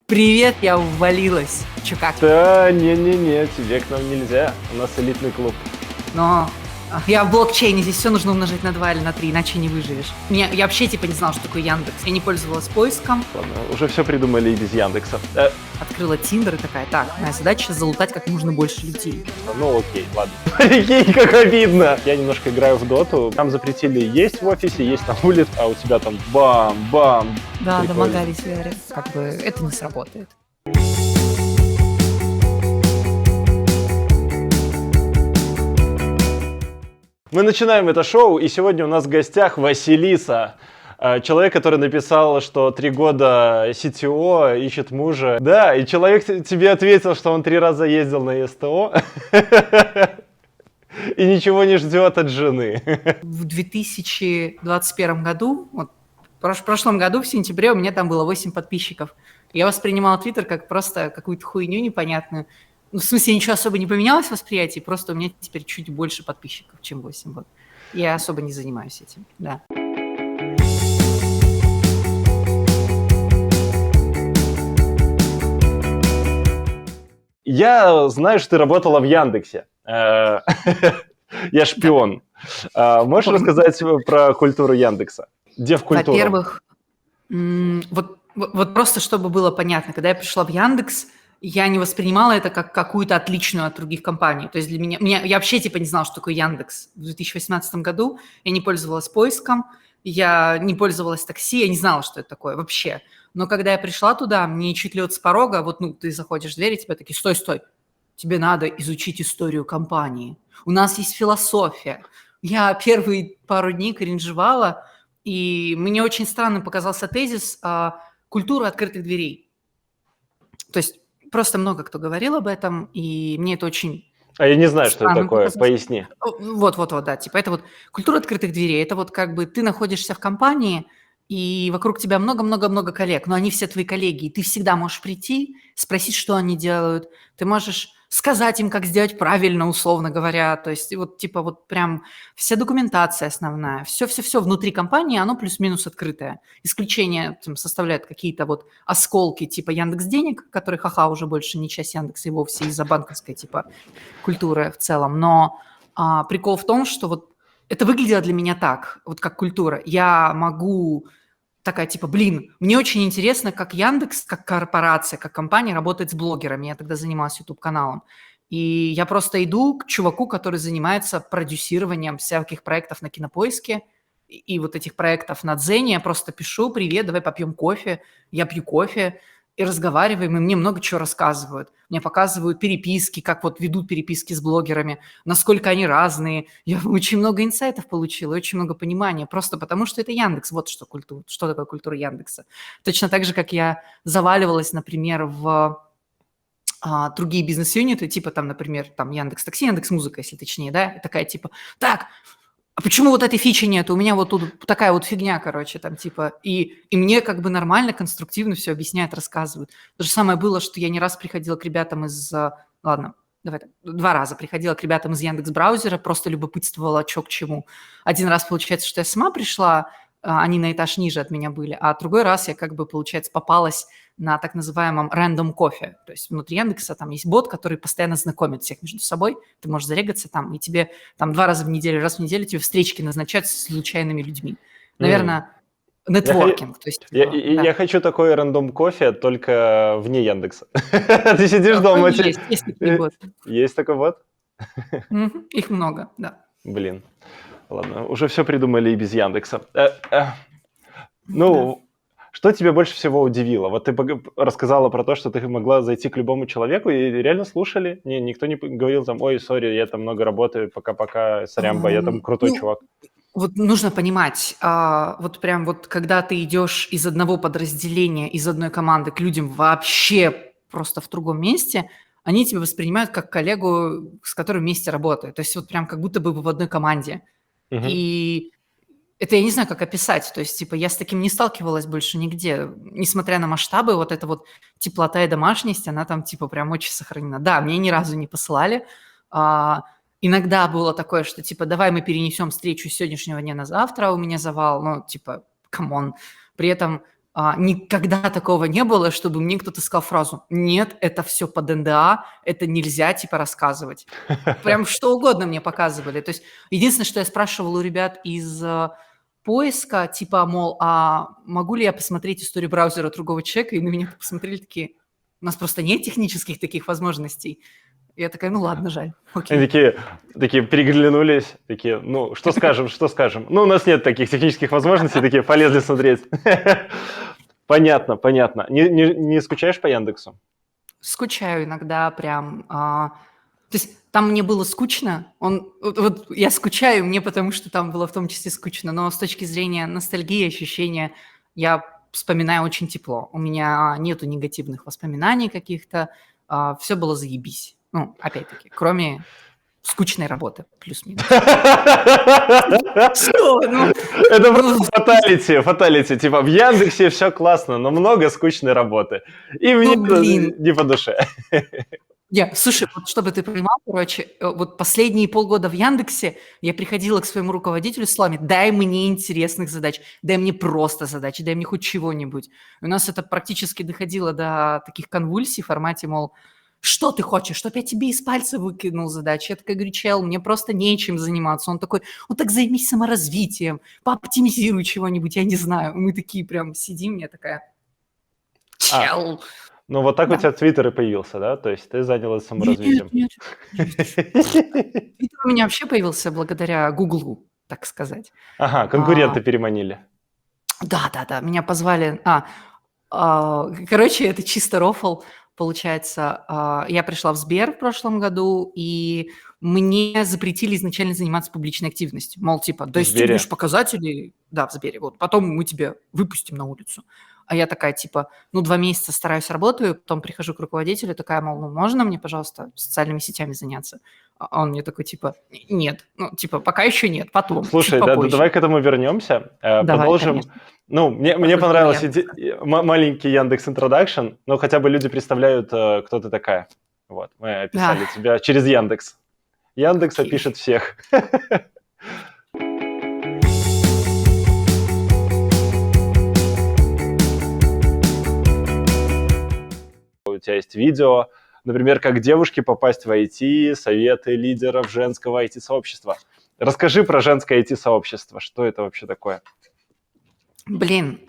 Привет, я увалилась. Чё, как? Да, не-не-не, тебе к нам нельзя. У нас элитный клуб. Но я в блокчейне, здесь все нужно умножить на 2 или на 3, иначе не выживешь. Я вообще типа не знала, что такое Яндекс. Я не пользовалась поиском, Ладно, уже все придумали и без Яндекса. открыла Тиндер и такая, так, моя задача залутать как можно больше людей. Ну окей, ладно. Прикинь, как обидно. Я немножко играю в доту. Нам запретили есть в офисе, есть на улице, а у тебя там бам-бам. Да, Прикольно. домогались, говорят. Как бы это не сработает. Мы начинаем это шоу, и сегодня у нас в гостях Василиса. Человек, который написал, что 3 года CTO ищет мужа. Да, и человек тебе ответил, что он 3 раза ездил на СТО и ничего не ждет от жены. В 2021 году, вот, в прошлом году, в сентябре, у меня там было 8 подписчиков. Я воспринимала Твиттер как просто какую-то хуйню непонятную. Ну, в смысле, ничего особо не поменялось в восприятии, просто у меня теперь чуть больше подписчиков, чем 8. Вот. Я особо не занимаюсь этим, да. Я знаю, что ты работала в Яндексе. Я шпион. Можешь рассказать про культуру Яндекса? Девкультуру. Во-первых, вот просто чтобы было понятно, когда я пришла в Яндекс, я не воспринимала это как какую-то отличную от других компаний. То есть для меня я вообще типа не знала, что такое Яндекс. В 2018 году я не пользовалась поиском, я не пользовалась такси, я не знала, что это такое вообще. Но когда я пришла туда, мне чуть ли вот с порога, вот ну ты заходишь в дверь, и тебе такие, стой, тебе надо изучить историю компании. У нас есть философия. Я первые пару дней кринжевала, и мне очень странным показался тезис культуры открытых дверей. То есть просто много кто говорил об этом, и мне это очень А я не знаю, что это странным такое. показалось. Поясни. Вот, да. Типа это вот культура открытых дверей. Это вот как бы ты находишься в компании, и вокруг тебя много-много-много коллег, но они все твои коллеги, и ты всегда можешь прийти, спросить, что они делают. Ты можешь сказать им, как сделать правильно, условно говоря. То есть вот типа вот прям вся документация основная, все внутри компании, оно плюс-минус открытое. Исключение там составляют какие-то вот осколки типа Яндекс.Денег, которые ха-ха уже больше не часть Яндекса и вовсе из-за банковской типа культуры в целом. Но прикол в том, что вот это выглядело для меня так, вот как культура. Я могу такая типа, блин, мне очень интересно, как Яндекс, как корпорация, как компания работает с блогерами. Я тогда занималась YouTube-каналом. И я просто иду к чуваку, который занимается продюсированием всяких проектов на Кинопоиске и вот этих проектов на Дзене. Я просто пишу, привет, давай попьем кофе. Я пью кофе и разговариваем, и мне много чего рассказывают. Мне показывают переписки, как вот ведут переписки с блогерами, насколько они разные. Я очень много инсайтов получила, очень много понимания, просто потому что это Яндекс. Вот что такое культура Яндекса. Точно так же, как я заваливалась, например, в другие бизнес-юниты, типа там, например, там Яндекс.Такси, Яндекс.Музыка, если точнее, да, и такая типа, так, а почему вот этой фичи нет? У меня вот тут такая вот фигня, короче, там типа, и мне как бы нормально, конструктивно все объясняют, рассказывают. То же самое было, что я не раз приходила к ребятам из, ладно, давай так, 2 раза приходила к ребятам из Яндекс.Браузера, просто любопытствовала, чё к чему. Один раз, получается, что я сама пришла, они на этаж ниже от меня были, а другой раз я как бы, получается, попалась на так называемом random кофе. То есть внутри Яндекса там есть бот, который постоянно знакомит всех между собой. Ты можешь зарегаться там, и тебе там 2 раза в неделю, раз в неделю тебе встречки назначают с случайными людьми. Наверное, нетворкинг. То есть, Я, да. я хочу такой рандом кофе, только вне Яндекса. Ты сидишь дома. Есть такие боты. Есть такой вот? Их много, да. Блин. Ладно, уже все придумали и без Яндекса. Да. Ну, что тебя больше всего удивило? Вот ты рассказала про то, что ты могла зайти к любому человеку и реально слушали? Никто не говорил там, ой, сори, я там много работаю, пока-пока, сорямба, я там крутой чувак. Вот нужно понимать, вот прям вот когда ты идешь из одного подразделения, из одной команды к людям вообще просто в другом месте, они тебя воспринимают как коллегу, с которым вместе работают. То есть вот прям как будто бы вы в одной команде. Мгм. И это я не знаю, как описать. То есть, типа, я с таким не сталкивалась больше нигде. Несмотря на масштабы, вот эта вот теплота и домашность, она там, типа, прям очень сохранена. Да, мне ни разу не посылали. Иногда было такое, что, типа, давай мы перенесем встречу с сегодняшнего дня на завтра, у меня завал. Ну, типа, камон. При этом Никогда такого не было, чтобы мне кто-то сказал фразу: «Нет, это все под НДА, это нельзя, типа, рассказывать». Прям что угодно мне показывали. То есть единственное, что я спрашивала у ребят из поиска, типа, мол, могу ли я посмотреть историю браузера другого человека? И на меня посмотрели такие: у нас просто нет технических таких возможностей. И я такая: ну ладно, жаль, Они окей. такие переглянулись, такие, ну, что скажем, что скажем. Ну, у нас нет таких технических возможностей, такие полезли смотреть. Понятно, понятно. Не скучаешь по Яндексу? Скучаю иногда прям. То есть там мне было скучно. Вот я скучаю мне, потому что там было в том числе скучно, но с точки зрения ностальгии, ощущения, я вспоминаю очень тепло. У меня нету негативных воспоминаний каких-то. Все было заебись. Ну, опять-таки, кроме скучной работы, плюс-минус. Что? Это просто фаталити. Типа в Яндексе все классно, но много скучной работы. И мне Блин. не по душе. Слушай, вот чтобы ты понимал, короче, вот последние полгода в Яндексе я приходила к своему руководителю с словами: дай мне интересных задач, дай мне просто задачи, дай мне хоть чего-нибудь. И у нас это практически доходило до таких конвульсий в формате, мол, что ты хочешь, чтоб я тебе из пальца выкинул задачи? Я такая говорю: чел, мне просто нечем заниматься. Он такой: ну так займись саморазвитием, пооптимизируй чего-нибудь, я не знаю. Мы такие прям сидим, я такая: чел. Ну, вот так у Да. тебя Твиттер и появился, да? То есть ты занялась саморазвитием. Нет. Твиттер у меня вообще появился благодаря Гуглу, так сказать. Ага, конкуренты переманили. Да, меня позвали. Короче, это чисто рофл, получается. Я пришла в Сбер в прошлом году, и мне запретили изначально заниматься публичной активностью. Мол, типа, В достигнешь Сбере? показателей, да, в Сбере, вот, потом мы тебя выпустим на улицу. А я такая, типа, 2 месяца стараюсь, работаю, потом прихожу к руководителю, такая, мол, ну, можно мне, пожалуйста, социальными сетями заняться? А он мне такой, типа, нет, ну, типа, пока еще нет, потом, чуть Слушай, да, попозже. давай к этому вернемся. Давай, Продолжим. конечно, Ну, про мне культуру понравился Яндекса. маленький Яндекс Introduction, но хотя бы люди представляют, кто ты такая. Вот, мы Да, описали тебя через Яндекс. Яндекс окей. опишет всех. У тебя есть видео, например, как девушке попасть в IT, советы лидеров женского IT-сообщества. Расскажи про женское IT-сообщество. Что это вообще такое? Блин,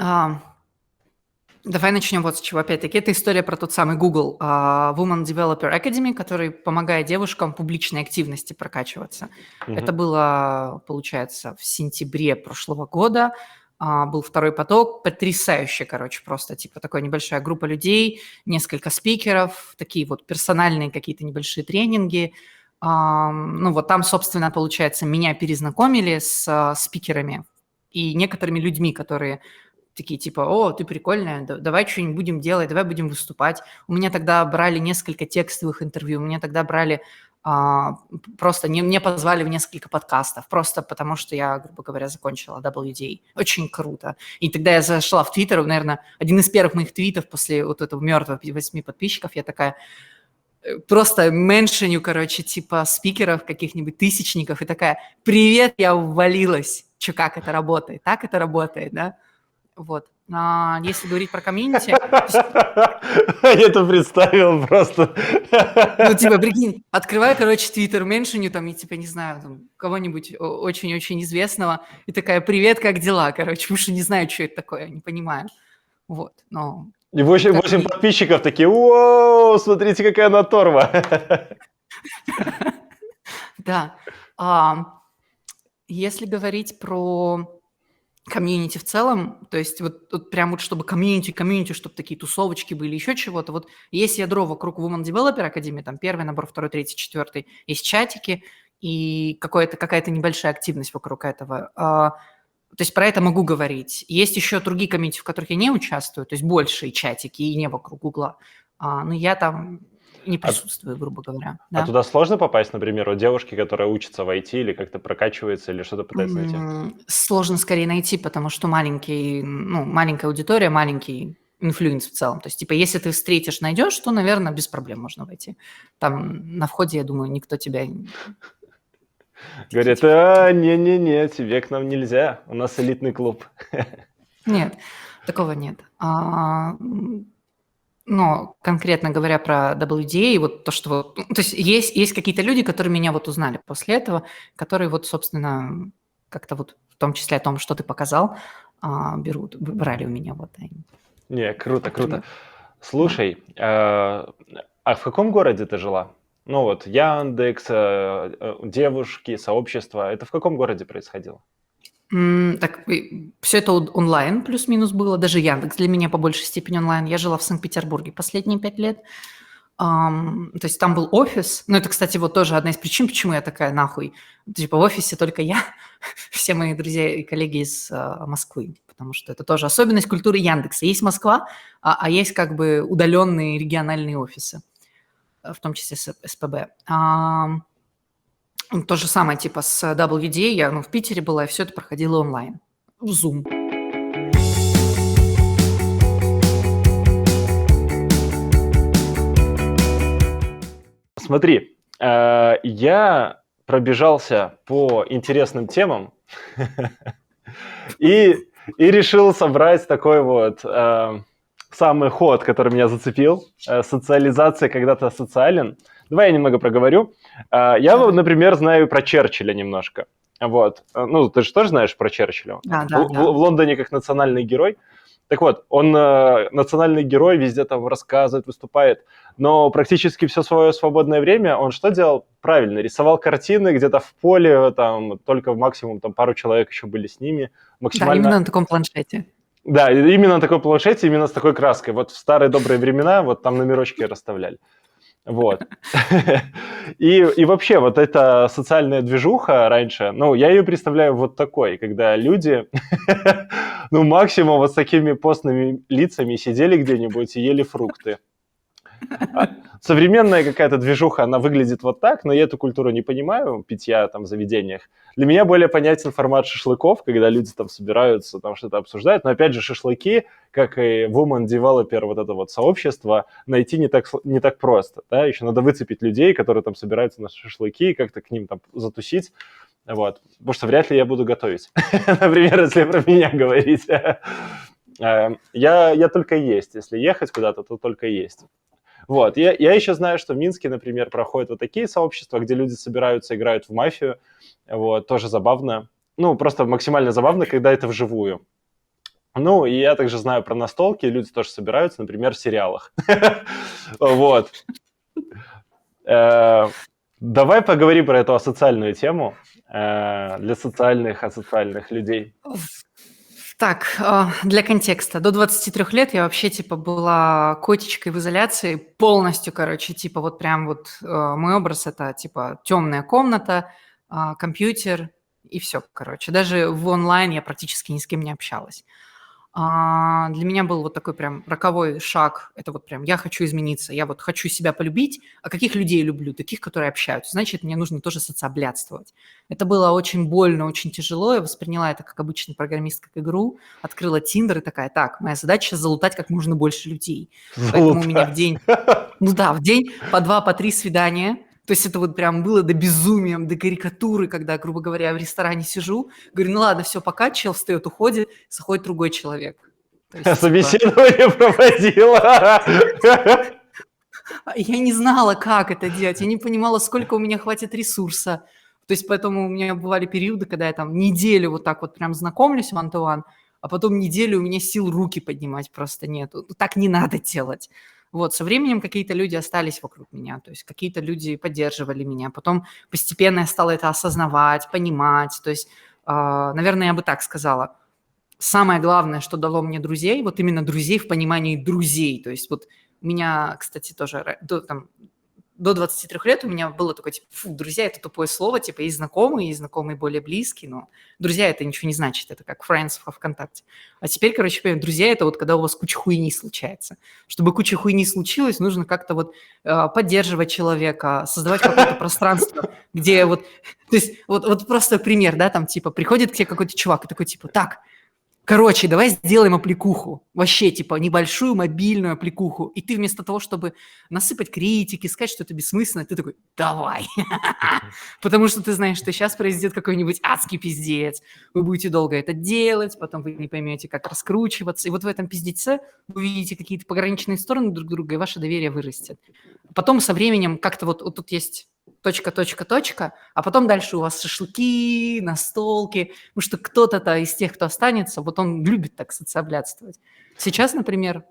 давай начнем вот с чего. Опять-таки, это история про тот самый Google Women Developer Academy, который помогает девушкам публичной активности прокачиваться. Это Мгм. было, получается, в сентябре прошлого года. Был второй поток, потрясающе, короче, просто, типа, такая небольшая группа людей, несколько спикеров, такие вот персональные какие-то небольшие тренинги. Ну, вот там, собственно, получается, меня перезнакомили с спикерами и некоторыми людьми, которые такие типа: «О, ты прикольная, давай что-нибудь будем делать, давай будем выступать». У меня тогда брали несколько текстовых интервью, у меня тогда брали, просто мне позвали в несколько подкастов, просто потому что я, грубо говоря, закончила WDA. Очень круто. И тогда я зашла в Твиттер, наверное, один из первых моих твитов после вот этого мертвых 8 подписчиков, я такая просто меншеню, короче, типа спикеров, каких-нибудь тысячников, и такая: «Привет, я увалилась». Чё, как это работает? Так это работает, да? Вот. Если говорить про комьюнити, то есть, Я это представил просто. ну, типа, прикинь, открываю, короче, Твиттер, меншиню там, и, типа, не знаю, там, кого-нибудь очень-очень известного, и такая: «Привет, как дела?» Короче, потому что не знаю, что это такое, не понимаю. Вот, но И 8 как-ни подписчиков такие: «Воу, смотрите, какая она торва». да. Если говорить про комьюнити в целом, то есть вот прям вот чтобы комьюнити, чтобы такие тусовочки были, еще чего-то. Вот есть ядро вокруг Women Developer Academy, там первый набор, второй, третий, четвертый, есть чатики и какая-то небольшая активность вокруг этого. То есть про это могу говорить. Есть еще другие комьюнити, в которых я не участвую, то есть большие чатики и не вокруг Гугла. Но я там не А, присутствую, грубо говоря, а да. туда сложно попасть, например, у девушки, которая учится в IT или как-то прокачивается, или что-то пытается найти? Сложно скорее найти, потому что маленькая аудитория, маленький инфлюенс в целом. То есть, типа, если ты встретишь, найдешь, то, наверное, без проблем можно войти. Там на входе, я думаю, никто тебя такие, Говорят: типа, не-не-не, тебе к нам нельзя, у нас элитный клуб. нет. Такого нет. Но конкретно говоря про WDA, вот то, что вот, то есть есть какие-то люди, которые меня вот узнали после этого, которые вот, собственно, как-то вот в том числе о том, что ты показал, брали у меня вот они. Не, круто, круто. Например. Слушай, а в каком городе ты жила? Ну вот, Яндекс, девушки, сообщество. Это в каком городе происходило? Так, все это онлайн плюс-минус было, даже Яндекс для меня по большей степени онлайн. Я жила в Санкт-Петербурге последние 5 лет. То есть там был офис. Ну, это, кстати, вот тоже одна из причин, почему я такая нахуй. Типа в офисе только я, все мои друзья и коллеги из Москвы, потому что это тоже особенность культуры Яндекса. Есть Москва, а есть как бы удаленные региональные офисы, в том числе с СПБ. То же самое типа с WDA. Я в Питере была, и все это проходило онлайн. В Zoom. Смотри, я пробежался по интересным темам и решил собрать такой вот самый ход, который меня зацепил. Социализация, когда ты социален. Давай я немного проговорю. Я, например, знаю про Черчилля немножко. Вот. Ну, ты же тоже знаешь про Черчилля? Да. В Лондоне как национальный герой. Так вот, он национальный герой, везде там рассказывает, выступает, но практически все свое свободное время он что делал? Правильно, рисовал картины где-то в поле, там только максимум там пару человек еще были с ними. Да, именно на таком планшете. Да, именно на такой планшете, именно с такой краской. Вот в старые добрые времена вот там номерочки расставляли. Вот. И вообще вот эта социальная движуха раньше, ну, я ее представляю вот такой, когда люди, ну, максимум вот с такими постными лицами сидели где-нибудь и ели фрукты. Современная какая-то движуха, она выглядит вот так, но я эту культуру не понимаю, питья там в заведениях. Для меня более понятен формат шашлыков, когда люди там собираются, там что-то обсуждают. Но опять же, шашлыки, как и Woman Developer, вот это вот сообщество, найти не так просто. Да? Еще надо выцепить людей, которые там собираются на шашлыки, как-то к ним там затусить. Вот. Потому что вряд ли я буду готовить. Например, если про меня говорить. Я только есть. Если ехать куда-то, то только есть. Вот. Я еще знаю, что в Минске, например, проходят вот такие сообщества, где люди собираются, играют в мафию. Вот. Тоже забавно. Ну, просто максимально забавно, когда это вживую. Ну, и я также знаю про настолки. Люди тоже собираются, например, в сериалах. Вот. Давай поговорим про эту асоциальную тему для социальных, асоциальных людей. Так, для контекста. До 23 лет я вообще, типа, была котичкой в изоляции полностью, короче, типа, вот прям вот мой образ – это, типа, темная комната, компьютер и все, короче. Даже в онлайн я практически ни с кем не общалась. Для меня был вот такой прям роковой шаг. Это вот прям я хочу измениться, я вот хочу себя полюбить. А каких людей люблю? Таких, которые общаются. Значит, мне нужно тоже социоблядствовать. Это было очень больно, очень тяжело. Я восприняла это как обычный программист, как игру. Открыла Тиндер и такая, так, моя задача залутать как можно больше людей. Поэтому у меня в день, в день по 2, по 3 свидания. То есть это вот прям было до безумия, до карикатуры, когда, грубо говоря, в ресторане сижу, говорю, ну ладно, все, пока, чел встает, уходит, заходит другой человек. Собеседование проводила. Я не знала, как это делать, я не понимала, сколько у меня хватит ресурса. То есть поэтому у меня бывали периоды, когда я там неделю вот так вот прям знакомлюсь one-to-one, а потом неделю у меня сил руки поднимать просто нету. Так не надо делать. Вот, со временем какие-то люди остались вокруг меня, то есть какие-то люди поддерживали меня. Потом постепенно я стала это осознавать, понимать. То есть, наверное, я бы так сказала. Самое главное, что дало мне друзей, вот именно друзей в понимании друзей. То есть вот у меня, кстати, тоже до 23 лет у меня было такое, типа, друзья – это тупое слово, типа, есть знакомые более близкие, но друзья – это ничего не значит, это как friends во ВКонтакте. А теперь, короче, друзья – это вот когда у вас куча хуйни случается. Чтобы куча хуйни случилось, нужно как-то вот поддерживать человека, создавать какое-то пространство, где вот, то есть вот просто пример, да, там, типа, приходит к тебе какой-то чувак и такой, типа, так, Короче, давай сделаем аппликуху. Вообще, типа, небольшую мобильную аппликуху. И ты вместо того, чтобы насыпать критики, сказать, что это бессмысленно, ты такой, давай. Потому что ты знаешь, что сейчас произойдет какой-нибудь адский пиздец. Вы будете долго это делать, потом вы не поймете, как раскручиваться. И вот в этом пиздеце вы увидите какие-то пограничные стороны друг друга, и ваше доверие вырастет. Потом со временем как-то вот тут есть точка, точка, точка, а потом дальше у вас шашлыки, настолки, потому что кто-то из тех, кто останется, вот он любит так социоблядствовать. Сейчас, например,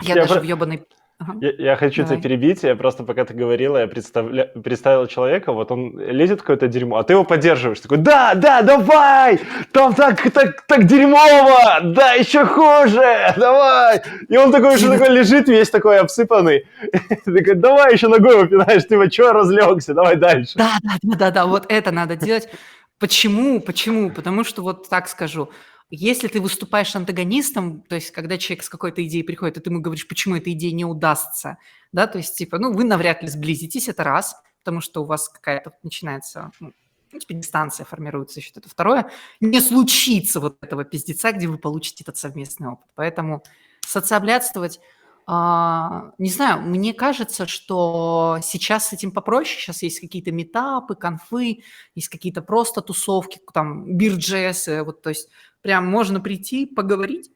я даже в ебаной... Ага, Я хочу тебя давай. перебить, я просто пока ты говорила, я представил человека, вот он лезет в какое-то дерьмо, а ты его поддерживаешь, такой, да, давай, там так дерьмово, да, еще хуже, давай. И он такой уже такой лежит весь такой обсыпанный, ты такой, давай еще ногой выпинаешь, ты чего разлегся, давай дальше. Да, вот это надо делать. Почему? Потому что вот так скажу. Если ты выступаешь антагонистом, то есть когда человек с какой-то идеей приходит, и ты ему говоришь, почему эта идея не удастся, да, то есть типа, вы навряд ли сблизитесь, это раз, потому что у вас какая-то начинается, типа дистанция формируется, еще это второе, не случится вот этого пиздеца, где вы получите этот совместный опыт. Поэтому социоблядствовать, не знаю, мне кажется, что сейчас с этим попроще, сейчас есть какие-то митапы, конфы, есть какие-то просто тусовки, там, бирджесы, вот, то есть прям можно прийти, поговорить,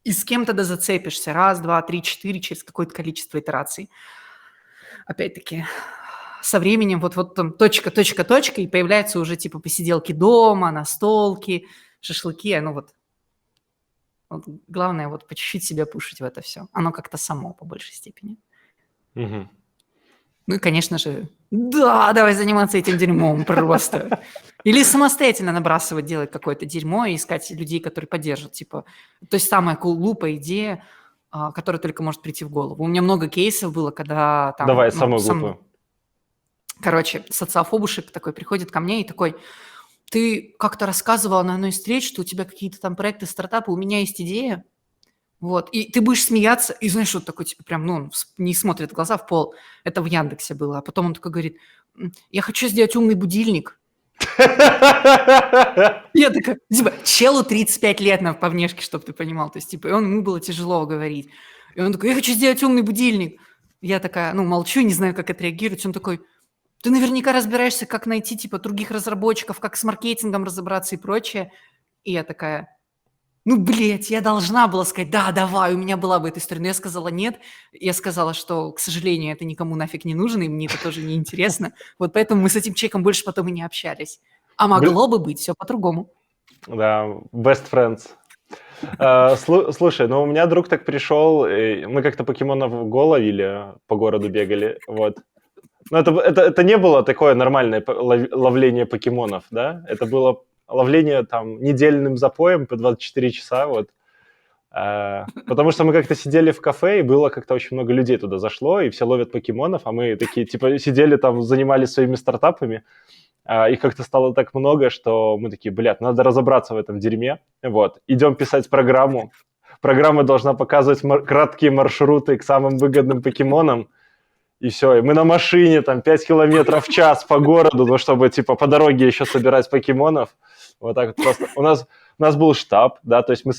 и с кем-то да зацепишься. Раз, два, три, четыре, через какое-то количество итераций. Опять-таки, со временем вот там точка, и появляются уже типа посиделки дома, настолки, шашлыки, вот главное вот по чуть-чуть себя пушить в это все. Оно как-то само по большей степени. Угу. Ну и, конечно же, да, давай заниматься этим дерьмом просто. Или самостоятельно набрасывать, делать какое-то дерьмо и искать людей, которые поддержат. Типа, то есть самая глупая идея, которая только может прийти в голову. У меня много кейсов было, когда там... Давай, самую глупую. Короче, социофобушек такой приходит ко мне и такой, ты как-то рассказывала на одной из встреч, что у тебя какие-то там проекты, стартапы, у меня есть идея. Вот, и ты будешь смеяться, и знаешь, вот такой, типа, прям, он не смотрит в глаза в пол. Это в Яндексе было. А потом он такой говорит, я хочу сделать умный будильник. Я такая, типа, челу 35 лет по внешке, чтобы ты понимал. То есть, типа, ему было тяжело говорить. И он такой, я хочу сделать умный будильник. Я такая, молчу, не знаю, как отреагировать. Он такой, ты наверняка разбираешься, как найти, типа, других разработчиков, как с маркетингом разобраться и прочее. И я такая... я должна была сказать, да, давай, у меня была бы эта история. Но я сказала нет. Я сказала, что, к сожалению, это никому нафиг не нужно, и мне это тоже не интересно. Вот поэтому мы с этим человеком больше потом и не общались. А могло бы быть все по-другому. Да, best friends. Слушай, у меня друг так пришел, мы как-то покемонов Го ловили, по городу бегали, вот. Но это не было такое нормальное ловление покемонов, да? Это было... ловление там недельным запоем по 24 часа, вот. Потому что мы как-то сидели в кафе, и было как-то очень много людей туда зашло, и все ловят покемонов, а мы такие, типа, сидели там, занимались своими стартапами. Их как-то стало так много, что мы такие, надо разобраться в этом дерьме. Вот, идем писать программу. Программа должна показывать краткие маршруты к самым выгодным покемонам. И все, и мы на машине там 5 километров в час по городу, чтобы типа по дороге еще собирать покемонов. Вот так вот просто. У нас был штаб, да, то есть мы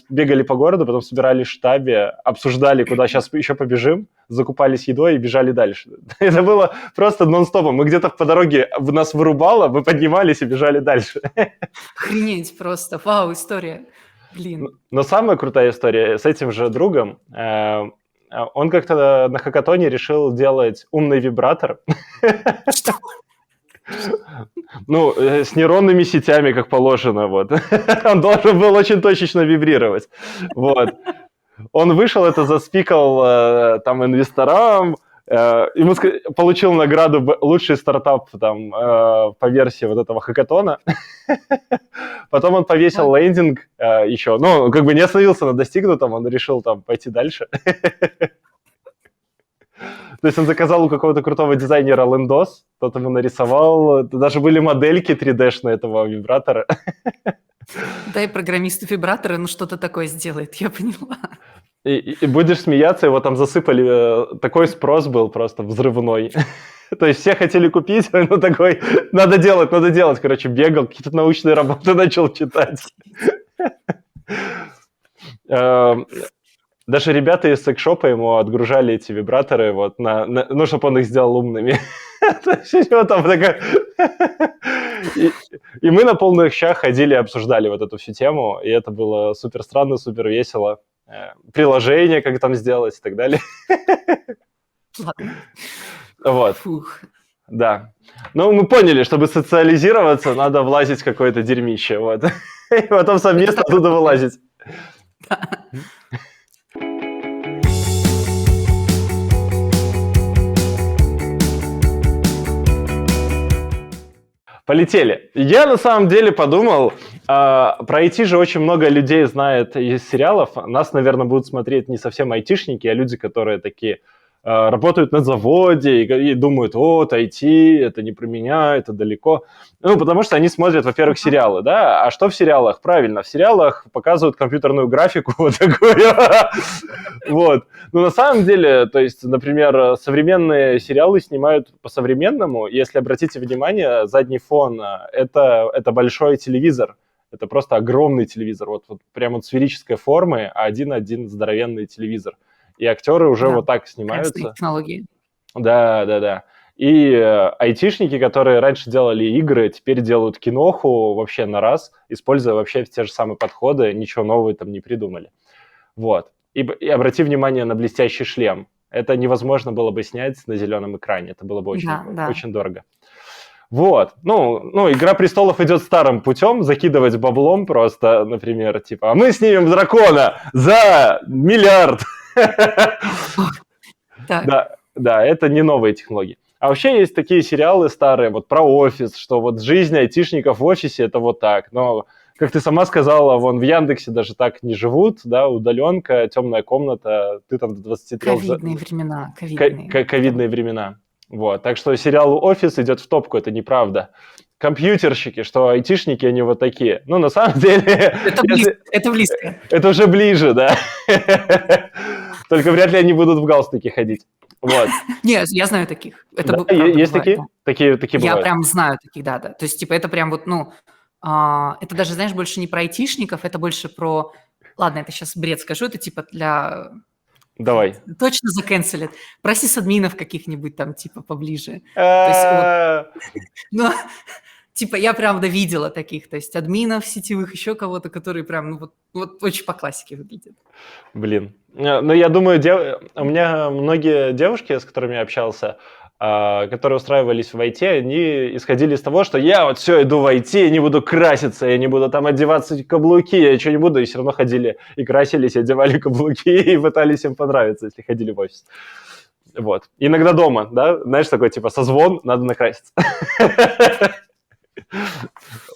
бегали по городу, потом собирались в штабе, обсуждали, куда сейчас еще побежим, закупались едой и бежали дальше. Это было просто нон-стопом. Мы где-то по дороге нас вырубало, мы поднимались и бежали дальше. Охренеть просто. Вау, история. Блин. Но самая крутая история с этим же другом. Он как-то на хакатоне решил делать умный вибратор. Что? С нейронными сетями, как положено, вот. Он должен был очень точечно вибрировать, вот. Он вышел, это заспикал там инвесторам, ему получил награду лучший стартап там по версии вот этого хакатона. Потом он повесил лендинг еще, не остановился на достигнутом, он решил там пойти дальше. То есть он заказал у какого-то крутого дизайнера лендос, тот ему нарисовал, даже были модельки 3D-шные этого вибратора. Дай программисту вибратора, что-то такое сделает, я поняла. И будешь смеяться, его там засыпали, такой спрос был просто взрывной. То есть все хотели купить, такой, надо делать, короче, бегал, какие-то научные работы начал читать. Эм, Даже ребята из секшопа ему отгружали эти вибраторы, вот, ну, чтобы он их сделал умными. Вот там такая... И мы на полных щах ходили и обсуждали вот эту всю тему, и это было супер странно, супер весело. Приложение, как там сделать и так далее. Ладно. Вот, Фух. да. Ну, мы поняли, чтобы социализироваться, надо влазить в какое-то дерьмище, вот. И потом совместно оттуда вылазить. Полетели. Я на самом деле подумал, про IT же очень много людей знает из сериалов. Нас, наверное, будут смотреть не совсем айтишники, а люди, которые такие работают на заводе и думают, вот, IT, это не про меня, это далеко. Ну, потому что они смотрят, во-первых, сериалы, да? А что в сериалах? Правильно, в сериалах показывают компьютерную графику вот такую. Вот. Но на самом деле, то есть, например, современные сериалы снимают по-современному. Если обратите внимание, задний фон это большой телевизор. Это просто огромный телевизор, вот прям вот сферической формы, а один здоровенный телевизор. И актеры уже вот так снимаются. Технологии. Да. И айтишники, которые раньше делали игры, теперь делают киноху вообще на раз, используя вообще те же самые подходы, ничего нового там не придумали. Вот. И обрати внимание на блестящий шлем. Это невозможно было бы снять на зеленом экране. Это было бы очень дорого. Вот. Ну, «Игра престолов» идет старым путем, закидывать баблом просто, например, типа, а мы снимем дракона за $1 миллиард. Да, это не новые технологии. А вообще есть такие сериалы старые, вот про офис, что вот жизнь айтишников в офисе – это вот так. Но, как ты сама сказала, вон в Яндексе даже так не живут, да, удаленка, темная комната, ты там до 23... Ковидные времена. Ковидные времена. Вот. Так что сериал «Офис» идет в топку, это неправда. Компьютерщики, что айтишники, они вот такие. Ну, на самом деле... Это близко. Это уже ближе, да. Только вряд ли они будут в галстуке ходить. Вот. Нет, я знаю таких. Есть такие? Такие бывают. Я прям знаю таких, да. То есть, типа, это прям вот, это даже, знаешь, больше не про айтишников, это больше про... Ладно, это сейчас бред скажу, это типа для... Давай. Точно заканцелят. Про сисадминов каких-нибудь там, типа, поближе. Ну, типа, я правда видела таких, то есть админов сетевых, еще кого-то, которые прям, вот очень по классике выглядят. Блин. Ну, я думаю, у меня многие девушки, с которыми я общался, которые устраивались в IT, они исходили из того, что я вот все иду в IT, я не буду краситься, я не буду там одеваться каблуки, я ничего не буду, и все равно ходили и красились, и одевали каблуки, и пытались им понравиться, если ходили в офис. Вот. Иногда дома, да, знаешь, такой типа созвон, надо накраситься.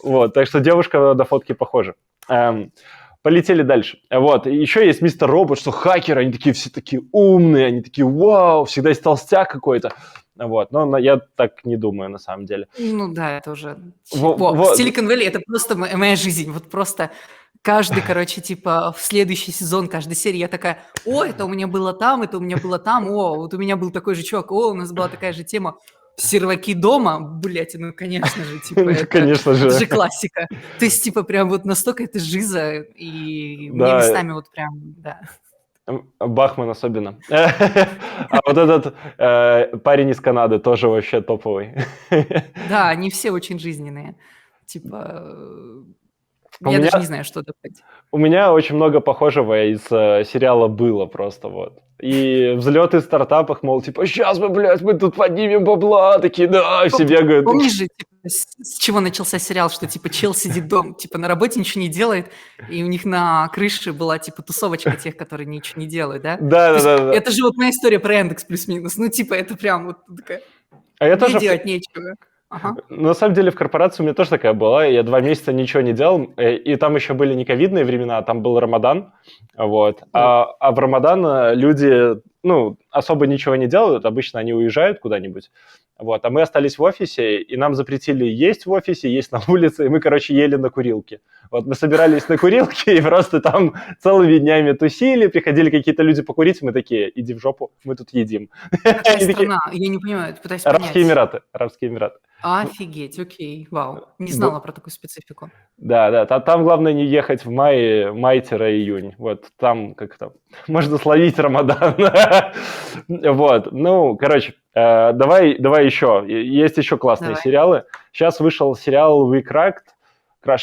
Вот, так что девушка до фотки похожа. Полетели дальше. Вот, еще есть мистер Робот, что хакеры, они такие все такие умные, они такие, вау, всегда есть толстяк какой-то. Вот, но я так не думаю на самом деле. Ну да, это уже... Silicon Valley – это просто моя жизнь, вот просто... Каждый, короче, типа, в следующий сезон, каждой серии я такая, о, это у меня было там, это у меня было там, о, вот у меня был такой же чувак, о, у нас была такая же тема. Серваки дома, блядь, ну, конечно же, типа, это же классика. То есть, типа, прям вот настолько это жиза, и мне местами вот прям, да. Бахман особенно. А вот этот парень из Канады тоже вообще топовый. Да, они все очень жизненные. Типа... Я даже не знаю, что добавить. У меня очень много похожего из сериала было просто вот. И взлеты в стартапах, мол, типа, сейчас мы, блядь, мы тут поднимем бабла, такие, да, все бегают. Помнишь же, типа, с чего начался сериал, что, типа, чел сидит дома, типа, на работе ничего не делает, и у них на крыше была, типа, тусовочка тех, которые ничего не делают, да? Да. Это же вот моя история про Яндекс плюс-минус. Ну, типа, это прям вот такая... Мне делать нечего. Ага. На самом деле в корпорации у меня тоже такая была, я 2 месяца ничего не делал, и там еще были не ковидные времена, там был Рамадан, вот, а в Рамадан люди, особо ничего не делают, обычно они уезжают куда-нибудь, Вот, а мы остались в офисе, и нам запретили есть в офисе, есть на улице, и мы, короче, ели на курилке. Вот мы собирались на курилке и просто там целыми днями тусили, приходили какие-то люди покурить, мы такие, иди в жопу, мы тут едим. Какая Они такие, страна? Я не понимаю, пытаюсь Арабские понять. Эмираты, Арабские Эмираты. Офигеть, окей, вау. Не Б- знала про такую специфику. Да, там главное не ехать в май-июнь. Вот там как-то можно словить Рамадан. Вот, ну, короче, давай еще. Есть еще классные Давай. сериалы. Сейчас вышел сериал We Cracked.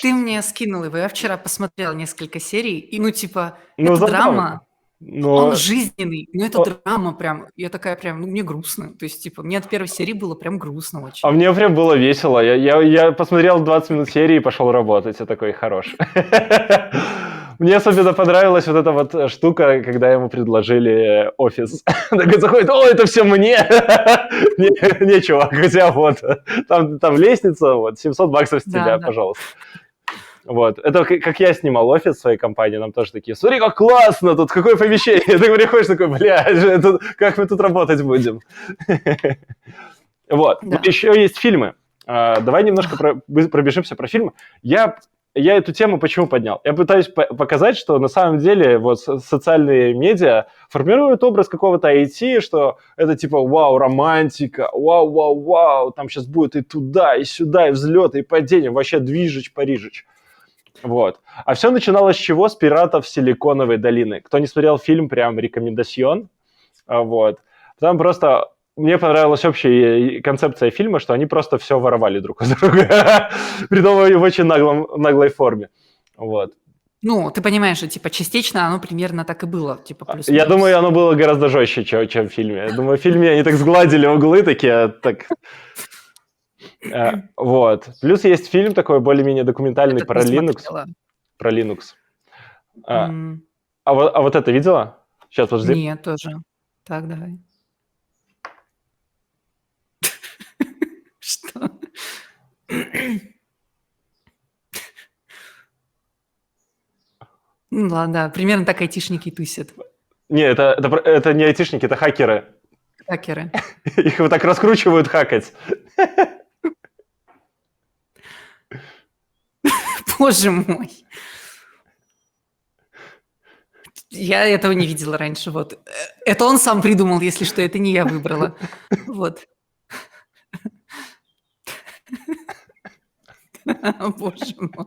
Ты мне скинул его, я вчера посмотрела несколько серий, и ну типа, Ну, это забавно. драма, он жизненный, но это драма прям, я такая прям, ну мне грустно, то есть типа, мне от первой серии было прям грустно А очень. мне прям было весело. Я посмотрел 20 минут серии и пошел работать. Я такой, хорош. Мне особенно понравилась вот эта вот штука, когда ему предложили офис. Такой заходит, о, это все мне. Не, чувак, у тебя вот, там лестница, вот, $700 с тебя, пожалуйста. Вот. Это как я снимал офис в своей компании, нам тоже такие, смотри, как классно, тут какое помещение. Ты приходишь такой, как мы тут работать будем? Вот. Да. Еще есть фильмы. Давай немножко пробежимся про фильмы. Я эту тему почему поднял? Я пытаюсь показать, что на самом деле вот социальные медиа формируют образ какого-то IT, что это типа вау, романтика, вау, там сейчас будет и туда, и сюда, и взлеты, и падения, вообще движеч, Парижич. Вот. А все начиналось с чего? С «Пиратов Силиконовой долины». Кто не смотрел фильм, прям рекомендацион. Вот. Там просто... Мне понравилась общая концепция фильма, что они просто все воровали друг у друга, придумывая в очень наглой форме. Вот. Ну, ты понимаешь, что типа частично оно примерно так и было, типа плюс-минус. Я думаю, оно было гораздо жестче, чем в фильме. Я думаю, в фильме они так сгладили углы, такие, так... Вот. Плюс есть фильм такой более-менее документальный про Linux. Про Linux. А вот это видела? Сейчас, подожди. Нет, тоже. Так, давай. Что? Ну ладно, да, примерно так айтишники тусят. Не, это не айтишники, это хакеры. Хакеры. Их вот так раскручивают хакать. Боже мой. Я этого не видела раньше, вот. Это он сам придумал, если что, это не я выбрала. Вот. Боже мой.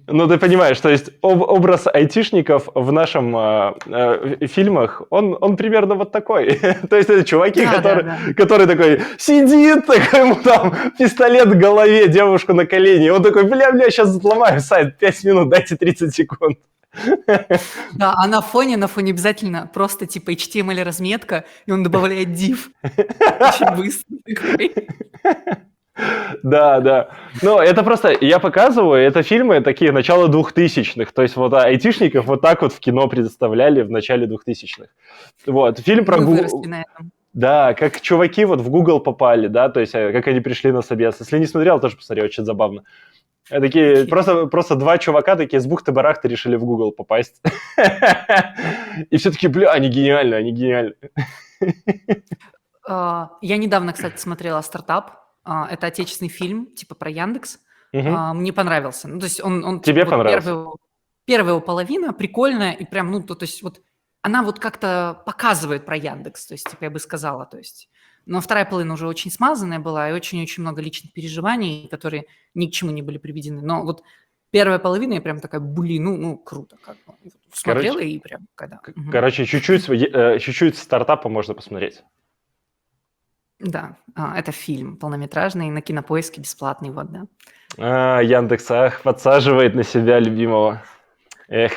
Ну, ты понимаешь, то есть образ айтишников в нашем фильмах, он примерно вот такой. То есть это чуваки, который такой сидит, такой, ему там пистолет в голове, девушку на колени, он такой, бля, сейчас взломаю сайт, 5 минут, дайте 30 секунд. Да, а на фоне обязательно просто типа HTML-разметка, и он добавляет div. Очень быстро такой. Да. Ну, это просто, я показываю, это фильмы такие начала 2000-х, то есть вот айтишников вот так вот в кино представляли в начале 2000-х. Вот, фильм про Google. Да, как чуваки вот в Google попали, да, то есть как они пришли на собес. Если не смотрел, тоже посмотри, очень забавно. Такие, просто два чувака такие с бухты-барахты решили в Google попасть. И все таки, бля, они гениальны. Я недавно, кстати, смотрела «Стартап». Это отечественный фильм, типа про Яндекс. Мне понравился. Ну, то есть он Тебе понравился? Первая его половина прикольная, и прям, ну, то есть вот она вот как-то показывает про Яндекс, то есть, типа, я бы сказала, то есть. Но вторая половина уже очень смазанная была, и очень-очень много личных переживаний, которые ни к чему не были приведены. Но вот первая половина, я прям такая, блин, ну круто. Как бы. Смотрела и прям когда. Короче, чуть-чуть «Стартапа» можно посмотреть. Да, это фильм полнометражный, на Кинопоиске бесплатный, вот, да. Яндекс, подсаживает на себя любимого. Эх,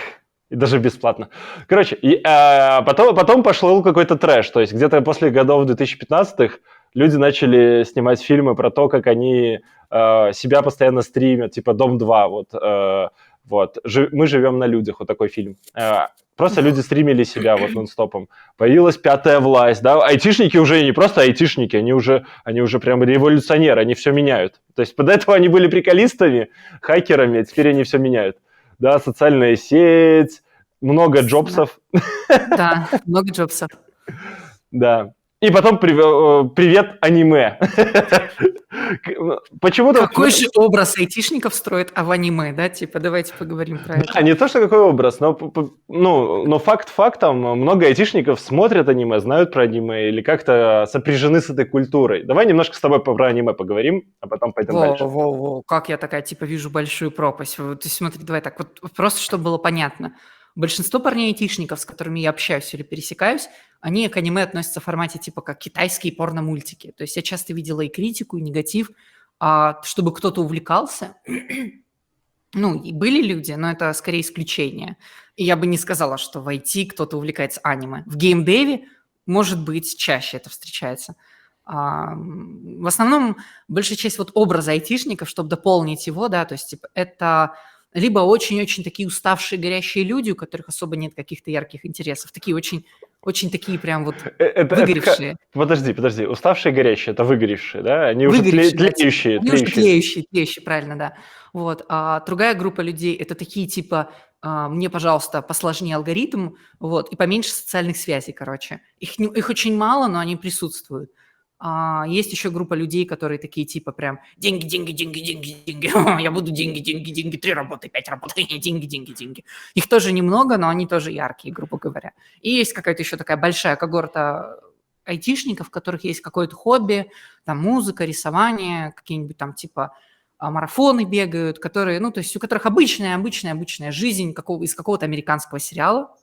и даже бесплатно. Короче, потом пошел какой-то трэш, то есть где-то после годов 2015-х люди начали снимать фильмы про то, как они себя постоянно стримят, типа «Дом-2», вот. «Мы живем на людях», вот такой фильм. Просто люди стримили себя вот нон-стопом. Появилась «Пятая власть», да, айтишники уже не просто айтишники, они уже прям революционеры, они все меняют. То есть до этого они были приколистами, хакерами, а теперь они все меняют. Да, социальная сеть, много Джобсов. Да, много Джобсов. Да. И потом привет, аниме. Почему-то... Какой же образ айтишников строит в аниме, да? Типа, давайте поговорим про это. Да, не то, что какой образ, но факт фактом, много айтишников смотрят аниме, знают про аниме или как-то сопряжены с этой культурой. Давай немножко с тобой про аниме поговорим, а потом пойдем дальше. Как я такая, типа, вижу большую пропасть. Вот, ты смотри, давай так, вот просто чтобы было понятно. Большинство парней-айтишников, с которыми я общаюсь или пересекаюсь, они к аниме относятся в формате типа как китайские порно-мультики. То есть я часто видела и критику, и негатив, чтобы кто-то увлекался. Ну, и были люди, но это скорее исключение. И я бы не сказала, что в IT кто-то увлекается аниме. В геймдеве, может быть, чаще это встречается. В основном большая часть вот образа айтишников, чтобы дополнить его, да, то есть типа, это либо очень-очень такие уставшие, горящие люди, у которых особо нет каких-то ярких интересов, такие очень, очень такие прям вот выгоревшие. Подожди, уставшие, горящие, это выгоревшие, да? Они уже Выгоревшие, тлеющие. Они уже тлеющие, правильно, да. Вот. А другая группа людей – это такие типа «мне, пожалуйста, посложнее алгоритм, вот, и поменьше социальных связей, короче». Их очень мало, но они присутствуют. Есть еще группа людей, которые такие типа прям деньги, деньги, деньги, деньги, деньги. Я буду деньги, деньги, деньги, 3 работы, 5 работ, деньги, деньги, деньги. Их тоже немного, но они тоже яркие, грубо говоря. И есть какая-то еще такая большая когорта айтишников, у которых есть какое-то хобби, там музыка, рисование, какие-нибудь там типа марафоны бегают, которые, ну, то есть у которых обычная жизнь из какого-то американского сериала.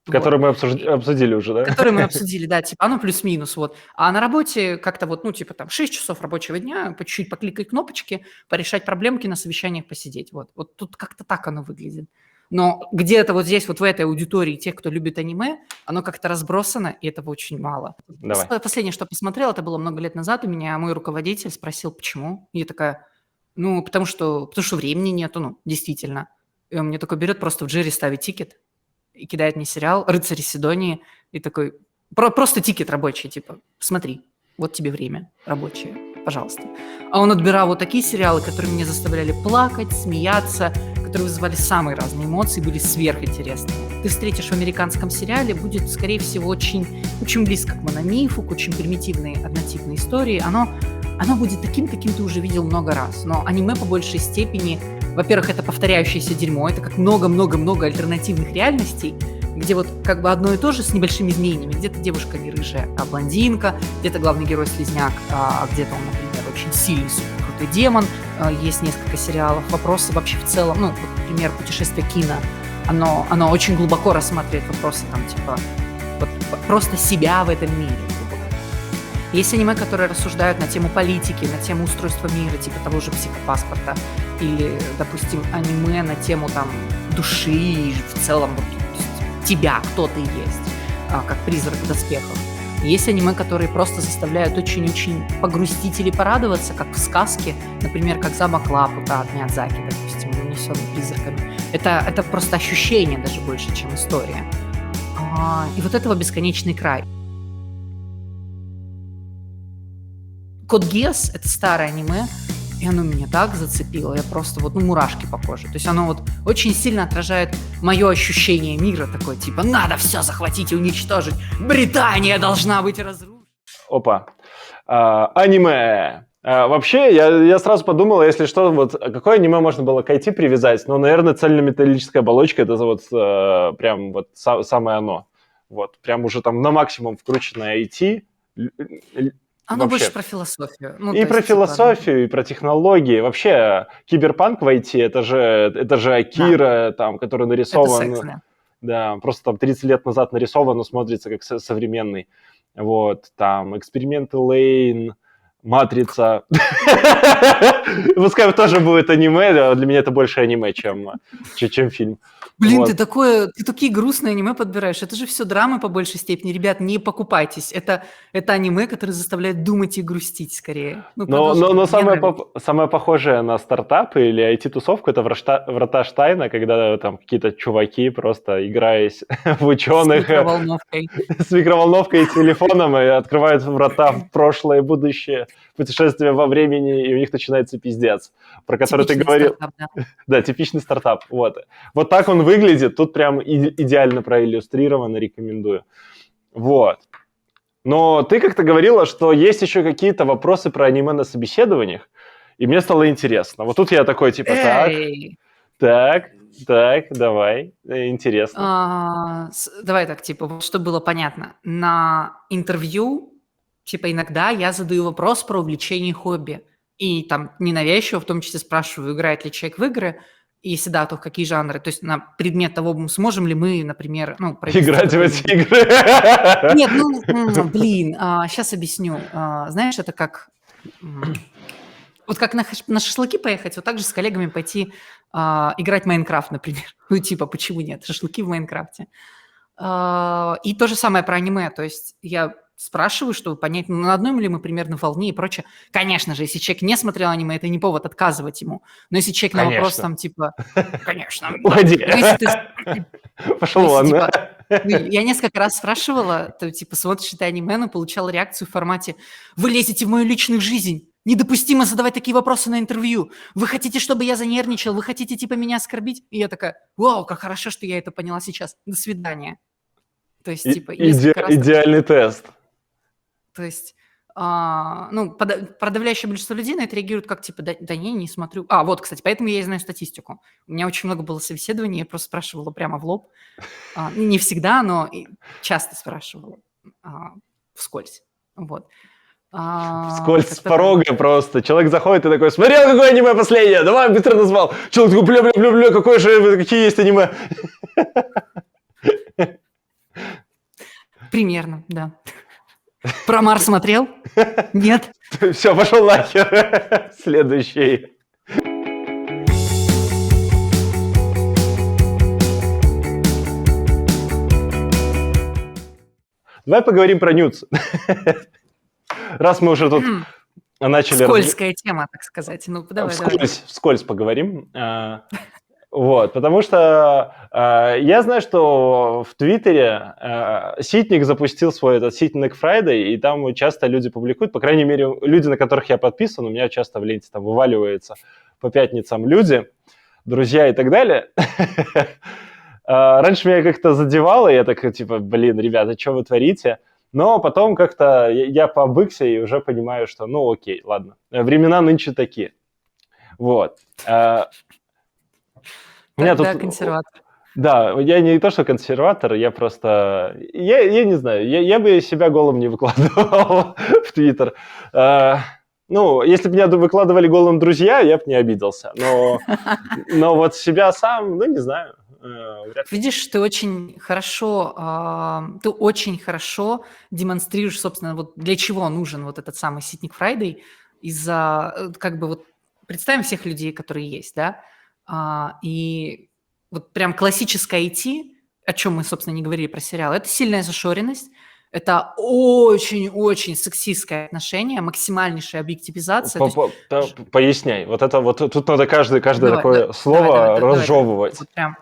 Который мы обсудили уже, да? Который мы обсудили, да, типа, оно плюс-минус, вот. А на работе как-то вот, ну, типа, там, 6 часов рабочего дня, по чуть-чуть покликать кнопочки, порешать проблемки, на совещаниях посидеть, вот. Вот тут как-то так оно выглядит. Но где-то вот здесь, вот в этой аудитории тех, кто любит аниме, оно как-то разбросано, и этого очень мало. Давай. Последнее, что посмотрел, это было много лет назад, у меня мой руководитель спросил, почему. И я такая, ну, потому что времени нету, ну, действительно. И он мне такой берет, просто в Джире ставит тикет, и кидает мне сериал «Рыцари Сидонии», и такой, просто тикет рабочий, типа, смотри, вот тебе время рабочее, пожалуйста. А он отбирал вот такие сериалы, которые меня заставляли плакать, смеяться, которые вызывали самые разные эмоции, были сверхинтересными. Ты встретишь в американском сериале, будет, скорее всего, очень, очень близко к мономифу, к очень примитивной однотипной истории. Оно будет таким, каким ты уже видел много раз. Но аниме по большей степени, во-первых, это повторяющееся дерьмо, это как много-много-много альтернативных реальностей, где вот как бы одно и то же с небольшими изменениями. Где-то девушка не рыжая, а блондинка, где-то главный герой слизняк, а где-то он, например, очень сильный, суперкрутой демон. Есть несколько сериалов, вопросы вообще в целом, ну, вот, например, «Путешествие Кина», оно очень глубоко рассматривает вопросы там, типа, вот, просто себя в этом мире. Есть аниме, которые рассуждают на тему политики, на тему устройства мира, типа того же «Психопаспорта», или, допустим, аниме на тему там души, в целом вот, тебя, кто ты есть, как призрак в доспехах. Есть аниме, которые просто заставляют очень-очень погрустить или порадоваться, как в сказке, например, как «Замок Лапута» от Миядзаки, допустим, унесенный призраками. Это просто ощущение даже больше, чем история. И вот этого бесконечный край. Код Гиас — это старое аниме, и оно меня так зацепило, я просто вот, мурашки по коже. То есть оно вот очень сильно отражает мое ощущение мира, такое типа «надо все захватить и уничтожить, Британия должна быть разрушена». Опа. Аниме. Вообще, я сразу подумал, если что, вот какое аниме можно было к IT привязать, но, наверное, цельнометаллическая оболочка — это вот прям вот самое оно. Вот, прям уже там на максимум вкрученное IT. Оно вообще больше про философию. И про философию, и про технологии. Вообще, киберпанк в IT, это же Акира, там, который нарисован... Это секс, да. Да, просто там 30 лет назад нарисован, но смотрится как современный. Вот, там, эксперименты Лейн, Матрица. Пускай тоже будет аниме, для меня это больше аниме, чем фильм. Блин, вот. Ты такие грустные аниме подбираешь. Это же все драмы по большей степени. Ребят, не покупайтесь. Это аниме, которое заставляет думать и грустить скорее. Но самое похожее на стартапы или IT-тусовку — это «Врата Штайна», когда там какие-то чуваки, просто играясь в ученых... С микроволновкой и телефоном, и открывают врата в прошлое и будущее. путешествия во времени, и у них начинается пиздец, про который ты Типичный говорил. стартап, да. Да, типичный стартап. Вот так он выглядит. Тут прям идеально проиллюстрировано, рекомендую. Вот. Но ты как-то говорила, что есть еще какие-то вопросы про аниме на собеседованиях, и мне стало интересно. Вот тут я такой, типа, Эй! так, давай, интересно. Давай так, типа, вот чтобы было понятно. На интервью, типа, иногда я задаю вопрос про увлечение и хобби. И там ненавязчиво, в том числе спрашиваю, играет ли человек в игры, и если да, то в какие жанры. То есть на предмет того, сможем ли мы, например, провести Играть в эти какой-нибудь... игры. Нет, блин, сейчас объясню. Знаешь, это как... Вот как на шашлыки поехать, вот так же с коллегами пойти играть в Майнкрафт, например. Ну, типа, почему нет? Шашлыки в Майнкрафте. И то же самое про аниме. То есть я спрашиваю, чтобы понять, на одной ли мы примерно волне и прочее. Конечно же, если человек не смотрел аниме, это не повод отказывать ему. Но если человек на вопрос там, типа, конечно. Уходи. Ну, если ты... Пошел вон. Типа, я несколько раз спрашивала, ты, типа, смотришь это аниме, но получала реакцию в формате «Вы лезете в мою личную жизнь! Недопустимо задавать такие вопросы на интервью! Вы хотите, чтобы я занервничал? Вы хотите, типа, меня оскорбить?» И я такая «Вау, как хорошо, что я это поняла сейчас! До свидания!» То есть, типа, несколько раз... Идеальный тест. То есть, подавляющее большинство людей на это реагируют как, типа, да не смотрю. Вот, кстати, поэтому я и знаю статистику. У меня очень много было собеседований, я просто спрашивала прямо в лоб. Не всегда, но часто спрашивала вскользь. Вот. Вскользь с порога просто. Человек заходит и такой, смотрел, какое аниме последнее? Давай, быстро назвал. Человек такой, бля, какие есть аниме? Примерно, да. Про Марс смотрел? Нет? Все, пошел нахер. Следующий. Давай поговорим про нюц. Раз мы уже тут начали... Скользкая тема, так сказать. Ну, давай. Вскользь поговорим. Вот, потому что я знаю, что в Твиттере Ситник запустил свой этот Ситник Friday, и там часто люди публикуют, по крайней мере, люди, на которых я подписан, у меня часто в ленте там вываливается по пятницам люди, друзья и так далее. Раньше меня как-то задевало, я так, типа, блин, ребята, что вы творите? Но потом как-то я пообвыкся и уже понимаю, что, ну, окей, ладно, времена нынче такие. Вот. Да, консерватор. Да, я не то, что консерватор, я просто... Я не знаю, я бы себя голым не выкладывал в Твиттер. Ну, если бы меня выкладывали голым друзья, я бы не обиделся. Но вот себя сам, ну, не знаю. Видишь, ты очень хорошо демонстрируешь, собственно, вот для чего нужен вот этот самый Ситник Friday. Из-за, как бы, вот представим всех людей, которые есть, да, и вот прям классическое IT, о чем мы, собственно, не говорили про сериал, это сильная зашоренность, это очень-очень сексистское отношение, максимальнейшая объективизация. Поясняй. Вот это вот тут надо каждое такое слово разжевывать. Вот прям.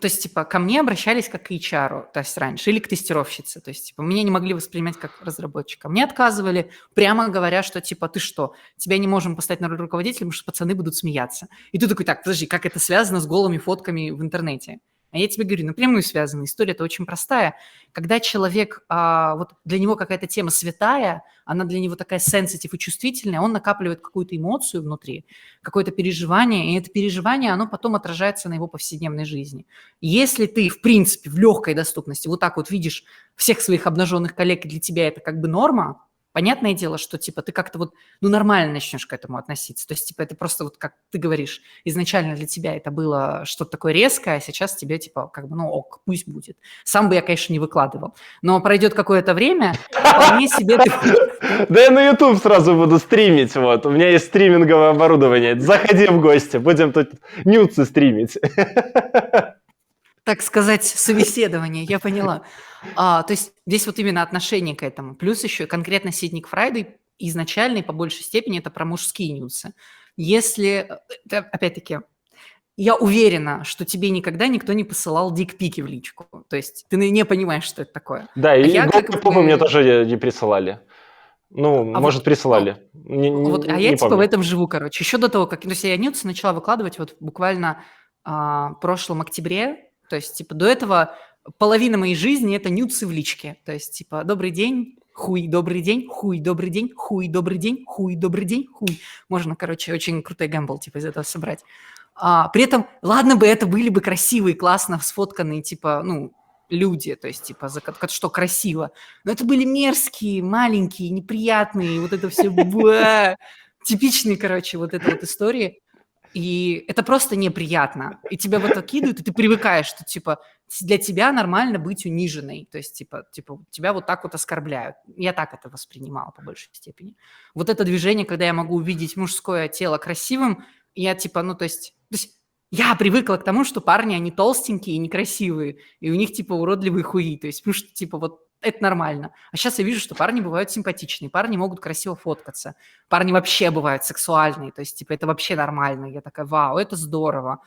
То есть, типа, ко мне обращались как к HR, то есть раньше, или к тестировщице. То есть, типа, меня не могли воспринимать как разработчика. Мне отказывали, прямо говоря, что, типа, ты что, тебя не можем поставить на роль руководителя, потому что пацаны будут смеяться. И ты такой, так, подожди, как это связано с голыми фотками в интернете? А я тебе говорю, напрямую связано. История-то очень простая. Когда человек, вот для него какая-то тема святая, она для него такая сенситив и чувствительная, он накапливает какую-то эмоцию внутри, какое-то переживание, и это переживание, оно потом отражается на его повседневной жизни. Если ты, в принципе, в легкой доступности вот так вот видишь всех своих обнаженных коллег, и для тебя это как бы норма, понятное дело, что, типа, ты как-то вот, нормально начнешь к этому относиться. То есть, типа, это просто вот, как ты говоришь, изначально для тебя это было что-то такое резкое, а сейчас тебе, типа, как бы, ок, пусть будет. Сам бы я, конечно, не выкладывал. Но пройдет какое-то время, вполне себе ты... Да я на YouTube сразу буду стримить, вот. У меня есть стриминговое оборудование. Заходи в гости, будем тут нюцы стримить. Так сказать, собеседование, я поняла. То есть здесь вот именно отношение к этому. Плюс еще конкретно Ситник Friday изначально и по большей степени это про мужские нюцы. Если, опять-таки, я уверена, что тебе никогда никто не посылал дикпики в личку. То есть ты не понимаешь, что это такое. Да, и голые попы мне тоже не присылали. Ну, А может, вот, ну, присылали. вот, а я Не типа в помню. этом живу, короче. Еще до того, как... То есть я нюцы начала выкладывать вот буквально в прошлом октябре. То есть, типа, до этого половина моей жизни – это нюцы в личке. То есть, типа, добрый день, хуй, добрый день, хуй, добрый день, хуй, добрый день, хуй, добрый день, хуй. Можно, короче, очень крутой гэмбл, типа, из этого собрать. При этом, ладно бы это были бы красивые, классно сфотканные, типа, ну, люди, то есть, типа, что красиво. Но это были мерзкие, маленькие, неприятные, вот это все, типичные, короче, вот это вот истории. И это просто неприятно. И тебя в это кидают, и ты привыкаешь, что, типа, для тебя нормально быть униженной. То есть, типа, тебя вот так вот оскорбляют. Я так это воспринимала по большей степени. Вот это движение, когда я могу увидеть мужское тело красивым, я, типа, ну, то есть я привыкла к тому, что парни, они толстенькие и некрасивые, и у них, типа, уродливые хуи. То есть, потому что, типа, вот это нормально. А сейчас я вижу, что парни бывают симпатичные, парни могут красиво фоткаться, парни вообще бывают сексуальные, то есть, типа, это вообще нормально. Я такая, вау, это здорово.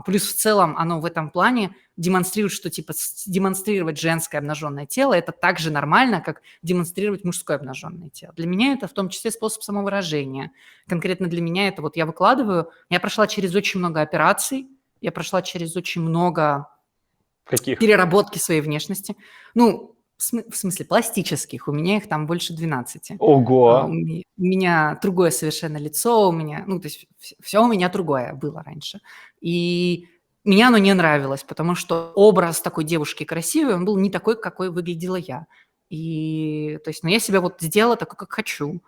Плюс в целом оно в этом плане демонстрирует, что, типа, демонстрировать женское обнаженное тело – это так же нормально, как демонстрировать мужское обнаженное тело. Для меня это в том числе способ самовыражения. Конкретно для меня это вот я выкладываю, я прошла через очень много операций, я прошла через очень много Каких? переработки своей внешности. Ну, в смысле пластических, у меня их там больше 12. Ого! У меня другое совершенно лицо, у меня, ну, то есть все у меня другое было раньше. И мне оно не нравилось, потому что образ такой девушки красивой, он был не такой, какой выглядела я. И, то есть, ну, я себя вот сделала такой, как хочу.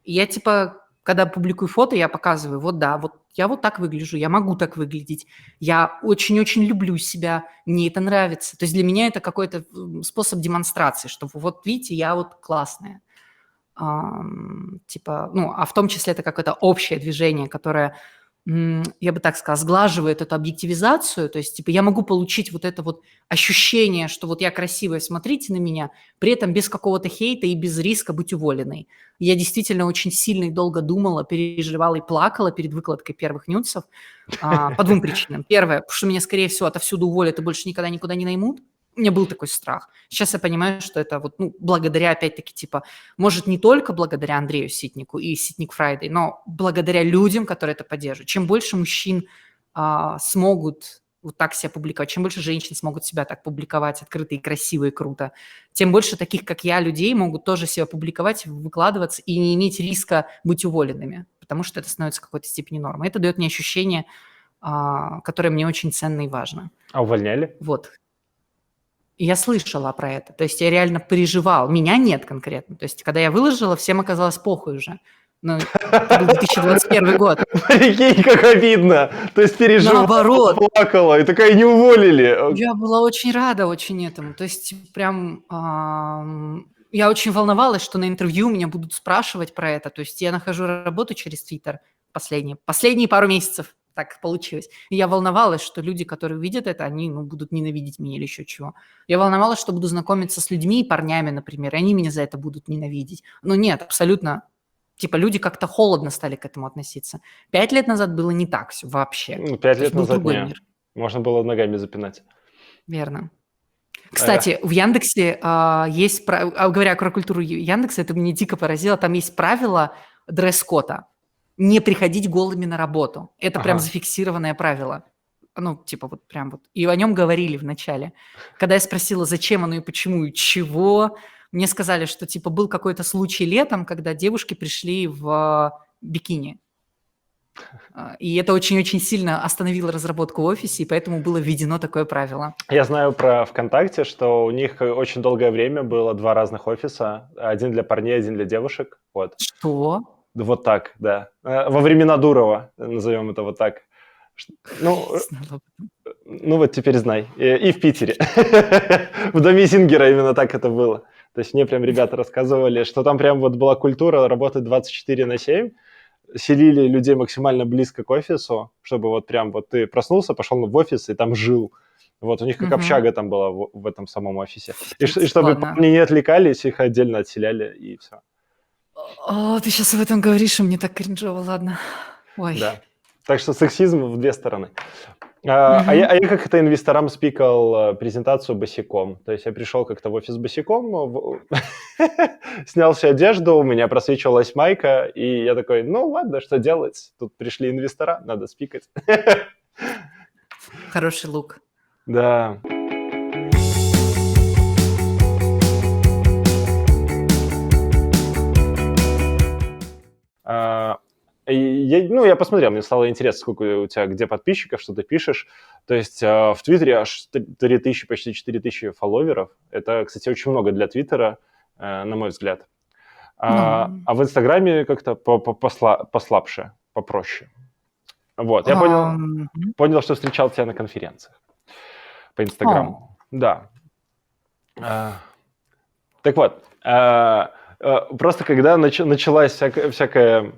И я, типа, когда публикую фото, я показываю, вот да, вот я вот так выгляжу, я могу так выглядеть, я очень-очень люблю себя, мне это нравится. То есть для меня это какой-то способ демонстрации, что вот видите, я вот классная. Типа, ну, а в том числе это какое-то общее движение, которое, я бы так сказала, сглаживает эту объективизацию. То есть, типа, я могу получить вот это вот ощущение, что вот я красивая, смотрите на меня, при этом без какого-то хейта и без риска быть уволенной. Я действительно очень сильно и долго думала, переживала и плакала перед выкладкой первых нюцев по двум причинам. Первое, потому что меня, скорее всего, отовсюду уволят и больше никогда никуда не наймут. У меня был такой страх. Сейчас я понимаю, что это вот, ну, благодаря, опять-таки, типа, может, не только благодаря Андрею Ситнику и Ситник Фрайдей, но благодаря людям, которые это поддерживают. Чем больше мужчин смогут вот так себя публиковать, чем больше женщин смогут себя так публиковать открыто и красиво и круто, тем больше таких, как я, людей могут тоже себя публиковать, выкладываться и не иметь риска быть уволенными, потому что это становится в какой-то степени нормой. Это дает мне ощущение, которое мне очень ценно и важно. А увольняли? Вот. И я слышала про это. То есть я реально переживала. Меня нет конкретно. То есть когда я выложила, всем оказалось похуй уже. Ну, это был 2021 год. Прикинь, как обидно. То есть переживала, Наоборот. плакала, и такая, не уволили. Я была очень рада очень этому. То есть прям я очень волновалась, что на интервью меня будут спрашивать про это. То есть я нахожу работу через Твиттер последние пару месяцев. Так получилось. И я волновалась, что люди, которые видят это, они будут ненавидеть меня или еще чего. Я волновалась, что буду знакомиться с людьми, парнями, например, и они меня за это будут ненавидеть. Но нет, абсолютно. Типа люди как-то холодно стали к этому относиться. 5 лет назад было не так все вообще. 5 То есть лет был назад другой не. мир. Можно было ногами запинать. Верно. Кстати, в Яндексе есть, говоря про культуру Яндекса, это меня дико поразило, там есть правило дресс-кода. Не приходить голыми на работу. Это прям Ага. зафиксированное правило. Ну, типа вот прям вот. И о нем говорили в начале. Когда я спросила, зачем оно и почему, и чего, мне сказали, что типа был какой-то случай летом, когда девушки пришли в бикини. И это очень-очень сильно остановило разработку в офисе, и поэтому было введено такое правило. Я знаю про ВКонтакте, что у них очень долгое время было 2 разных офиса. Один для парней, один для девушек. Вот. Что? Вот так, да. Во времена Дурова, назовем это вот так. Ну, Не знала об этом. ну вот теперь знай. И в Питере. В доме Зингера именно так это было. То есть мне прям ребята рассказывали, что там прям вот была культура работать 24/7, селили людей максимально близко к офису, чтобы вот прям вот ты проснулся, пошел в офис и там жил. Вот у них как общага там была в этом самом офисе. И чтобы Ладно. парни не отвлекались, их отдельно отселяли, и все. Ты сейчас об этом говоришь, и мне так кринжово, ладно. Ой. Да. Так что сексизм в 2 стороны. Мгм. Я как-то инвесторам спикал презентацию босиком. То есть я пришел как-то в офис босиком, снял всю одежду, у меня просвечивалась майка, и я такой, ну ладно, что делать? Тут пришли инвестора, надо спикать. Хороший лук. Да. А, я посмотрел, мне стало интересно, сколько у тебя, где подписчиков, что ты пишешь. То есть в Твиттере аж 3000, почти 4000 фолловеров. Это, кстати, очень много для Твиттера, на мой взгляд. Ну, А в Инстаграме как-то послабше, попроще. Вот, я мгм. понял, что встречал тебя на конференциях по О, Инстаграму. Да. А, Так вот, просто когда началась всякая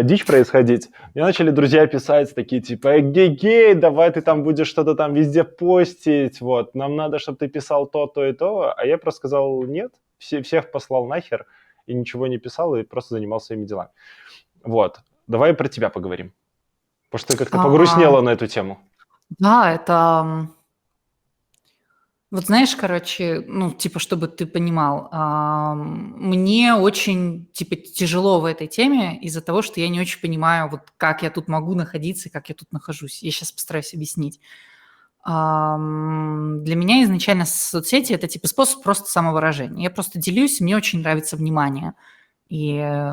дичь происходить, мне начали друзья писать такие типа, эгегей, давай ты там будешь что-то там везде постить, вот, нам надо, чтобы ты писал то и то, а я просто сказал нет, всех послал нахер и ничего не писал, и просто занимался своими делами. Вот, давай про тебя поговорим, потому что ты как-то а, погрустнела на эту тему. да, это, вот знаешь, короче, ну, типа, чтобы ты понимал, мне очень, типа, тяжело в этой теме из-за того, что я не очень понимаю, вот как я тут могу находиться и как я тут нахожусь. Я сейчас постараюсь объяснить. Для меня изначально соцсети – это, типа, способ просто самовыражения. Я просто делюсь, мне очень нравится внимание. И,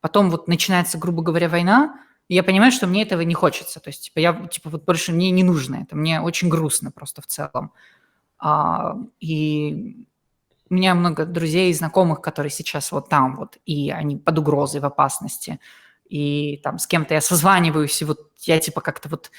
потом вот начинается, грубо говоря, война, и я понимаю, что мне этого не хочется. То есть, типа, я, типа, вот больше мне не нужно это, мне очень грустно просто в целом. И у меня много друзей и знакомых, которые сейчас вот там вот, и они под угрозой, в опасности. И там с кем-то я созваниваюсь, и вот я типа как-то вот,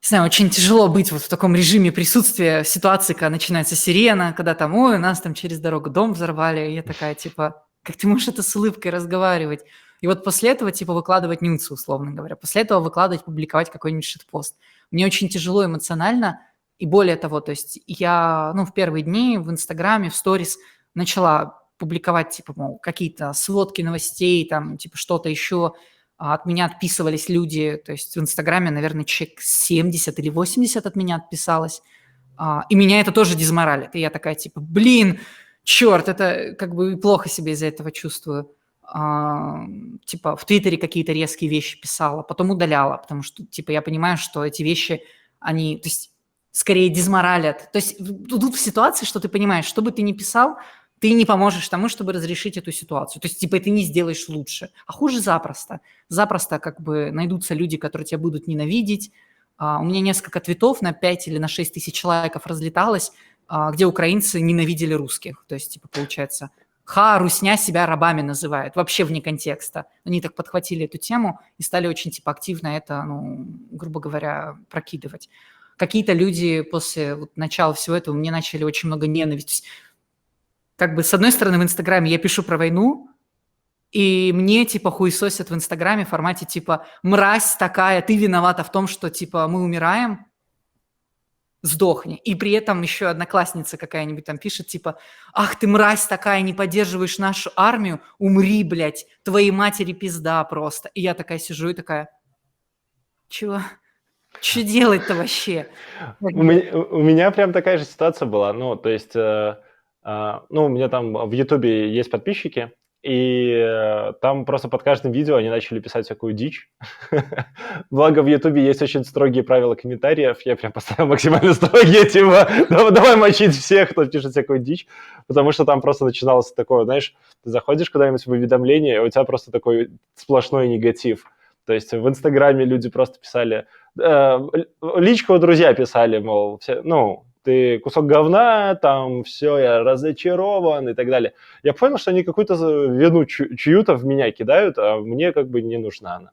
не знаю, очень тяжело быть вот в таком режиме присутствия в ситуации, когда начинается сирена, когда там, ой, у нас там через дорогу дом взорвали, и я такая типа, как ты можешь это с улыбкой разговаривать? И вот после этого типа выкладывать нюцы, условно говоря, после этого выкладывать, публиковать какой-нибудь шитпост. Мне очень тяжело эмоционально, и более того, то есть я, ну, в первые дни в Инстаграме, в сторис начала публиковать, типа, мол, какие-то сводки новостей, там, типа, что-то еще, от меня отписывались люди, то есть в Инстаграме, наверное, человек 70 или 80 от меня отписалось, и меня это тоже дезморалит. И я такая, типа, блин, черт, это как бы плохо себя из-за этого чувствую. Типа, в Твиттере какие-то резкие вещи писала, потом удаляла, потому что, типа, я понимаю, что эти вещи, они, то есть, скорее дезморалят. То есть тут в ситуации, что ты понимаешь, что бы ты ни писал, ты не поможешь тому, чтобы разрешить эту ситуацию. То есть, типа, ты не сделаешь лучше. А хуже запросто. Запросто как бы найдутся люди, которые тебя будут ненавидеть. У меня несколько твитов на 5 или на 6 тысяч лайков разлеталось, где украинцы ненавидели русских. То есть, типа, получается, русня себя рабами называет, вообще вне контекста. Они так подхватили эту тему и стали очень, типа, активно это, ну, грубо говоря, прокидывать. Какие-то люди после вот начала всего этого мне начали очень много ненависти. То есть, как бы, с одной стороны, в Инстаграме я пишу про войну, и мне, типа, хуесосят в Инстаграме в формате, типа, мразь такая, ты виновата в том, что, типа, мы умираем, сдохни. И при этом еще одноклассница какая-нибудь там пишет, типа, ах ты мразь такая, не поддерживаешь нашу армию, умри, блядь, твоей матери пизда просто. И я такая сижу и такая, чего? Что делать-то вообще? Как бы, У меня прям такая же ситуация была. Ну, то есть, ну, у меня там в Ютубе есть подписчики, и там просто под каждым видео они начали писать всякую дичь. Благо в Ютубе есть очень строгие правила комментариев. Я прям поставил максимально строгие, типа, давай мочить всех, кто пишет всякую дичь, потому что там просто начиналось такое, знаешь, ты заходишь куда-нибудь в уведомление, и у тебя просто такой сплошной негатив. То есть в Инстаграме люди просто писали, личку друзья писали, мол, все, ну, ты кусок говна, там, все, я разочарован и так далее. Я понял, что они какую-то вину чью-то в меня кидают, а мне как бы не нужна она.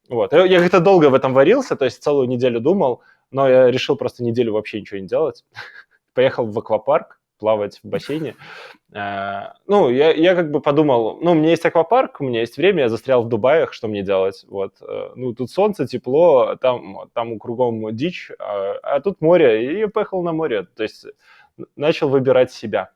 Вот. Я как-то долго в этом варился, то есть целую неделю думал, но я решил просто неделю вообще ничего не делать. Поехал в аквапарк плавать в бассейне. Ну, я как бы подумал, ну, у меня есть аквапарк, у меня есть время, я застрял в Дубаях, что мне делать? Вот, ну, тут солнце, тепло, там кругом дичь, а тут море, и я поехал на море, то есть начал выбирать себя.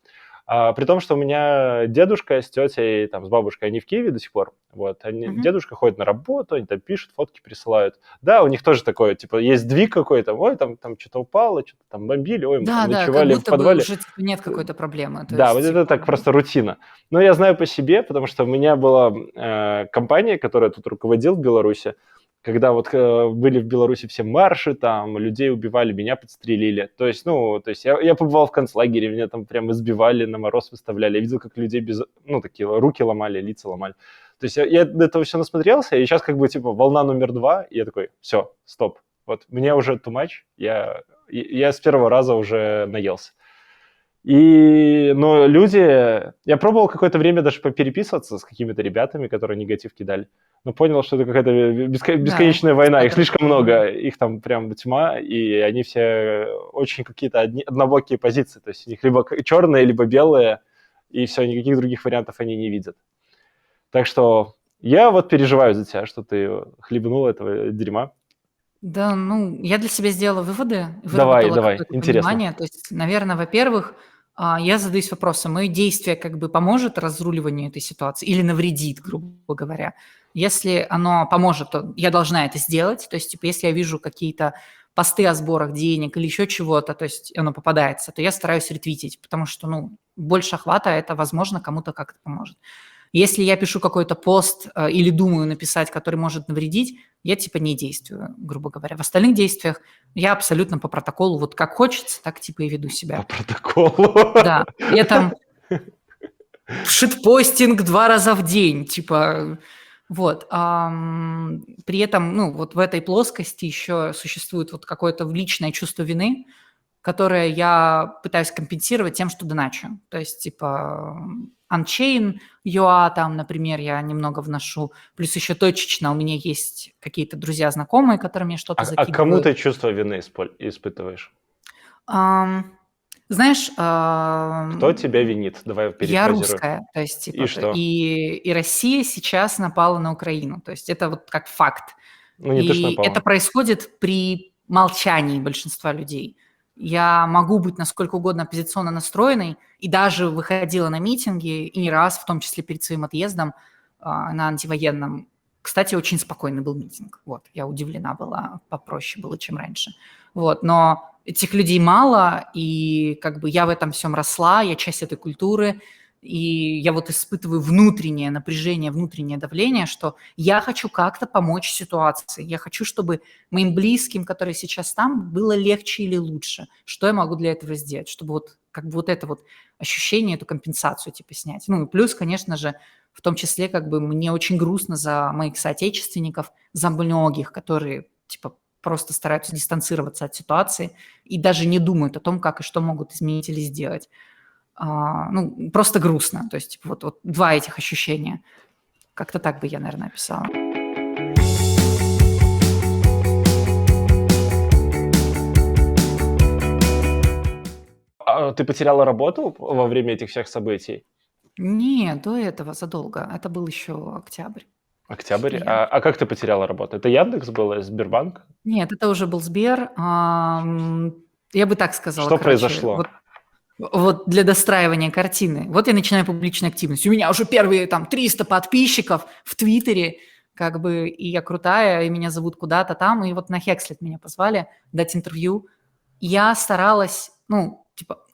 При том, что у меня дедушка с тетей, там, с бабушкой, они в Киеве до сих пор. Вот, дедушка ходит на работу, они там пишут, фотки присылают. Да, у них тоже такое, типа, есть сдвиг какой-то, ой, там что-то упало, что-то там бомбили, ой, мы там Да, как ночевали в будто бы подвале. уже типа нет какой-то проблемы. То Да, есть, вот это типа, так просто рутина. Но я знаю по себе, потому что у меня была компания, которая тут руководил в Беларуси. Когда вот были в Беларуси все марши, там людей убивали, меня подстрелили. То есть я побывал в концлагере, меня там прям избивали, на мороз выставляли. Я видел, как людей такие руки ломали, лица ломали. То есть я до этого все насмотрелся, и сейчас как бы типа волна номер 2, и я такой, все, стоп. Вот мне уже too much, я с первого раза уже наелся. Но я пробовал какое-то время даже попереписываться с какими-то ребятами, которые негатив кидали, но понял, что это какая-то бесконечная война, их слишком много, их там прям тьма, и они все очень какие-то однобокие позиции, то есть у них либо черные, либо белые, и все, никаких других вариантов они не видят. Так что я вот переживаю за тебя, что ты хлебнул этого дерьма. Да, я для себя сделала выводы, Давай, выработала какое-то интересно. понимание. То есть, наверное, во-первых, я задаюсь вопросом, мое действие как бы поможет разруливанию этой ситуации или навредит, грубо говоря. Если оно поможет, то я должна это сделать. То есть, типа, если я вижу какие-то посты о сборах денег или еще чего-то, то есть оно попадается, то я стараюсь ретвитить, потому что, больше охвата это, возможно, кому-то как-то поможет. Если я пишу какой-то пост или думаю написать, который может навредить, я типа не действую, грубо говоря. В остальных действиях я абсолютно по протоколу, вот как хочется, так типа и веду По себя. протоколу. Да, при этом шитпостинг 2 раза в день, типа, вот. При этом, вот в этой плоскости еще существует вот какое-то личное чувство вины, которое я пытаюсь компенсировать тем, что доначу. То есть, типа, Unchain.ua там, например, я немного вношу. Плюс еще точечно у меня есть какие-то друзья-знакомые, которым я что-то А кому закидываю. ты чувство вины испытываешь? Знаешь, Кто тебя винит? Давай я перефразируем. русская, то есть, И типа, что? и Россия сейчас напала на Украину. То есть это вот как факт. Ну, не то, что И это напала. происходит при молчании большинства людей. Я могу быть насколько угодно оппозиционно настроенной, и даже выходила на митинги, и не раз, в том числе перед своим отъездом на антивоенном. Кстати, очень спокойный был митинг. Вот, я удивлена была, попроще было, чем раньше. Вот, но этих людей мало, и как бы я в этом всем росла, я часть этой культуры, и я вот испытываю внутреннее напряжение, внутреннее давление, что я хочу как-то помочь ситуации, я хочу, чтобы моим близким, которые сейчас там, было легче или лучше. Что я могу для этого сделать, чтобы вот как бы вот это вот ощущение, эту компенсацию типа снять. Ну и плюс, конечно же, в том числе как бы мне очень грустно за моих соотечественников, за многих, которые типа просто стараются дистанцироваться от ситуации и даже не думают о том, как и что могут изменить или сделать. Просто грустно. То есть типа, вот два этих ощущения. Как-то так бы я, наверное, описала. А ты потеряла работу во время этих всех событий? Нет, до этого задолго. Это был еще октябрь. Октябрь? Ноябрь. А как ты потеряла работу? Это Яндекс был, Сбербанк? Нет, это уже был Сбер. Я бы так сказала, Что короче. произошло? Вот для достраивания картины. Вот я начинаю публичную активность. У меня уже первые там 300 подписчиков в Твиттере, как бы, и я крутая, и меня зовут куда-то там, и вот на Хекслет меня позвали дать интервью. Я старалась,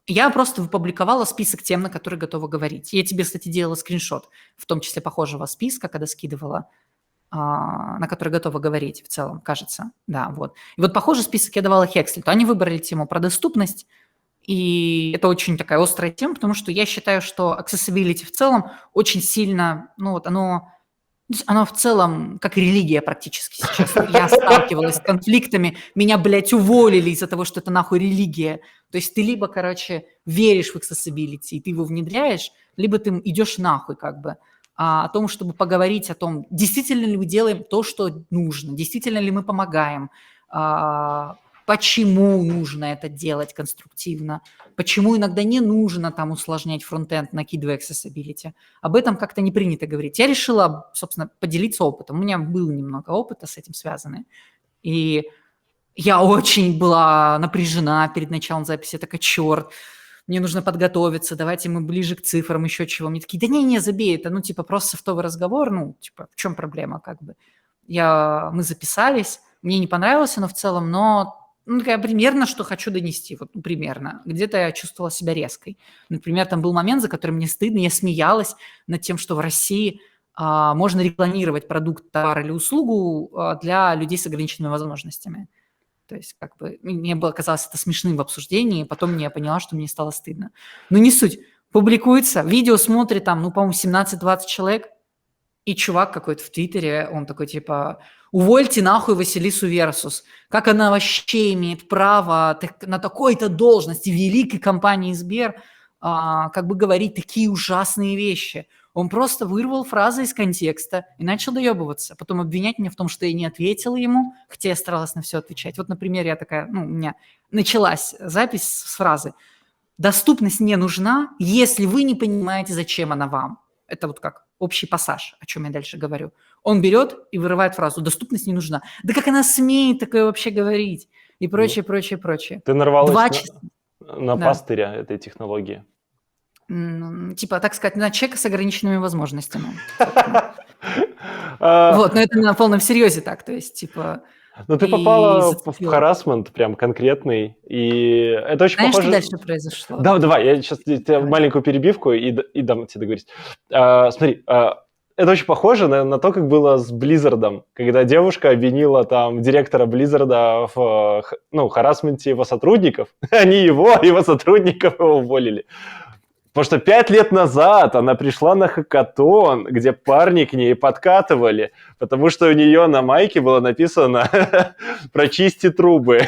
я просто опубликовала список тем, на которые готова говорить. Я тебе, кстати, делала скриншот, в том числе похожего списка, когда скидывала, на который готова говорить в целом, кажется. Да, вот. И вот похожий список я давала Хекслету. Они выбрали тему про доступность, и это очень такая острая тема, потому что я считаю, что accessibility в целом очень сильно, оно в целом как религия практически сейчас. Я сталкивалась с конфликтами, меня, блядь, уволили из-за того, что это нахуй религия. То есть ты либо, веришь в accessibility, и ты его внедряешь, либо ты идешь нахуй как бы. О том, чтобы поговорить о том, действительно ли мы делаем то, что нужно, действительно ли мы помогаем, почему нужно это делать конструктивно, почему иногда не нужно там усложнять фронтенд, накидывая accessibility. Об этом как-то не принято говорить. Я решила, собственно, поделиться опытом. У меня было немного опыта с этим связанный. И я очень была напряжена перед началом записи. Я такая, черт, мне нужно подготовиться, давайте мы ближе к цифрам, еще чего. Мне такие, да не, забей, это, ну, типа, просто софтовый разговор, ну, типа, в чем проблема, как бы. Мы записались, мне не понравилось оно в целом, но ну, я примерно, что хочу донести, вот ну, примерно. Где-то я чувствовала себя резкой. Например, там был момент, за который мне стыдно, я смеялась над тем, что в России можно рекламировать продукт, товар или услугу для людей с ограниченными возможностями. То есть как бы мне было казалось это смешным в обсуждении, потом я поняла, что мне стало стыдно. Но не суть. Публикуется, видео смотрит там, ну, по-моему, 17-20 человек, и чувак какой-то в Твиттере, он такой типа «Увольте нахуй Василису Версус». Как она вообще имеет право на такой-то должности в великой компании Сбер как бы говорить такие ужасные вещи? Он просто вырвал фразы из контекста и начал доебываться. Потом обвинять меня в том, что я не ответила ему, хотя я старалась на все отвечать. Вот, например, я такая, ну, у меня началась запись с фразы «Доступность не нужна, если вы не понимаете, зачем она вам». Это вот как общий пассаж, о чем я дальше говорю. Он берет и вырывает фразу «доступность не нужна». Да как она смеет такое вообще говорить? И прочее, прочее, прочее. Ты нарвалась 2 часа. на Да. пастыря этой технологии. Типа, так сказать, на человека с ограниченными возможностями. А, Вот, но это на полном серьезе так, то есть, типа, Ну, ты и попала в зацепило. харассмент прям конкретный, и это очень Знаешь, что похоже... дальше произошло? Да, давай, я сейчас тебе Давай. маленькую перебивку и дам тебе договорить. Смотри, это очень похоже на то, как было с Близзардом, когда девушка обвинила там директора Близзарда в харассменте его сотрудников. Они его сотрудников его уволили. Потому что 5 лет назад она пришла на хакатон, где парни к ней подкатывали, потому что у нее на майке было написано «Прочисти трубы».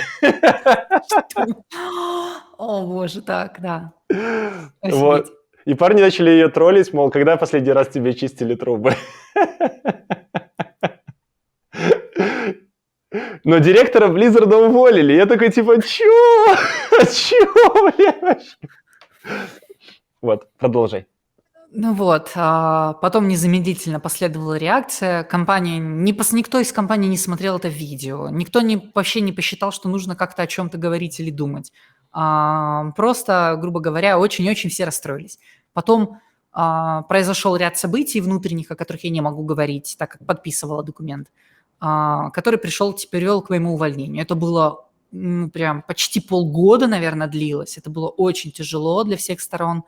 О, боже, так, да. Вот. Офигеть. И парни начали ее троллить, мол, когда последний раз тебе чистили трубы? Но директора Близзарда уволили. Я такой, типа, чё? Чё, блядь? Вот, продолжай. Ну вот, потом незамедлительно последовала реакция. Никто из компании не смотрел это видео. Никто вообще не посчитал, что нужно как-то о чем-то говорить или думать. Просто, грубо говоря, очень-очень все расстроились. Потом произошел ряд событий внутренних, о которых я не могу говорить, так как подписывала документ, который привел к моему увольнению. Это было прям почти полгода, наверное, длилось. Это было очень тяжело для всех сторон.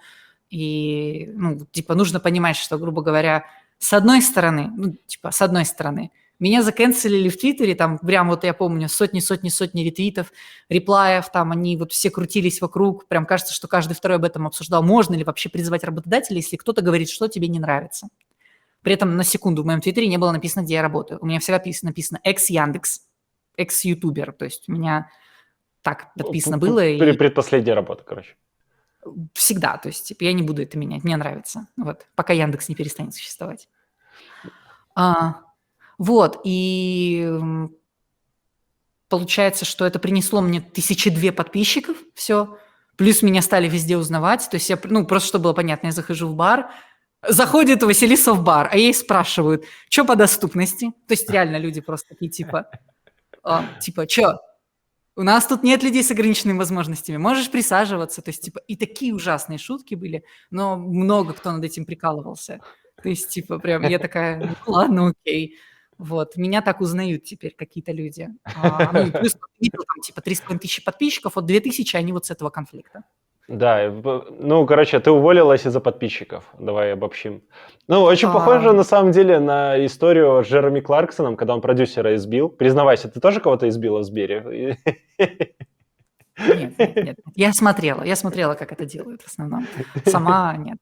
И, типа, нужно понимать, что, грубо говоря, с одной стороны, меня заканцелили в Твиттере, там прям вот я помню сотни ретвитов, реплаев, там они вот все крутились вокруг, прям кажется, что каждый второй об этом обсуждал. Можно ли вообще призывать работодателя, если кто-то говорит, что тебе не нравится? При этом, на секунду, в моем Твиттере не было написано, где я работаю. У меня всегда написано экс-Яндекс, экс-ютубер, то есть у меня так подписано было. Предпоследняя работа, короче. Всегда, то есть типа, я не буду это менять, мне нравится, вот, пока Яндекс не перестанет существовать. Вот, и получается, что это принесло мне 1002 подписчиков, все, плюс меня стали везде узнавать, то есть я, просто чтобы было понятно, я захожу в бар, заходит Василиса в бар, а ей спрашивают, что по доступности, то есть реально люди просто такие типа, что? У нас тут нет людей с ограниченными возможностями, можешь присаживаться. То есть, типа, и такие ужасные шутки были, но много кто над этим прикалывался. То есть, типа, прям я такая, ну ладно, окей. Вот, меня так узнают теперь какие-то люди. И плюс видел там, типа, 3500 подписчиков, вот 2000, они вот с этого конфликта. Да, короче, ты уволилась из-за подписчиков. Давай обобщим. Очень похоже, на самом деле, на историю с Джереми Кларксоном, когда он продюсера избил. Признавайся, ты тоже кого-то избила в Сбере? Нет. Я смотрела, как это делают в основном. Сама нет.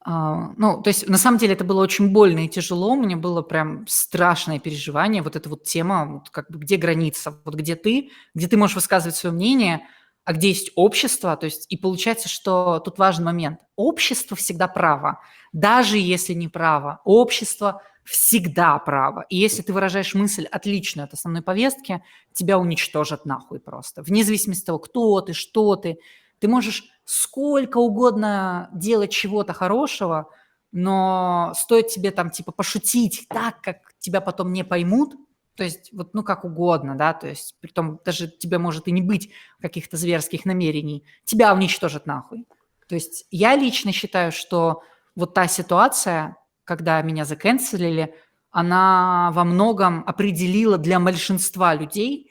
То есть, на самом деле, это было очень больно и тяжело. Мне было прям страшное переживание. Вот эта вот тема, вот как бы где граница, вот где ты можешь высказывать свое мнение, а где есть общество. То есть, и получается, что тут важный момент. Общество всегда право. Даже если не право, общество всегда право. И если ты выражаешь мысль, отличную от основной повестки, тебя уничтожат нахуй просто. Вне зависимости от того, кто ты, что ты. Ты можешь сколько угодно делать чего-то хорошего, но стоит тебе там типа пошутить так, как тебя потом не поймут, То есть вот, ну, как угодно, да, то есть притом даже тебе может и не быть каких-то зверских намерений, тебя уничтожат нахуй. То есть я лично считаю, что вот та ситуация, когда меня заканцелили, она во многом определила для большинства людей,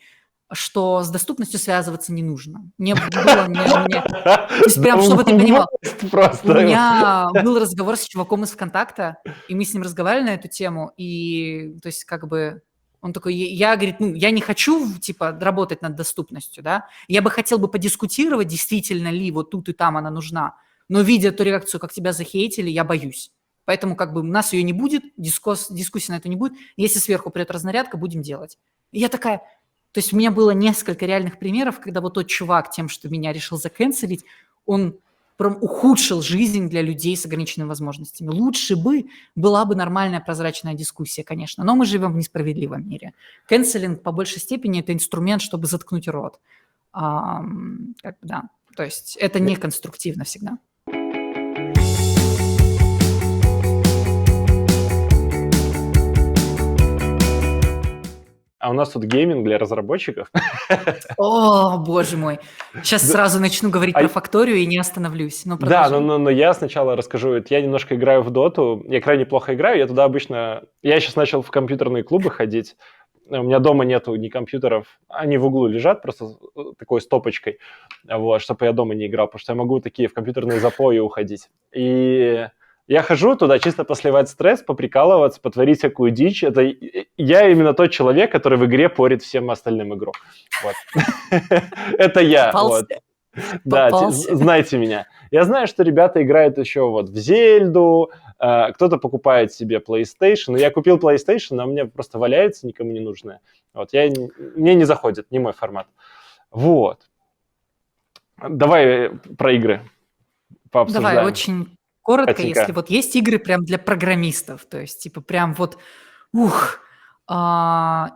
что с доступностью связываться не нужно. Мне было, мне... То есть прям, чтобы ты понимал, Даунмост у просто. меня был разговор с чуваком из "ВКонтакта", и мы с ним разговаривали на эту тему, и, то есть, как бы, он такой, я, говорит, ну, я не хочу, типа, работать над доступностью, да, я бы хотел бы подискутировать, действительно ли вот тут и там она нужна, но видя ту реакцию, как тебя захейтили, я боюсь. Поэтому, как бы, у нас ее не будет, дискуссии на это не будет, если сверху придет разнарядка, будем делать. И я такая, то есть у меня было несколько реальных примеров, когда вот тот чувак тем, что меня решил заканцелить, он прям ухудшил жизнь для людей с ограниченными возможностями. Лучше бы была бы нормальная прозрачная дискуссия, конечно, но мы живем в несправедливом мире. Кэнселинг по большей степени – это инструмент, чтобы заткнуть рот. Как бы, да. То есть это не конструктивно всегда. А у нас тут гейминг для разработчиков. О, боже мой. Сейчас сразу начну говорить про факторию и не остановлюсь. Да, но я сначала расскажу. Я немножко играю в доту. Я крайне плохо играю. Я туда обычно... Я сейчас начал в компьютерные клубы ходить. У меня дома нету ни компьютеров. Они в углу лежат просто такой стопочкой, вот, чтобы я дома не играл, потому что я могу такие в компьютерные запои уходить. И я хожу туда чисто посливать стресс, поприкалываться, потворить всякую дичь. Это я именно тот человек, который в игре порит всем остальным игру. Вот. Это я. Да, знайте меня. Я знаю, что ребята играют еще вот в Зельду, кто-то покупает себе PlayStation. Я купил PlayStation, а у меня просто валяется, никому не нужное. Вот, мне не заходит, не мой формат. Вот. Давай про игры пообсуждаем. Давай, очень коротко, Катенька. если вот есть игры прям для программистов, то есть типа прям вот,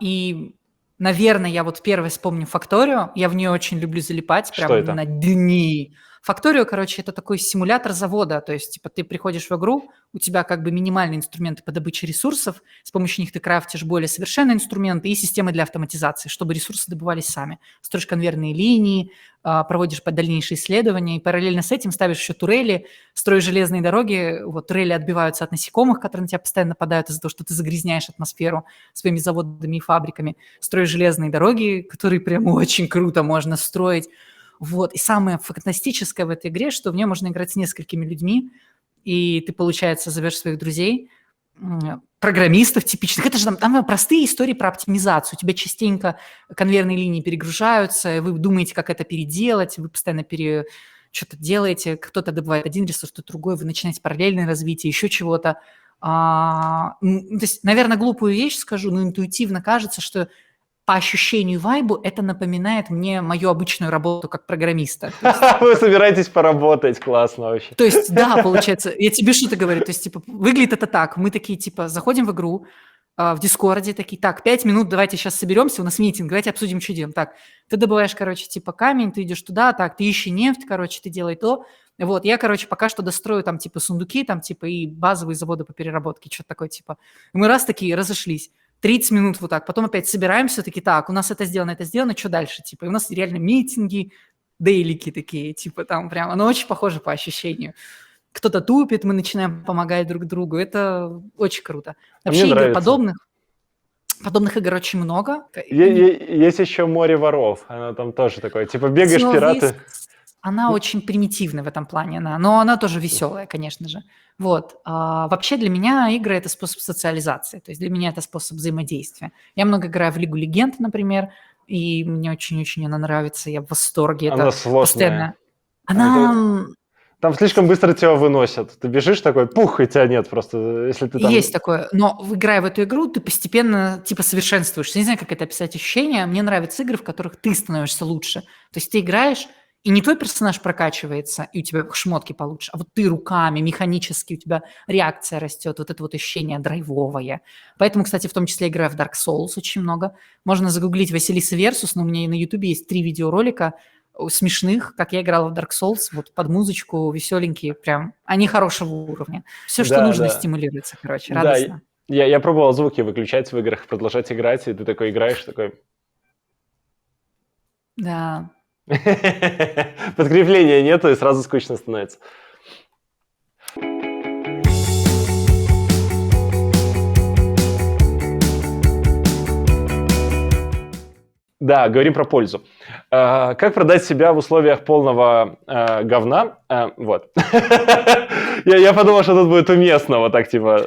и, наверное, я вот первый вспомню Факторию, я в нее очень люблю залипать, Что прям это? на дни. Факторию, короче, это такой симулятор завода, то есть типа ты приходишь в игру, у тебя как бы минимальные инструменты по добыче ресурсов, с помощью них ты крафтишь более совершенные инструменты и системы для автоматизации, чтобы ресурсы добывались сами. Строишь конвейерные линии, проводишь дальнейшие исследования, и параллельно с этим ставишь еще турели, строишь железные дороги, вот турели отбиваются от насекомых, которые на тебя постоянно нападают из-за того, что ты загрязняешь атмосферу своими заводами и фабриками, строишь железные дороги, которые прям очень круто можно строить. Вот. И самое фантастическое в этой игре, что в нее можно играть с несколькими людьми, и ты, получается, зовешь своих друзей, программистов типичных. Это же там простые истории про оптимизацию. У тебя частенько конвейерные линии перегружаются, вы думаете, как это переделать, вы постоянно что-то делаете, кто-то добывает один ресурс, кто-то другой, вы начинаете параллельное развитие, еще чего-то. То есть, наверное, глупую вещь скажу, но интуитивно кажется, что по ощущению вайбу это напоминает мне мою обычную работу как программиста. Вы собираетесь поработать, классно вообще. То есть, да, получается, я тебе что-то говорю, то есть, типа, выглядит это так, мы такие, типа, заходим в игру, в Дискорде, такие, так, 5 минут, давайте сейчас соберемся, у нас митинг, давайте обсудим, что делаем. Так, ты добываешь, короче, типа, камень, ты идешь туда, так, ты ищи нефть, короче, ты делай то. Вот, я, короче, пока что дострою там, типа, сундуки, там, типа, и базовые заводы по переработке, что-то такое, типа. И мы раз такие разошлись. 30 минут вот так, потом опять собираемся, такие, так, у нас это сделано, что дальше? Типа, и у нас реально митинги, дейлики такие, типа, там прям, оно очень похоже по ощущению. Кто-то тупит, мы начинаем помогать друг другу, это очень круто. Вообще игр подобных игр очень много. Есть еще «Море воров», оно там тоже такое, типа, бегаешь, пираты. Она очень примитивная в этом плане, но она тоже веселая, конечно же. Вот. Вообще для меня игры – это способ социализации, то есть для меня это способ взаимодействия. Я много играю в Лигу Легенд, например, и мне очень-очень она нравится, я в восторге. Она это сложная. Она... Там слишком быстро тебя выносят. Ты бежишь такой, пух, и тебя нет просто, если ты там... Есть такое, но играя в эту игру, ты постепенно типа совершенствуешься. Не знаю, как это описать ощущение. Мне нравятся игры, в которых ты становишься лучше. То есть ты играешь, и не твой персонаж прокачивается, и у тебя шмотки получше, а вот ты руками, механически, у тебя реакция растет, вот это вот ощущение драйвовое. Поэтому, кстати, в том числе играю в Dark Souls очень много. Можно загуглить Василиса Версус, но у меня и на Ютубе есть 3 видеоролика смешных, как я играла в Dark Souls, вот под музычку, веселенькие, прям, они хорошего уровня. Все, что нужно, стимулируется, короче, радостно. Я пробовал звуки выключать в играх, продолжать играть, и ты такой играешь, такой... Да. Подкрепления нету, и сразу скучно становится. Да, говорим про пользу. Как продать себя в условиях полного говна? Вот. Я подумал, что тут будет уместно, вот так типа.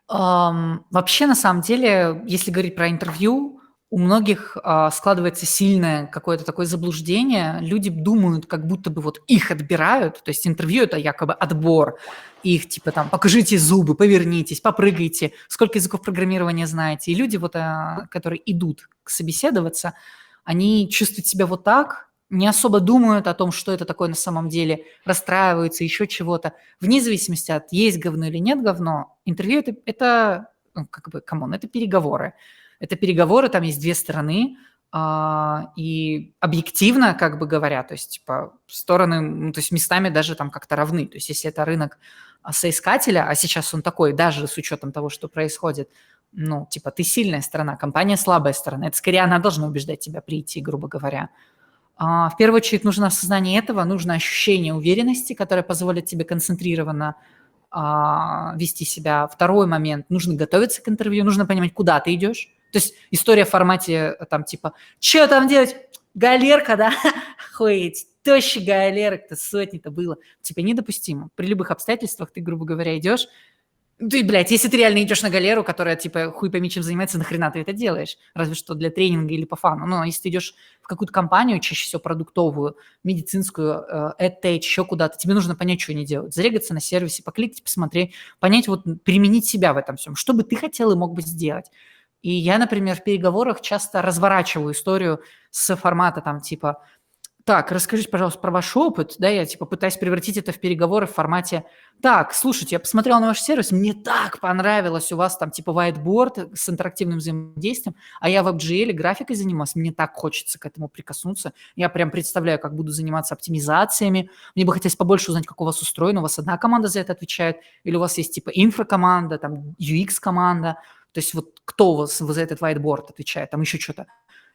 Вообще, на самом деле, если говорить про интервью, у многих складывается сильное какое-то такое заблуждение. Люди думают, как будто бы вот их отбирают. То есть интервью – это якобы отбор. Их типа там покажите зубы, повернитесь, попрыгайте, сколько языков программирования знаете. И люди, вот, которые идут собеседоваться, они чувствуют себя вот так, не особо думают о том, что это такое на самом деле, расстраиваются, еще чего-то. Вне зависимости от есть говно или нет говно, интервью это ну, как бы, камон, это переговоры. Это переговоры, там есть две стороны, и объективно, как бы говоря, то есть, типа, стороны, ну, то есть местами даже там как-то равны. То есть если это рынок соискателя, а сейчас он такой, даже с учетом того, что происходит, ну, типа, ты сильная сторона, компания слабая сторона. Это скорее она должна убеждать тебя прийти, грубо говоря. В первую очередь нужно осознание этого, нужно ощущение уверенности, которое позволит тебе концентрированно вести себя. Второй момент – нужно готовиться к интервью, нужно понимать, куда ты идешь. То есть история в формате там типа «Что там делать? Галерка, да? Охуеть, тощий галерок-то сотни-то было». Типа недопустимо. При любых обстоятельствах ты, грубо говоря, идешь. Ты, блядь, если ты реально идешь на галеру, которая, типа, хуй пойми, чем занимается, нахрена ты это делаешь? Разве что для тренинга или по фану. Но если ты идешь в какую-то компанию, чаще всего продуктовую, медицинскую, EdTech, еще куда-то, тебе нужно понять, что они делают. Зарегаться на сервисе, покликать, посмотреть, понять, вот применить себя в этом всем. Что бы ты хотел и мог бы сделать? И я, например, в переговорах часто разворачиваю историю с формата там типа так, расскажите, пожалуйста, про ваш опыт, да, я типа пытаюсь превратить это в переговоры в формате, так, слушайте, я посмотрел на ваш сервис, мне так понравилось, у вас там типа whiteboard с интерактивным взаимодействием, а я в WebGL графикой занимаюсь, мне так хочется к этому прикоснуться, я прям представляю, как буду заниматься оптимизациями, мне бы хотелось побольше узнать, как у вас устроено, у вас одна команда за это отвечает, или у вас есть типа инфракоманда, там UX-команда, то есть вот кто у вас за этот whiteboard отвечает, там еще что-то.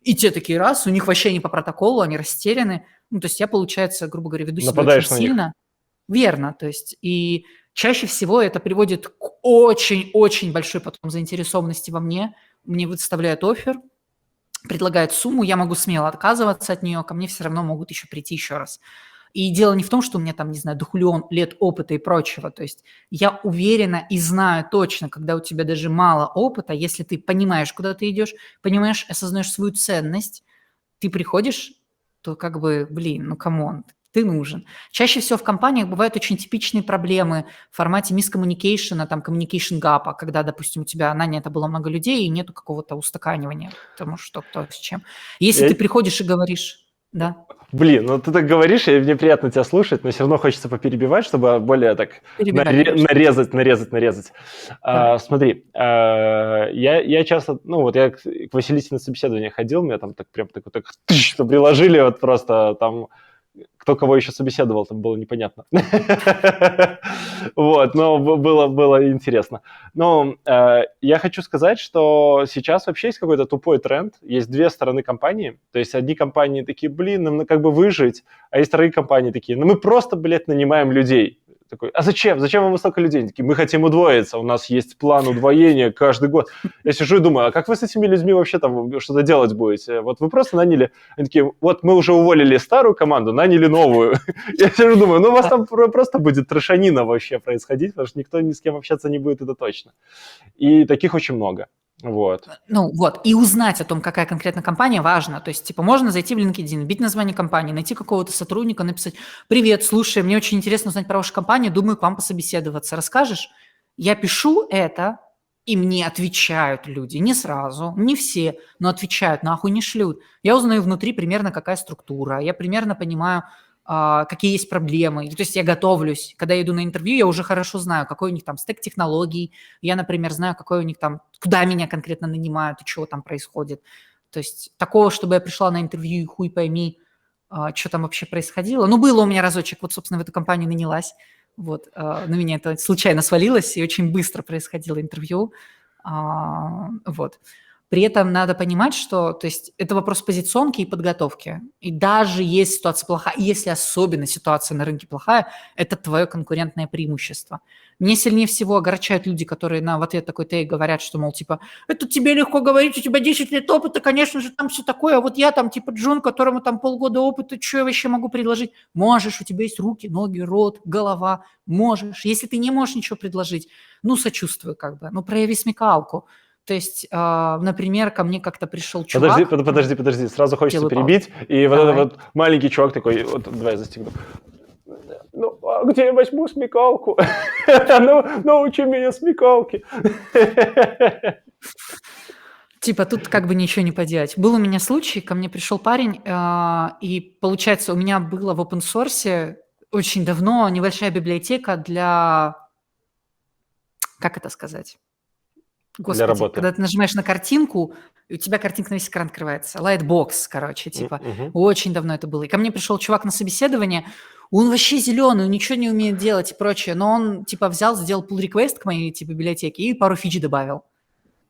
И те такие раз, у них вообще не по протоколу, они растеряны. Ну, то есть я, получается, грубо говоря, веду себя очень Нападаешь на них. сильно. Верно, то есть и чаще всего это приводит к очень-очень большой потом заинтересованности во мне. Мне выставляют оффер, предлагают сумму, я могу смело отказываться от нее, ко мне все равно могут еще прийти еще раз. И дело не в том, что у меня там, не знаю, дохуион лет опыта и прочего. То есть я уверена и знаю точно, когда у тебя даже мало опыта, если ты понимаешь, куда ты идешь, понимаешь, осознаешь свою ценность, ты приходишь, то как бы, блин, ну камон, ты нужен. Чаще всего в компаниях бывают очень типичные проблемы в формате мискоммуникейшена, там, communication gap, когда, допустим, у тебя нанято было много людей и нету какого-то устаканивания, потому что кто с чем. Если ты приходишь и говоришь, да. Блин, ну ты так говоришь, и мне приятно тебя слушать, но все равно хочется поперебивать, чтобы более так нарезать. Смотри, я часто, ну вот я к Василисе на собеседование ходил, меня там так прям так приложили, вот просто там кто кого еще собеседовал, там было непонятно. Вот, но было интересно. Но я хочу сказать, что сейчас вообще есть какой-то тупой тренд. Есть две стороны компании. То есть одни компании такие, блин, нам как бы выжить, а есть вторые компании такие, ну мы просто, блядь, нанимаем людей. Такой, а зачем? Зачем вам столько людей? Они такие, мы хотим удвоиться, у нас есть план удвоения каждый год. Я сижу и думаю, а как вы с этими людьми вообще там что-то делать будете? Вот вы просто наняли, они такие, вот мы уже уволили старую команду, наняли новую. Я сижу и думаю, ну у вас там просто будет трешанина вообще происходить, потому что никто ни с кем общаться не будет, это точно. И таких очень много. Вот. Ну вот, и узнать о том, какая конкретно компания, важно. То есть, типа, можно зайти в LinkedIn, бить название компании, найти какого-то сотрудника, написать: «Привет, слушай, мне очень интересно узнать про вашу компанию, думаю, к вам пособеседоваться. Расскажешь?» Я пишу это, и мне отвечают люди. Не сразу, не все, но отвечают, нахуй не шлют. Я узнаю внутри примерно, какая структура, я примерно понимаю, какие есть проблемы. То есть я готовлюсь. Когда я иду на интервью, я уже хорошо знаю, какой у них там стек технологий. Я, например, знаю, какой у них там, куда меня конкретно нанимают и что там происходит. То есть такого, чтобы я пришла на интервью и хуй пойми, что там вообще происходило. Ну, было у меня разочек, вот, собственно, в эту компанию нанялась. Вот, на меня это случайно свалилось, и очень быстро происходило интервью. Вот. При этом надо понимать, что, то есть, это вопрос позиционки и подготовки. И даже если ситуация плохая, и если особенно ситуация на рынке плохая, это твое конкурентное преимущество. Мне сильнее всего огорчают люди, которые в ответ такой тейк говорят, что, мол, типа, это тебе легко говорить, у тебя 10 лет опыта, конечно же, там все такое, а вот я там, типа, Джун, которому там полгода опыта, что я вообще могу предложить? Можешь, у тебя есть руки, ноги, рот, голова, можешь. Если ты не можешь ничего предложить, ну, сочувствую как бы, ну, прояви смекалку. То есть, например, ко мне как-то пришел чувак. Подожди, сразу хочется Делаю паузу. перебить, и вот Давай. этот вот маленький чувак такой, вот, давай я застегну. Ну, а где я возьму смекалку? Ну, научи меня смекалке. Типа тут как бы ничего не поделать. Был у меня случай, ко мне пришел парень, и получается, у меня было в open source очень давно небольшая библиотека для, как это сказать? Для Господи, работы. когда ты нажимаешь на картинку, и у тебя картинка на весь экран открывается. Lightbox, короче, типа. Мгм. Очень давно это было. И ко мне пришел чувак на собеседование, он вообще зеленый, он ничего не умеет делать и прочее, но он, типа, взял, сделал pull request к моей, типа, библиотеке и пару фич добавил.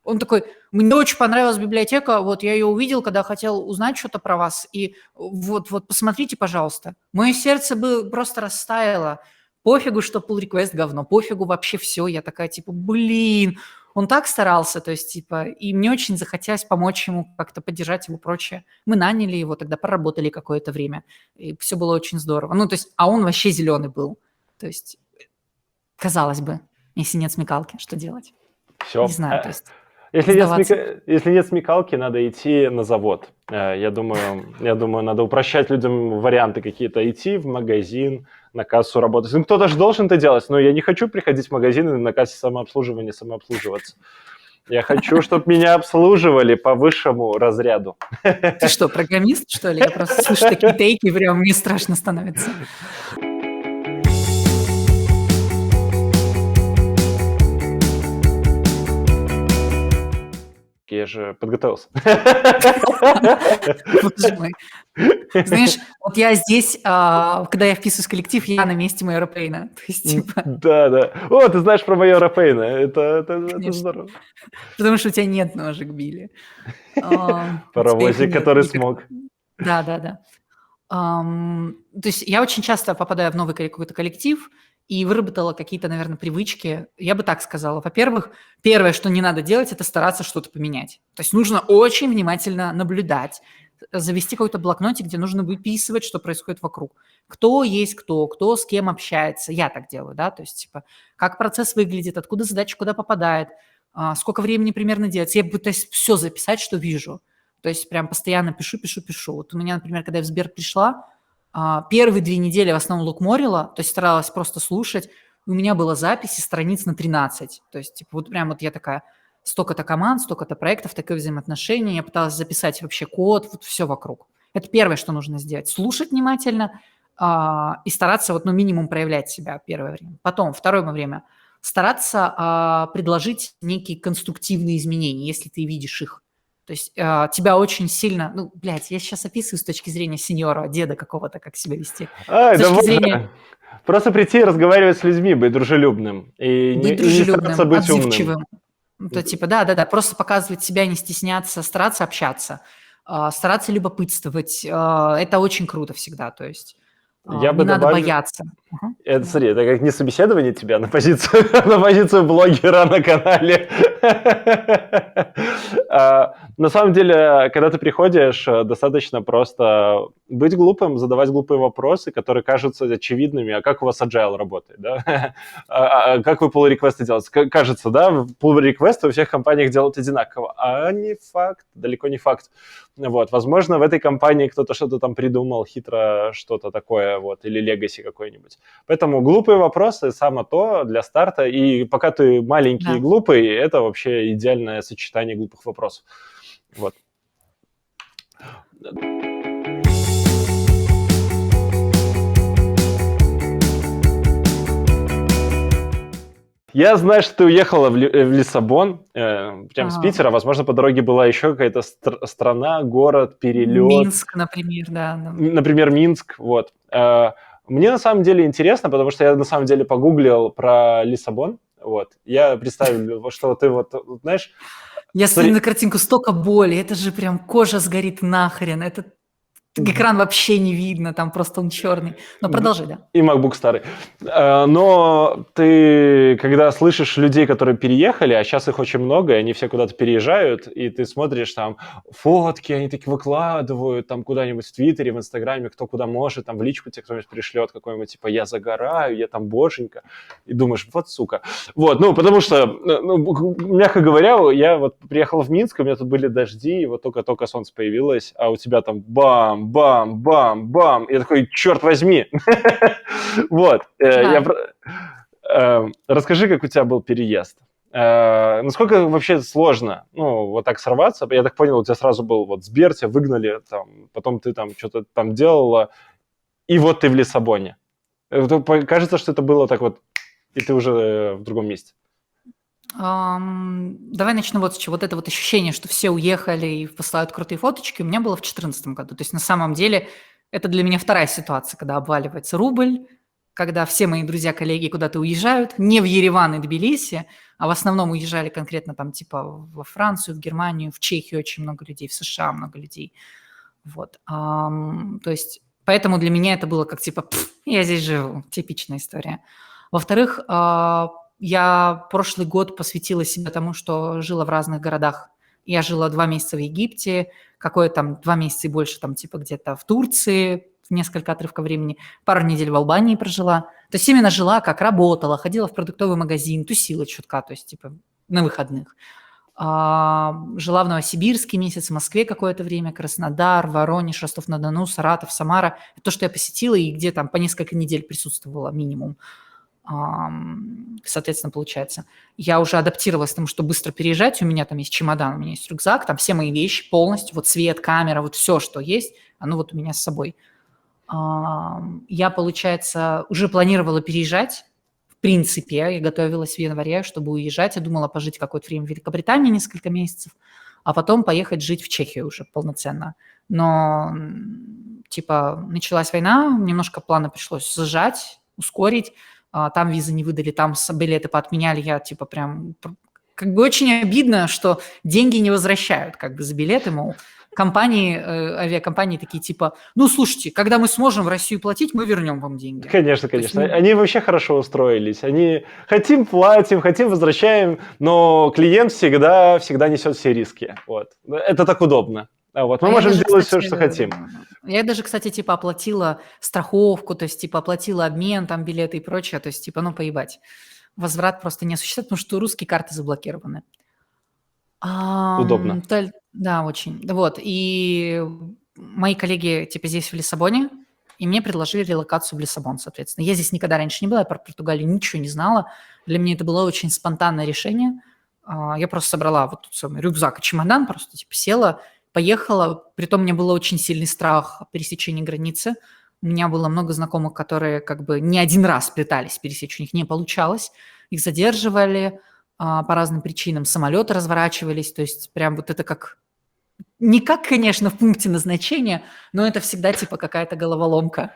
Он такой, мне очень понравилась библиотека, вот я ее увидел, когда хотел узнать что-то про вас, и вот посмотрите, пожалуйста. Мое сердце бы просто растаяло. Пофигу, что pull request говно, пофигу вообще все. Я такая, типа, блин, он так старался, то есть, типа, и мне очень захотелось помочь ему, как-то поддержать его, прочее. Мы наняли его, тогда поработали какое-то время, и все было очень здорово. Ну, то есть, а он вообще зеленый был. То есть, казалось бы, если нет смекалки, что делать? Все. Не знаю, то есть, Если сдаваться. если нет смекалки, надо идти на завод. Я думаю, надо упрощать людям варианты какие-то, идти в магазин, на кассу работать. Ну, кто-то же должен это делать, но я не хочу приходить в магазин и на кассе самообслуживания самообслуживаться. Я хочу, чтобы меня обслуживали по высшему разряду. Ты что, программист, что ли? Я просто слышу такие тейки, прям мне страшно становится. Я же подготовился. Боже мой. Знаешь, вот я здесь, когда я вписываюсь в коллектив, я на месте майора Пейна. То есть, типа, Да. О, ты знаешь про майора Пейна. Это конечно. здорово. Потому что у тебя нет ножек, Билли. У тебя их Паровозик, нет который никак. смог. Да. То есть я очень часто попадаю в новый какой-то коллектив и выработала какие-то, наверное, привычки. Я бы так сказала. Во-первых, первое, что не надо делать, это стараться что-то поменять. То есть нужно очень внимательно наблюдать, завести какой-то блокнотик, где нужно выписывать, что происходит вокруг. Кто есть кто с кем общается. Я так делаю, да, то есть типа как процесс выглядит, откуда задача куда попадает, сколько времени примерно делается. Я пытаюсь все записать, что вижу. То есть прям постоянно пишу. Вот у меня, например, когда я в Сбер пришла, первые 2 недели в основном лукморила, то есть старалась просто слушать. У меня было записи страниц на 13. То есть типа вот прям вот я такая, столько-то команд, столько-то проектов, такое взаимоотношение. Я пыталась записать вообще код, вот все вокруг. Это первое, что нужно сделать. Слушать внимательно и стараться вот, ну, минимум проявлять себя первое время. Потом, второе время, стараться предложить некие конструктивные изменения, если ты видишь их. То есть тебя очень сильно, ну, блядь, я сейчас описываю с точки зрения сеньора, деда какого-то, как себя вести. Ай, С да точки вот зрения же. Просто прийти и разговаривать с людьми, быть дружелюбным. быть И не стараться дружелюбным, быть умным. отзывчивым. То типа, да, просто показывать себя, не стесняться, стараться общаться, стараться любопытствовать. Это очень круто всегда, то есть Я не бы надо добавил... бояться. Это, Да. смотри, это как не собеседование тебя на позицию, на позицию блогера на канале. На самом деле, когда ты приходишь, достаточно просто быть глупым, задавать глупые вопросы, которые кажутся очевидными. А как у вас agile работает? Да? Как вы pull-реквесты делаете? Кажется, да, pull-реквесты у всех компаниях делают одинаково. А не факт, далеко не факт. Вот. Возможно, в этой компании кто-то что-то там придумал, хитро что-то такое, вот, или legacy какой-нибудь. Поэтому глупые вопросы – самое то для старта. И пока ты маленький и Да. глупый, это вообще идеальное сочетание глупых вопросов. Вот. Я знаю, что ты уехала в Лиссабон, прям с Питера. Возможно, по дороге была еще какая-то страна, город, перелет. Минск, например, да. Например, Минск. Вот. Мне на самом деле интересно, потому что я на самом деле погуглил про Лиссабон. Вот. Я представил, что ты знаешь, Я смотрю смотри, на картинку, столько боли, это же прям кожа сгорит нахрен, это экран вообще не видно, там просто он черный. Но продолжи, да. и MacBook старый. Но ты, когда слышишь людей, которые переехали, а сейчас их очень много, и они все куда-то переезжают, и ты смотришь там фотки, они такие выкладывают там куда-нибудь в Твиттере, в Инстаграме, кто куда может, там в личку тебе кто-нибудь пришлет какой-нибудь, типа, я загораю, я там боженька, и думаешь, вот сука. Вот, ну, потому что, мягко говоря, я вот приехал в Минск, у меня тут были дожди, и вот только-только солнце появилось, а у тебя там бам, бам, бам, бам, и я такой, черт возьми. Вот. Жаль. Расскажи, как у тебя был переезд. Насколько вообще сложно, ну, вот так сорваться? Я так понял, у тебя сразу был вот Сбер, тебя выгнали, там, потом ты там что-то там делала, и вот ты в Лиссабоне. Кажется, что это было так вот, и ты уже в другом месте. Давай начну вот с чего. Вот это вот ощущение, что все уехали и посылают крутые фоточки, у меня было в 2014 году. То есть на самом деле это для меня вторая ситуация, когда обваливается рубль, когда все мои друзья, коллеги куда-то уезжают, не в Ереван и Тбилиси, а в основном уезжали конкретно там типа во Францию, в Германию, в Чехию очень много людей, в США много людей. Вот. То есть поэтому для меня это было как типа я здесь живу, типичная история. Во-вторых, я прошлый год посвятила себя тому, что жила в разных городах. Я жила 2 месяца в Египте, какое там 2 месяца и больше там типа где-то в Турции, в несколько отрывков времени, пару недель в Албании прожила. То есть именно жила, как работала, ходила в продуктовый магазин, тусила чутка, то есть типа на выходных. Жила в Новосибирске месяц, в Москве какое-то время, Краснодар, Воронеж, Ростов-на-Дону, Саратов, Самара. Это то, что я посетила и где там по несколько недель присутствовала минимум. Соответственно, получается, я уже адаптировалась к тому, что быстро переезжать. У меня там есть чемодан, у меня есть рюкзак, там все мои вещи полностью, вот свет, камера, вот все, что есть, оно вот у меня с собой. Я, получается, уже планировала переезжать. В принципе, я готовилась в январе, чтобы уезжать. Я думала пожить какое-то время в Великобритании, несколько месяцев, а потом поехать жить в Чехию уже полноценно. Но, типа, началась война, немножко планы пришлось сжать, ускорить. Там визы не выдали, там билеты поотменяли. Я, типа, прям... Как бы очень обидно, что деньги не возвращают как бы за билеты, мол, компании, авиакомпании такие типа, ну, слушайте, когда мы сможем в Россию платить, мы вернем вам деньги. Конечно, То есть, конечно. Они вообще хорошо устроились. Они хотим платим, хотим возвращаем, но клиент всегда несет все риски. Вот. Это так удобно. Вот. Мы можем делать все, что хотим. Я даже, кстати, типа оплатила страховку, то есть типа оплатила обмен, там билеты и прочее, то есть типа, ну, поебать. Возврат просто не осуществляет, потому что русские карты заблокированы. Удобно. Да, очень. Вот, и мои коллеги, типа, здесь, в Лиссабоне, и мне предложили релокацию в Лиссабон, соответственно. Я здесь никогда раньше не была, я про Португалию ничего не знала. Для меня это было очень спонтанное решение. Я просто собрала вот тот самый рюкзак и чемодан, просто, типа, села, поехала. Притом у меня был очень сильный страх пересечения границы. У меня было много знакомых, которые как бы не один раз пытались пересечь, у них не получалось. Их задерживали, по разным причинам, самолеты разворачивались, то есть прям вот это как... Не как, конечно, в пункте назначения, но это всегда типа какая-то головоломка.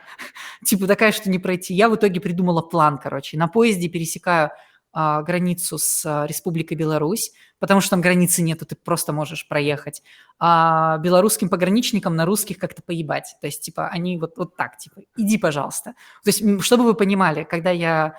Типа такая, что не пройти. Я в итоге придумала план, короче. На поезде пересекаю границу с Республикой Беларусь, потому что там границы нету, ты просто можешь проехать. А белорусским пограничникам на русских как-то поебать. То есть, типа, они вот так, типа, иди, пожалуйста. То есть, чтобы вы понимали, когда я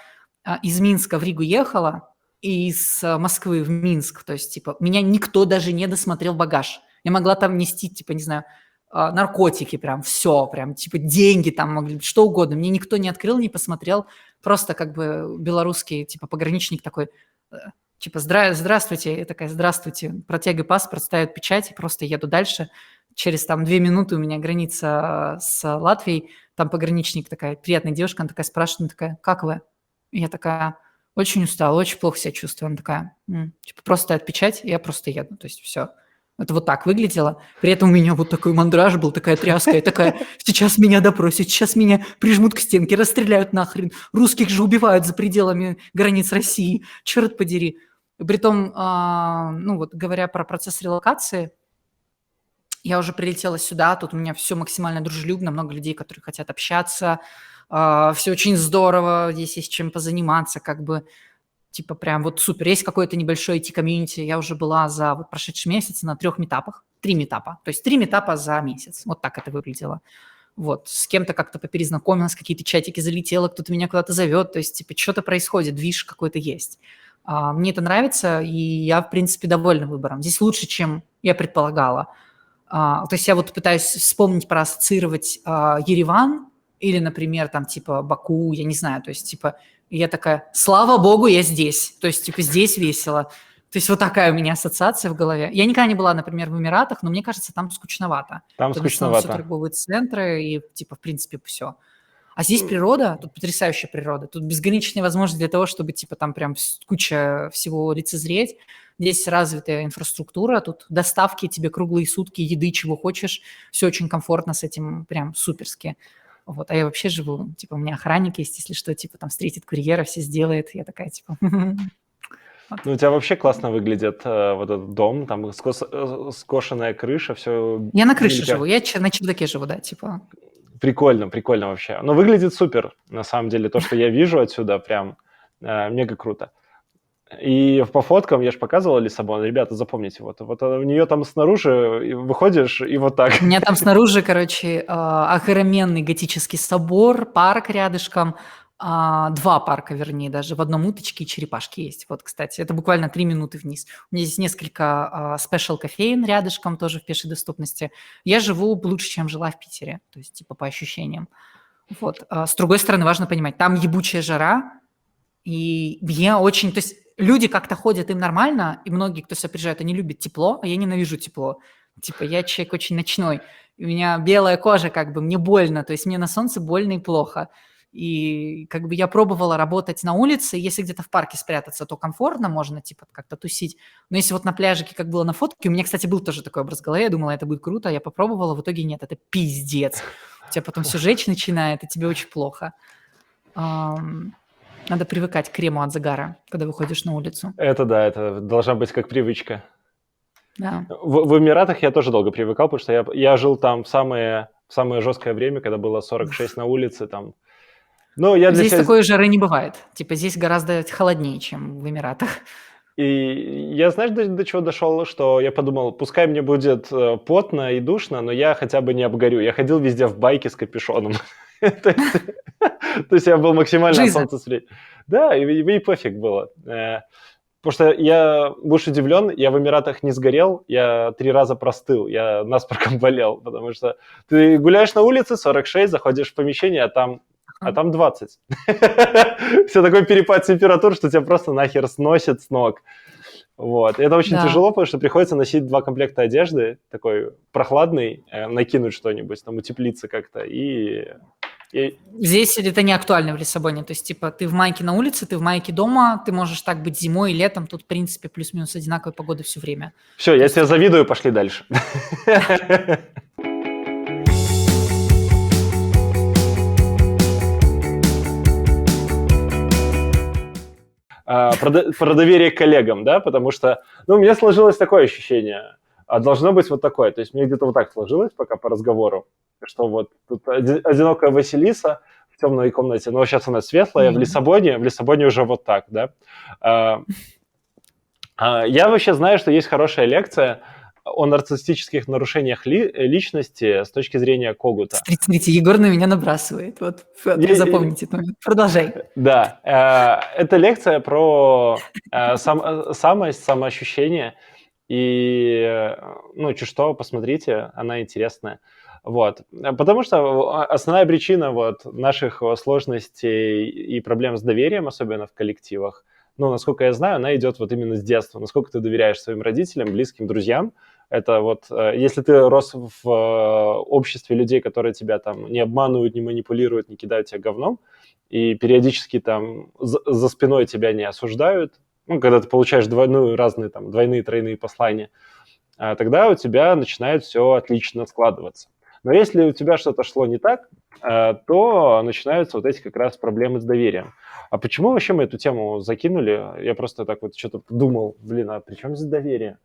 из Минска в Ригу ехала, и из Москвы в Минск, то есть, типа, меня никто даже не досмотрел багаж. Я могла там нести, типа, не знаю, наркотики прям, все, прям, типа, деньги там могли быть, что угодно. Мне никто не открыл, не посмотрел. Просто как бы белорусский, типа, пограничник такой, типа, здравствуйте. Я такая, здравствуйте. Протягиваю паспорт, ставят печать, и просто еду дальше. Через там 2 минуты у меня граница с Латвией. Там пограничник такая, приятная девушка, она такая спрашивает, она такая, как вы? И я такая, очень устала, очень плохо себя чувствую. Она такая, типа, просто ставят печать, и я просто еду. То есть все. Это вот так выглядело. При этом у меня вот такой мандраж был, такая тряска. Я такая, сейчас меня допросят, сейчас меня прижмут к стенке, расстреляют нахрен. Русских же убивают за пределами границ России. Черт подери. Притом, ну вот говоря про процесс релокации, я уже прилетела сюда, тут у меня все максимально дружелюбно, много людей, которые хотят общаться, все очень здорово, здесь есть чем позаниматься, как бы, типа прям вот супер. Есть какое-то небольшое IT-комьюнити, я уже была за вот прошедший месяц на 3 метапах, 3 метапа, то есть 3 метапа за месяц, вот так это выглядело. Вот, с кем-то как-то поперезнакомилась, какие-то чатики залетела, кто-то меня куда-то зовет, то есть, типа, что-то происходит, движ какой-то есть. Мне это нравится, и я, в принципе, довольна выбором. Здесь лучше, чем я предполагала. То есть я вот пытаюсь вспомнить, проассоциировать Ереван или, например, там, типа, Баку, я не знаю, то есть, типа, я такая, слава богу, я здесь, то есть, типа, здесь весело. То есть вот такая у меня ассоциация в голове. Я никогда не была, например, в Эмиратах, но мне кажется, там скучновато. Там Тут в основном все скучновато. торговые центры и, типа, в принципе, все. А здесь природа, тут потрясающая природа, тут безграничные возможности для того, чтобы, типа, там прям куча всего лицезреть. Здесь развитая инфраструктура, тут доставки тебе круглые сутки, еды, чего хочешь. Все очень комфортно с этим, прям суперски. Вот, а я вообще живу, типа, у меня охранник есть, если что, типа, там встретит курьера, все сделает. Я такая, типа, Ну, у тебя вообще классно выглядит вот этот дом, там скошенная крыша, все я на крыше живу, я на чердаке живу, да, типа. Прикольно, прикольно вообще. Но выглядит супер, на самом деле, то, что я вижу отсюда, прям мега круто. И по фоткам я же показывал Лиссабон. Ребята, запомните, вот у нее там снаружи выходишь, и вот так. У меня там снаружи, короче, огроменный готический собор, парк рядышком, 2 парка, вернее, даже. В одном уточки и черепашки есть. Вот, кстати, это буквально 3 минуты вниз. У меня здесь несколько спешл кофеин рядышком, тоже в пешей доступности. Я живу лучше, чем жила в Питере, то есть, типа, по ощущениям. Вот. С другой стороны, важно понимать, там ебучая жара, и я очень... То есть люди как-то ходят, им нормально, и многие, кто сюда приезжает, они любят тепло, а я ненавижу тепло. Типа я человек очень ночной, и у меня белая кожа, как бы мне больно, то есть мне на солнце больно и плохо. И как бы я пробовала работать на улице, если где-то в парке спрятаться, то комфортно, можно типа как-то тусить. Но если вот на пляжике, как было на фотке, у меня, кстати, был тоже такой образ в голове, я думала, это будет круто, я попробовала, в итоге нет, это пиздец. У тебя потом все жечь начинает, и тебе очень плохо. Надо привыкать к крему от загара, когда выходишь на улицу. Это да, это должна быть как привычка. Да. В Эмиратах я тоже долго привыкал, потому что я жил там в самое жесткое время, когда было 46 на улице. Там. Но я для Здесь себя... такой жары не бывает. Типа здесь гораздо холоднее, чем в Эмиратах. И я, знаешь, до чего дошел, что я подумал, пускай мне будет потно и душно, но я хотя бы не обгорю. Я ходил везде в байке с капюшоном. То есть я был максимально от солнца средний. Да, и пофиг было. Потому что я, будешь удивлен, я в Эмиратах не сгорел, я 3 раза простыл, я насморком болел, потому что ты гуляешь на улице, 46, заходишь в помещение, а там 20. Все такой перепад температур, что тебя просто нахер сносит с ног. Вот. И это очень тяжело, потому что приходится носить 2 комплекта одежды, такой прохладный, накинуть что-нибудь, там утеплиться как-то и... Здесь это не актуально в Лиссабоне, то есть, типа, ты в майке на улице, ты в майке дома, ты можешь так быть зимой и летом, тут, в принципе, плюс-минус одинаковая погода все время. Все, я тебе завидую, пошли дальше. Про доверие к коллегам, да, потому что, у меня сложилось такое ощущение, а должно быть вот такое, то есть мне где-то вот так сложилось пока по разговору, что вот тут одинокая Василиса в темной комнате, но сейчас она светлая, в Лиссабоне уже вот так, да. Я вообще знаю, что есть хорошая лекция о нарциссических нарушениях личности с точки зрения Когута. Смотрите, Егор на меня набрасывает. Вот, запомните этот момент. Продолжай. Да, это лекция про самоощущение. И, чуть что, посмотрите, она интересная. Вот. Потому что основная причина вот наших сложностей и проблем с доверием, особенно в коллективах, насколько я знаю, она идет вот именно с детства. Насколько ты доверяешь своим родителям, близким, друзьям. Это вот, если ты рос в обществе людей, которые тебя там не обманывают, не манипулируют, не кидают тебя говном, и периодически там за спиной тебя не осуждают, когда ты получаешь двойные, тройные послания, тогда у тебя начинает все отлично складываться. Но если у тебя что-то шло не так, то начинаются вот эти как раз проблемы с доверием. А почему вообще мы эту тему закинули? Я просто так вот что-то думал, а при чем здесь доверие?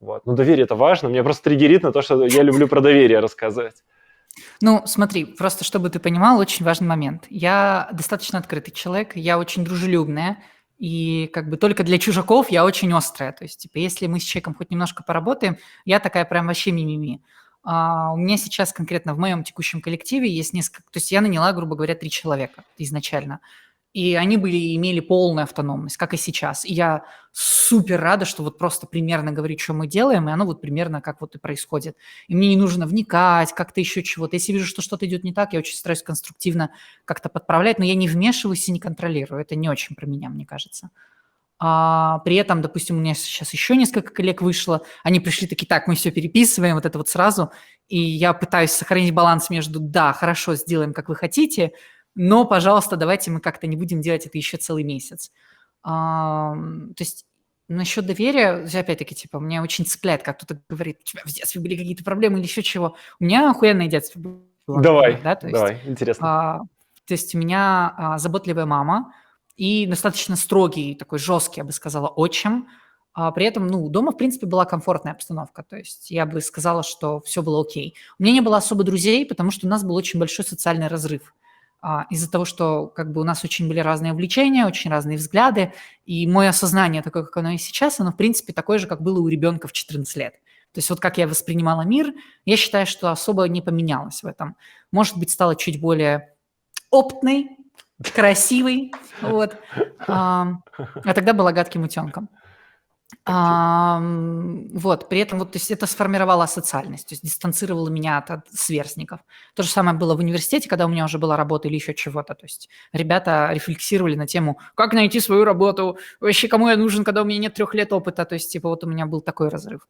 Вот. Доверие – это важно. Меня просто триггерит на то, что я люблю про доверие рассказывать. Ну, смотри, просто чтобы ты понимал, очень важный момент. Я достаточно открытый человек, я очень дружелюбная, и как бы только для чужаков я очень острая. То есть, типа, если мы с человеком хоть немножко поработаем, я такая прям вообще мимими. У меня сейчас конкретно в моем текущем коллективе есть несколько... То есть я наняла, грубо говоря, 3 человека изначально. И они имели полную автономность, как и сейчас. И я супер рада, что вот просто примерно говорить, что мы делаем, и оно вот примерно как вот и происходит. И мне не нужно вникать, как-то еще чего-то. Если вижу, что что-то идет не так, я очень стараюсь конструктивно как-то подправлять, но я не вмешиваюсь и не контролирую. Это не очень про меня, мне кажется. При этом, допустим, у меня сейчас еще несколько коллег вышло, они пришли такие, так, мы все переписываем, вот это вот сразу, и я пытаюсь сохранить баланс между, да, хорошо, сделаем, как вы хотите, но, пожалуйста, давайте мы как-то не будем делать это еще целый месяц. То есть насчет доверия, опять-таки, типа, меня очень цепляет, как кто-то говорит, у тебя в детстве были какие-то проблемы или еще чего. У меня охуенное детство было, например, Давай, да, давай, интересно. то есть у меня заботливая мама и достаточно строгий, такой жесткий, я бы сказала, отчим. При этом, ну, дома, в принципе, была комфортная обстановка. То есть я бы сказала, что все было окей. У меня не было особо друзей, потому что у нас был очень большой социальный разрыв. Из-за того, что как бы у нас очень были разные увлечения, очень разные взгляды, и мое осознание такое, как оно и сейчас, оно, в принципе, такое же, как было у ребенка в 14 лет. То есть вот как я воспринимала мир, я считаю, что особо не поменялось в этом. Может быть, стала чуть более опытной, красивой, вот, а тогда была гадким утенком. Вот, при этом вот, то есть это сформировало социальность, то есть дистанцировало меня от сверстников. То же самое было в университете, когда у меня уже была работа или еще чего-то. То есть ребята рефлексировали на тему, как найти свою работу, вообще кому я нужен, когда у меня нет 3 лет опыта. То есть типа вот у меня был такой разрыв.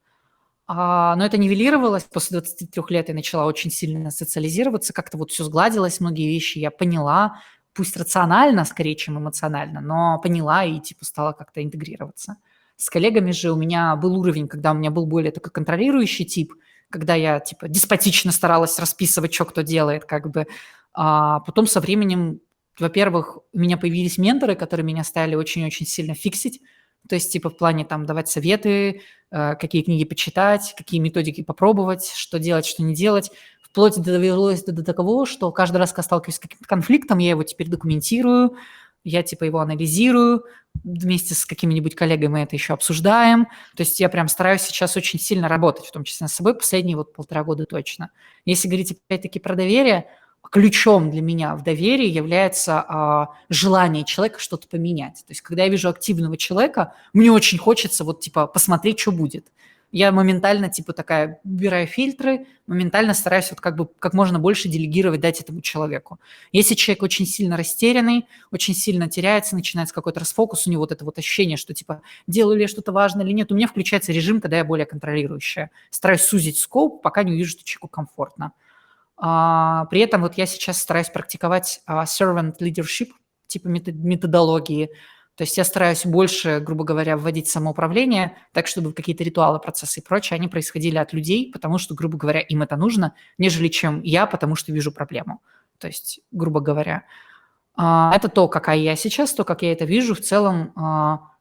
Но это нивелировалось. После 23 лет я начала очень сильно социализироваться, как-то вот все сгладилось, многие вещи я поняла, пусть рационально, скорее, чем эмоционально, но поняла и типа стала как-то интегрироваться. С коллегами же у меня был уровень, когда у меня был более такой контролирующий тип, когда я типа деспотично старалась расписывать, что кто делает, как бы. Потом со временем, во-первых, у меня появились менторы, которые меня стали очень-очень сильно фиксить, то есть типа в плане там давать советы, какие книги почитать, какие методики попробовать, что делать, что не делать. Вплоть довелось до того, что каждый раз, когда сталкиваюсь с каким-то конфликтом, я его теперь документирую, я типа его анализирую, вместе с какими-нибудь коллегами мы это еще обсуждаем. То есть я прям стараюсь сейчас очень сильно работать, в том числе над собой, последние вот 1,5 года точно. Если говорить опять-таки про доверие, ключом для меня в доверии является желание человека что-то поменять. То есть когда я вижу активного человека, мне очень хочется вот типа посмотреть, что будет. Я моментально типа такая убираю фильтры, моментально стараюсь вот как бы как можно больше делегировать, дать этому человеку. Если человек очень сильно растерянный, очень сильно теряется, начинается какой-то расфокус, у него вот это вот ощущение, что типа делаю ли я что-то важное или нет, у меня включается режим, когда я более контролирующая. Стараюсь сузить скоп, пока не увижу, что человеку комфортно. При этом вот я сейчас стараюсь практиковать servant leadership, типа методологии. То есть я стараюсь больше, грубо говоря, вводить самоуправление, так, чтобы какие-то ритуалы, процессы и прочее, они происходили от людей, потому что, грубо говоря, им это нужно, нежели чем я, потому что вижу проблему. То есть, грубо говоря, это то, какая я сейчас, то, как я это вижу. В целом,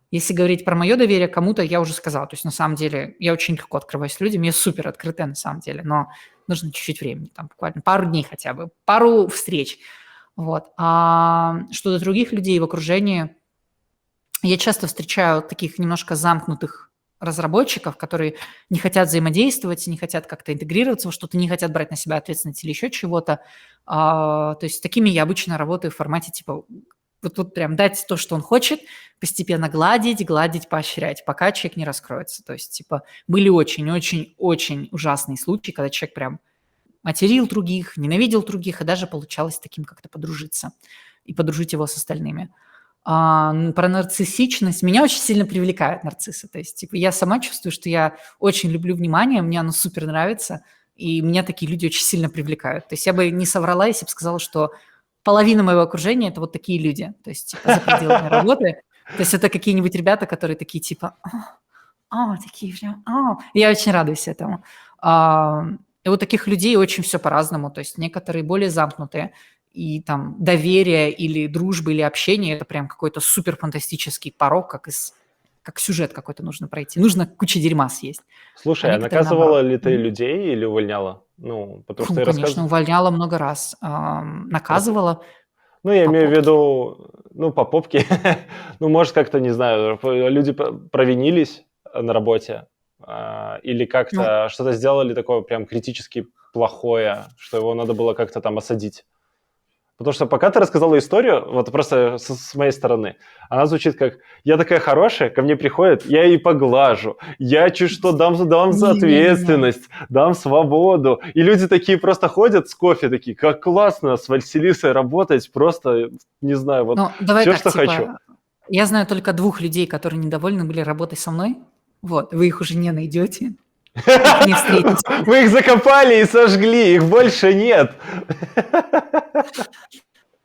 если говорить про мое доверие кому-то, я уже сказала. То есть, на самом деле, я очень легко открываюсь людям, я супер открытая на самом деле, но нужно чуть-чуть времени, там буквально пару дней хотя бы, пару встреч. Вот. Что до других людей в окружении, я часто встречаю таких немножко замкнутых разработчиков, которые не хотят взаимодействовать, не хотят как-то интегрироваться во что-то, не хотят брать на себя ответственность или еще чего-то. То есть с такими я обычно работаю в формате типа вот прям дать то, что он хочет, постепенно гладить, гладить, поощрять, пока человек не раскроется. То есть типа были очень-очень-очень ужасные случаи, когда человек прям материл других, ненавидел других, и даже получалось таким как-то подружиться и подружить его с остальными. Про нарциссичность. Меня очень сильно привлекают нарциссы. То есть, типа, я сама чувствую, что я очень люблю внимание, мне оно супер нравится, и меня такие люди очень сильно привлекают. То есть я бы не соврала, если бы сказала, что половина моего окружения – это вот такие люди, то есть, типа, за пределами работы. То есть это какие-нибудь ребята, которые такие, типа, такие прям, Я очень радуюсь этому. И у таких людей очень все по-разному. То есть некоторые более замкнутые, и там доверие или дружба, или общение – это прям какой-то супер фантастический порог, как из как сюжет какой-то нужно пройти. Нужно кучу дерьма съесть. А Слушай, а некоторые наказывала наоборот. ли ты людей или увольняла? Ну, потому что Фу, ты конечно, увольняла много раз. Наказывала Ну, я по имею в попке. виду, ну, по попке. Ну, может, как-то, не знаю, люди провинились на работе, или Ну, как-то что-то сделали такое прям критически плохое, что его надо было как-то там осадить. Потому что пока ты рассказала историю, вот просто с моей стороны, она звучит как: я такая хорошая, ко мне приходят, я ей поглажу, я чуть что дам за не-не-не-не. ответственность, дам свободу. И люди такие просто ходят с кофе, такие: как классно с Василисой работать, просто, не знаю, вот Ну, давай все, так, что хочу. типа, я знаю только 2 людей, которые недовольны были работой со мной. Вот, вы их уже не найдете, их не встретите. Мы их закопали и сожгли, их больше нет.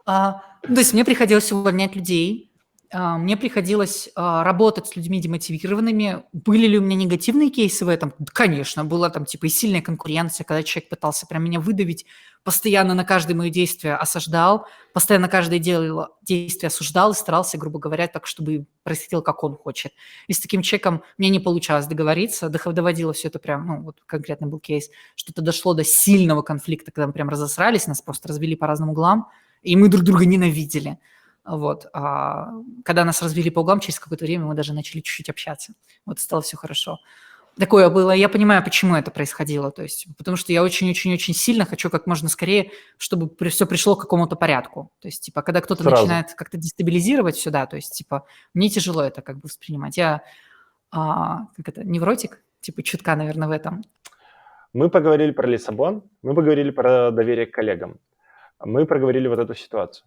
Ну, то есть мне приходилось увольнять людей, мне приходилось работать с людьми демотивированными. Были ли у меня негативные кейсы в этом? Да, конечно, была там типа и сильная конкуренция, когда человек пытался прям меня выдавить, постоянно на каждое мое действие осаждал, постоянно каждое действие осуждал и старался, грубо говоря, так, чтобы происходило, как он хочет. И с таким человеком мне не получалось договориться, доводило все это прям, ну, вот конкретно был кейс, что это дошло до сильного конфликта, когда мы прям разосрались, нас просто развели по разным углам, и мы друг друга ненавидели. Вот. Когда нас развели по углам, через какое-то время мы даже начали чуть-чуть общаться. Вот стало все хорошо. Такое было. Я понимаю, почему это происходило. То есть, потому что я очень-очень-очень сильно хочу как можно скорее, чтобы все пришло к какому-то порядку. То есть, типа, когда кто-то Сразу. начинает как-то дестабилизировать сюда, то есть, типа, мне тяжело это как бы воспринимать. Я, как это, невротик, типа, чутка, наверное, в этом. Мы поговорили про Лиссабон, мы поговорили про доверие к коллегам, мы проговорили вот эту ситуацию.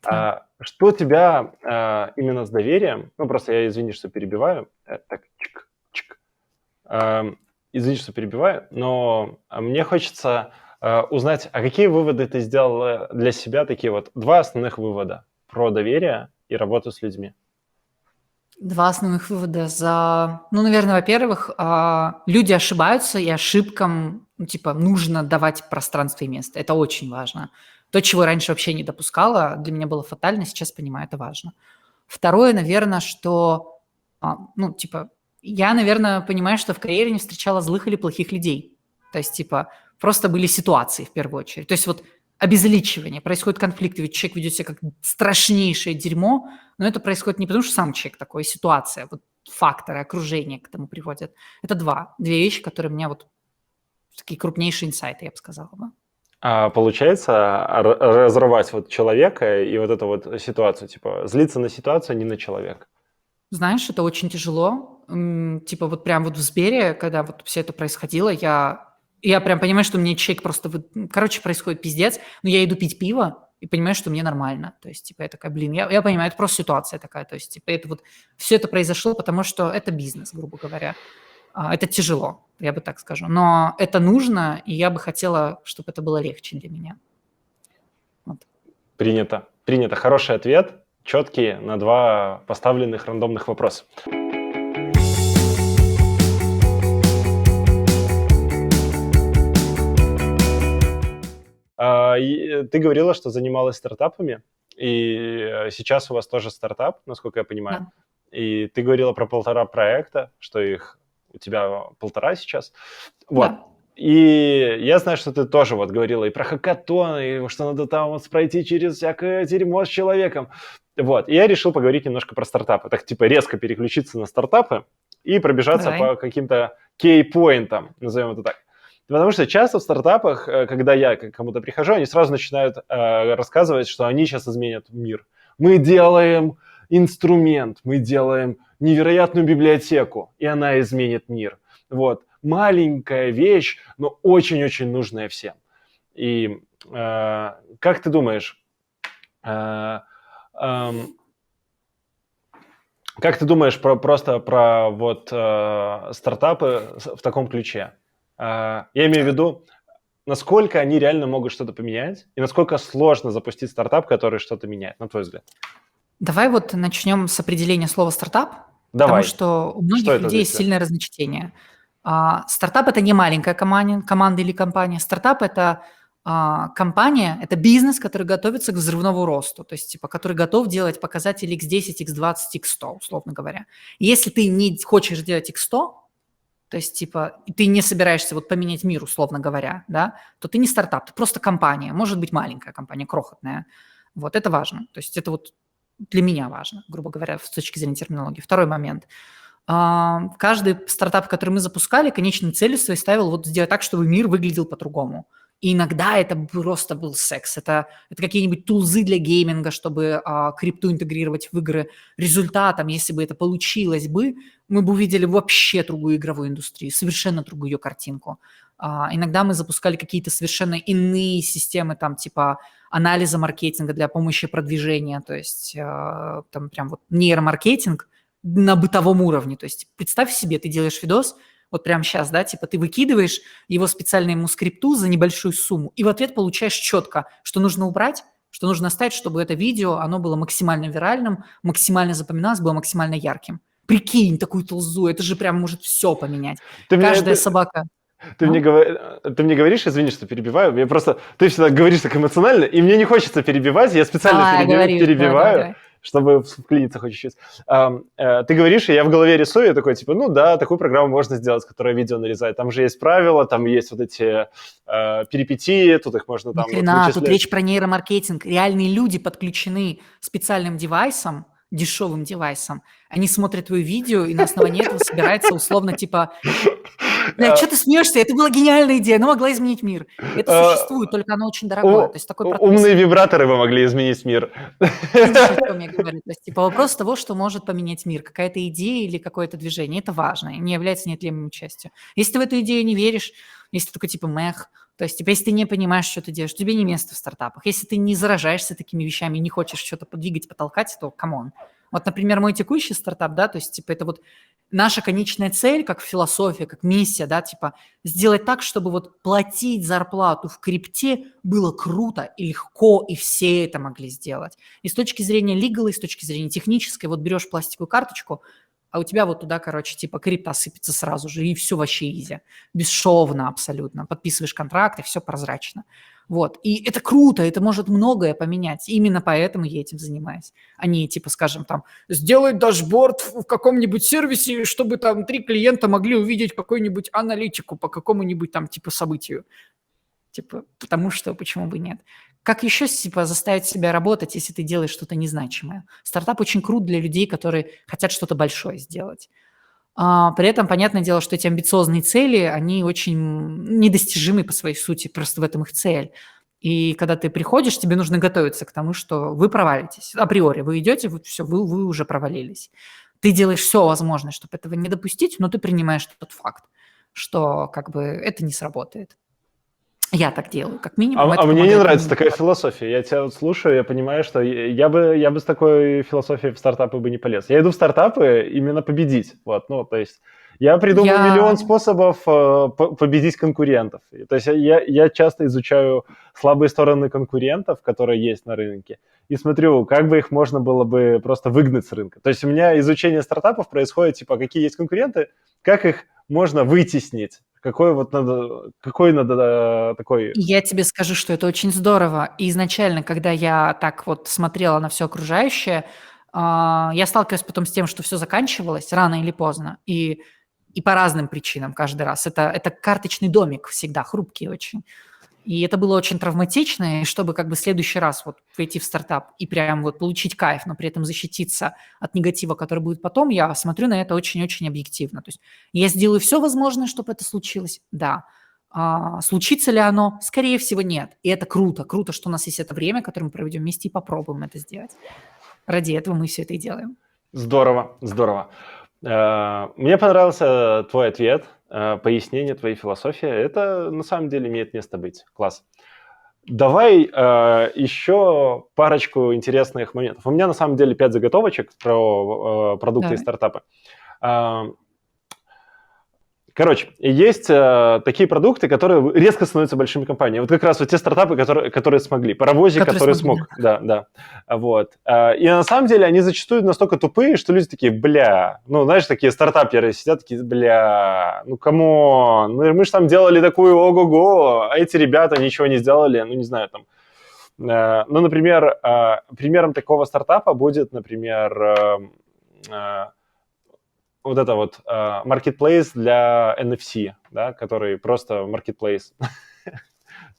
Так. Что тебя именно с доверием, ну просто я, извини, что перебиваю, так, чик. Извини, что перебиваю, но мне хочется узнать, а какие выводы ты сделал для себя, такие вот 2 основных вывода про доверие и работу с людьми? 2 основных вывода ну, наверное, во-первых, люди ошибаются, и ошибкам, ну, типа, нужно давать пространство и место. Это очень важно. То, чего раньше вообще не допускала, для меня было фатально, сейчас понимаю, это важно. Второе, наверное, что, ну, типа, я, наверное, понимаю, что в карьере не встречала злых или плохих людей. То есть, типа, просто были ситуации в первую очередь. То есть вот обезличивание, происходит конфликт, ведь человек ведет себя как страшнейшее дерьмо, но это происходит не потому, что сам человек такой, а ситуация, вот факторы, окружение к этому приводят. Это две вещи, которые у меня вот такие крупнейшие инсайты, я бы сказала. Да. А получается разрывать вот человека и вот эту вот ситуацию, типа злиться на ситуацию, а не на человека? Знаешь, это очень тяжело. Типа вот прям вот в Сбере, когда вот все это происходило, я прям понимаю, что мне человек просто... Короче, происходит пиздец, но я иду пить пиво и понимаю, что мне нормально. То есть, типа, я такая, блин, я понимаю, это просто ситуация такая. То есть, типа, это вот... Все это произошло, потому что это бизнес, грубо говоря. Это тяжело, я бы так скажу. Но это нужно, и я бы хотела, чтобы это было легче для меня. Вот. Принято. Хороший ответ, четкий на 2 поставленных рандомных вопроса. Ты говорила, что занималась стартапами, и сейчас у вас тоже стартап, насколько я понимаю. Да. И ты говорила про 1,5 проекта, что их у тебя 1,5 сейчас. Вот. Да. И я знаю, что ты тоже вот говорила и про хакатоны, и что надо там вот пройти через всякое дерьмо с человеком. Вот. И я решил поговорить немножко про стартапы. Так, типа, резко переключиться на стартапы и пробежаться Давай. по каким-то кей-поинтам, назовем это так. Потому что часто в стартапах, когда я к кому-то прихожу, они сразу начинают рассказывать, что они сейчас изменят мир. Мы делаем инструмент, мы делаем невероятную библиотеку, и она изменит мир. Вот. Маленькая вещь, но очень-очень нужная всем. И как ты думаешь, как ты думаешь просто про вот стартапы в таком ключе? Я имею в виду, насколько они реально могут что-то поменять, и насколько сложно запустить стартап, который что-то меняет, на твой взгляд? Давай вот начнем с определения слова «стартап», Давай. потому что у Что многих это людей для есть тебя? сильное разночтение. Стартап – это не маленькая команда или компания. Стартап – это Компания– это бизнес, который готовится к взрывному росту, то есть, типа, который готов делать показатели x10, x20, x100, условно говоря. Если ты не хочешь делать x100, то есть, типа, ты не собираешься вот поменять мир, условно говоря, да, то ты не стартап, ты просто компания, может быть, маленькая компания, крохотная. Вот, это важно. То есть это вот для меня важно, грубо говоря, с точки зрения терминологии. Второй момент. Каждый стартап, который мы запускали, конечной целью своей ставил вот сделать так, чтобы мир выглядел по-другому. И иногда это просто был секс. Это какие-нибудь тулзы для гейминга, чтобы крипту интегрировать в игры. Результатом, если бы это получилось бы, мы бы увидели вообще другую игровую индустрию, совершенно другую ее картинку. Иногда мы запускали какие-то совершенно иные системы, там, типа анализа маркетинга для помощи продвижения, то есть там прям вот нейромаркетинг на бытовом уровне. То есть представь себе, ты делаешь видос, вот прямо сейчас, да, типа ты выкидываешь его специальному скрипту за небольшую сумму, и в ответ получаешь четко, что нужно убрать, что нужно оставить, чтобы это видео, оно было максимально виральным, максимально запоминалось, было максимально ярким. Прикинь такую толзу, это же прям может все поменять. Ты мне, Каждая ты, собака... ты мне, ты мне говоришь, извини, что перебиваю, мне просто, ты всегда говоришь так эмоционально, и мне не хочется перебивать, я специально Давай, говори, перебиваю, давай. чтобы вклиниться хоть чуть-чуть. Ты говоришь, и я в голове рисую, я такой, типа, ну да, такую программу можно сделать, которая видео нарезает. Там же есть правила, там есть вот эти перипетии, тут их можно Ни там вот хрена, тут вычислять. речь про нейромаркетинг. Реальные люди подключены специальным девайсом, дешевым девайсом. Они смотрят твое видео, и на основании этого собирается условно типа... Бля, что ты смеешься? Это была гениальная идея, она могла изменить мир. Это существует, только оно очень дорогое. То есть такой процесс... Умные вибраторы бы могли изменить мир. Видишь, о чем я говорю? То есть, типа, вопрос того, что может поменять мир. Какая-то идея или какое-то движение. Это важно, не является неотъемлемой частью. Если ты в эту идею не веришь, если ты такой, типа, мэх, то есть, типа, если ты не понимаешь, что ты делаешь, тебе не место в стартапах. Если ты не заражаешься такими вещами, не хочешь что-то подвигать, потолкать, то камон. Вот, например, мой текущий стартап, да, то есть, типа, это вот наша конечная цель, как философия, как миссия, да, типа, сделать так, чтобы вот платить зарплату в крипте было круто и легко, и все это могли сделать. И с точки зрения legal, и с точки зрения технической, вот берешь пластиковую карточку, а у тебя вот туда, короче, типа крипта сыпется сразу же, и все вообще изи. Бесшовно абсолютно. Подписываешь контракт, и все прозрачно. Вот. И это круто, это может многое поменять. Именно поэтому я этим занимаюсь. А не, типа, скажем, там, сделать дашборд в каком-нибудь сервисе, чтобы там 3 клиента могли увидеть какую-нибудь аналитику по какому-нибудь там, типа, событию. Типа, потому что, почему бы нет? Как еще, типа, заставить себя работать, если ты делаешь что-то незначимое? Стартап очень крут для людей, которые хотят что-то большое сделать. При этом, понятное дело, что эти амбициозные цели, они очень недостижимы по своей сути, просто в этом их цель. И когда ты приходишь, тебе нужно готовиться к тому, что вы провалитесь. Априори вы идете, вот все, вы уже провалились. Ты делаешь все возможное, чтобы этого не допустить, но ты принимаешь тот факт, что как бы это не сработает. Я так делаю, как минимум. Это А мне не помогает нравится мне такая философия. Я тебя вот слушаю, я понимаю, что я бы с такой философией в стартапы бы не полез. Я иду в стартапы именно победить. Вот, ну, то есть я придумаю миллион способов победить конкурентов. То есть я часто изучаю слабые стороны конкурентов, которые есть на рынке, и смотрю, как бы их можно было бы просто выгнать с рынка. То есть у меня изучение стартапов происходит, типа, какие есть конкуренты, как их можно вытеснить. Какой надо такой... Я тебе скажу, что это очень здорово. И изначально, когда я так вот смотрела на все окружающее, я сталкивалась потом с тем, что все заканчивалось рано или поздно, и по разным причинам каждый раз. Это карточный домик всегда, хрупкий очень. И это было очень травматично, и чтобы как бы в следующий раз вот войти в стартап и прям вот получить кайф, но при этом защититься от негатива, который будет потом, я смотрю на это очень-очень объективно. То есть я сделаю все возможное, чтобы это случилось? Да. Случится ли оно? Скорее всего, нет. И это круто. Круто, что у нас есть это время, которое мы проведем вместе и попробуем это сделать. Ради этого мы все это и делаем. Здорово, здорово. Мне понравился твой ответ, пояснение твоей философии. Это на самом деле имеет место быть. Класс. Давай еще парочку интересных моментов. У меня на самом деле 5 заготовочек про продукты и стартапы. Короче, есть такие продукты, которые резко становятся большими компаниями. Вот как раз вот те стартапы, которые смогли. Паровозик, который смог. Да. Вот. И на самом деле они зачастую настолько тупые, что люди такие, бля, ну, знаешь, такие стартаперы сидят, такие, бля, ну, камон, ну, мы же там делали такую ого-го, а эти ребята ничего не сделали, ну, не знаю, там. Ну, например, примером такого стартапа будет, например, вот это вот marketplace для NFC, да, который просто marketplace.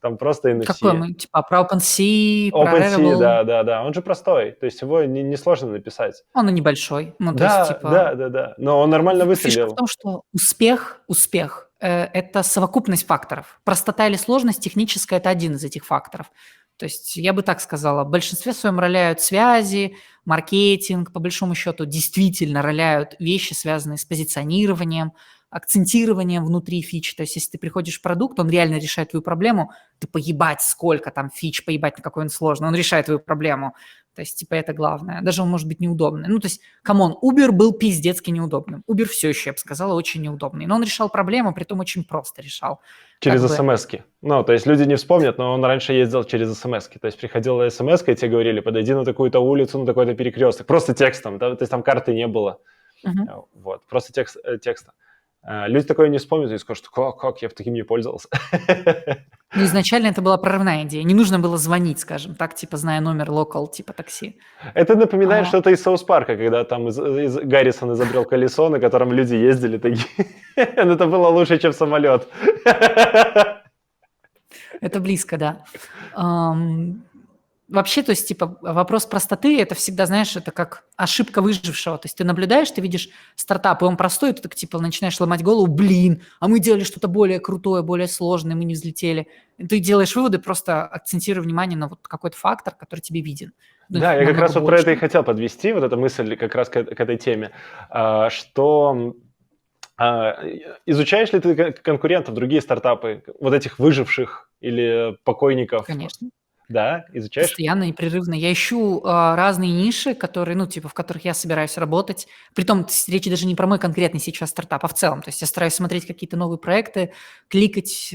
Там просто NFC. Какой мы? Типа про OpenSea, про OpenSea, Rarible? да. Он же простой, то есть его несложно написать. Он и небольшой. Ну, то есть, Да, типа... да. Но он нормально Фишка в выстрелил. том, что успех это совокупность факторов. Простота или сложность техническая – это один из этих факторов. То есть я бы так сказала, в большинстве своем роляют связи, маркетинг, по большому счету, действительно роляют вещи, связанные с позиционированием, акцентированием внутри фич. То есть если ты приходишь в продукт, он реально решает твою проблему, ты поебать сколько там фич, поебать на какой он сложный, он решает твою проблему. То есть, типа, это главное. Даже он может быть неудобный. Ну, то есть, камон, Uber был пиздецки неудобным. Uber все еще, я бы сказала, очень неудобный. Но он решал проблему, притом очень просто решал. Через смс-ки. Ну, то есть люди не вспомнят, но он раньше ездил через смс-ки. То есть приходила смс-ка, и тебе говорили, подойди на такую-то улицу, на такой-то перекресток. Просто текстом, да? То есть там карты не было. Вот, просто текста. Люди такое не вспомнят и скажут, как я таким не пользовался. Ну, изначально это была прорывная идея. Не нужно было звонить, скажем так, типа, зная номер локал, типа такси. Это напоминает что-то из Саус Парка, когда там Гаррисон изобрел колесо, на котором люди ездили такие. Это было лучше, чем самолет. Это близко, да. Вообще, то есть, типа, вопрос простоты – это всегда, знаешь, это как ошибка выжившего. То есть ты наблюдаешь, ты видишь стартап, и он простой, и ты так, типа, начинаешь ломать голову, блин, а мы делали что-то более крутое, более сложное, мы не взлетели. И ты делаешь выводы, просто акцентируя внимание на вот какой-то фактор, который тебе виден. Да, я как раз вот про это и хотел подвести, вот эта мысль как раз к этой теме, что изучаешь ли ты конкурентов, другие стартапы, вот этих выживших или покойников? Конечно. Да, изучаешь? Постоянно, непрерывно. Я ищу разные ниши, которые, ну, типа, в которых я собираюсь работать. Притом речь даже не про мой конкретный сейчас стартап, а в целом. То есть я стараюсь смотреть какие-то новые проекты, кликать,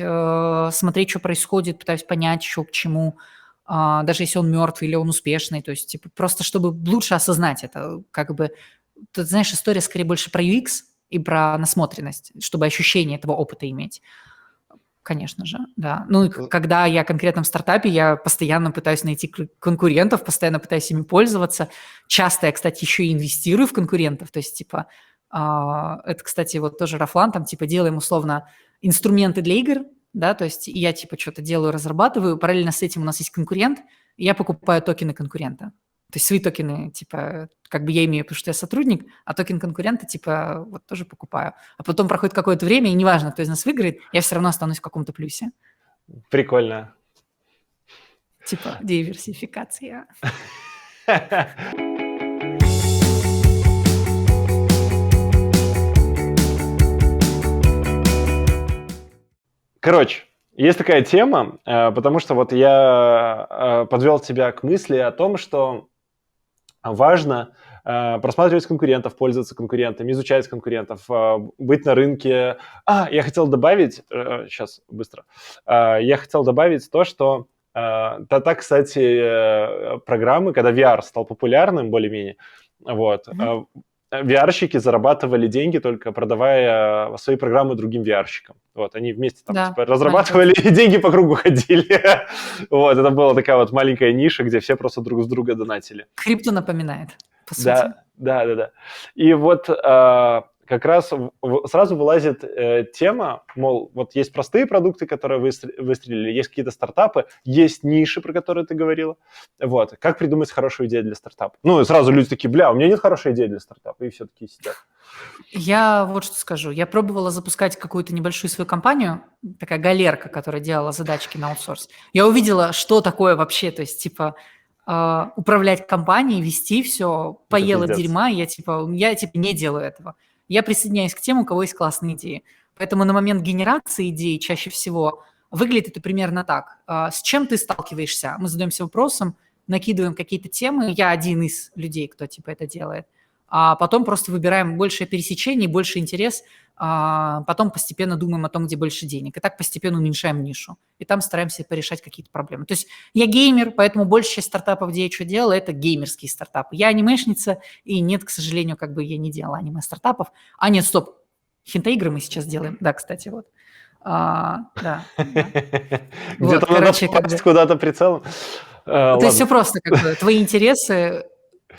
смотреть, что происходит, пытаюсь понять, что к чему, даже если он мертвый или он успешный. То есть, типа, просто чтобы лучше осознать это. Как бы, ты знаешь, история скорее больше про UX и про насмотренность, чтобы ощущение этого опыта иметь. Конечно же, да. Ну, и когда я конкретно в стартапе, я постоянно пытаюсь найти конкурентов, постоянно пытаюсь ими пользоваться. Часто я, кстати, еще и инвестирую в конкурентов. То есть, типа, это, кстати, вот тоже Рафлан, там, типа, делаем условно инструменты для игр, да, то есть я, типа, что-то делаю, разрабатываю, параллельно с этим у нас есть конкурент, и я покупаю токены конкурента. То есть свои токены, типа, как бы я имею, потому что я сотрудник, а токен конкурента, типа, вот тоже покупаю. А потом проходит какое-то время, и неважно, кто из нас выиграет, я все равно останусь в каком-то плюсе. Прикольно. Типа диверсификация. Короче, есть такая тема, потому что вот я подвел тебя к мысли о том, что важно просматривать конкурентов, пользоваться конкурентами, изучать конкурентов, быть на рынке. Я хотел добавить, сейчас быстро, я хотел добавить то, что кстати, программы, когда VR стал популярным более-менее, вот, VR-щики зарабатывали деньги, только продавая свои программы другим VR-щикам. Вот, они вместе там типа разрабатывали и деньги по кругу ходили. Вот, это была такая вот маленькая ниша, где все просто друг с друга донатили. Крипту напоминает, по сути. Да. И вот как раз сразу вылазит тема, мол, вот есть простые продукты, которые выстрелили, есть какие-то стартапы, есть ниши, про которые ты говорила. Вот, как придумать хорошую идею для стартапа? Ну, и сразу люди такие, бля, у меня нет хорошей идеи для стартапа, и все такие сидят. Я вот что скажу. Я пробовала запускать какую-то небольшую свою компанию, такая галерка, которая делала задачки на аутсорс. Я увидела, что такое вообще, то есть, типа, управлять компанией, вести все, поела дерьма, я не делаю этого. Я присоединяюсь к тем, у кого есть классные идеи. Поэтому на момент генерации идей чаще всего выглядит это примерно так. С чем ты сталкиваешься? Мы задаемся вопросом, накидываем какие-то темы. Я один из людей, кто типа это делает. а потом просто выбираем больше пересечений, больше интерес, потом постепенно думаем о том, где больше денег. И так постепенно уменьшаем нишу. И там стараемся порешать какие-то проблемы. То есть я геймер, поэтому большая часть стартапов, где я что делала, это геймерские стартапы. Я анимешница, и нет, к сожалению, как бы я не делала аниме-стартапов. Нет, стоп, хинта-игры мы сейчас делаем. Да, кстати, вот. Да. Вот, Где-то надо короче, как бы... попасть куда-то прицелом. То есть все Ладно. просто, как бы, твои интересы,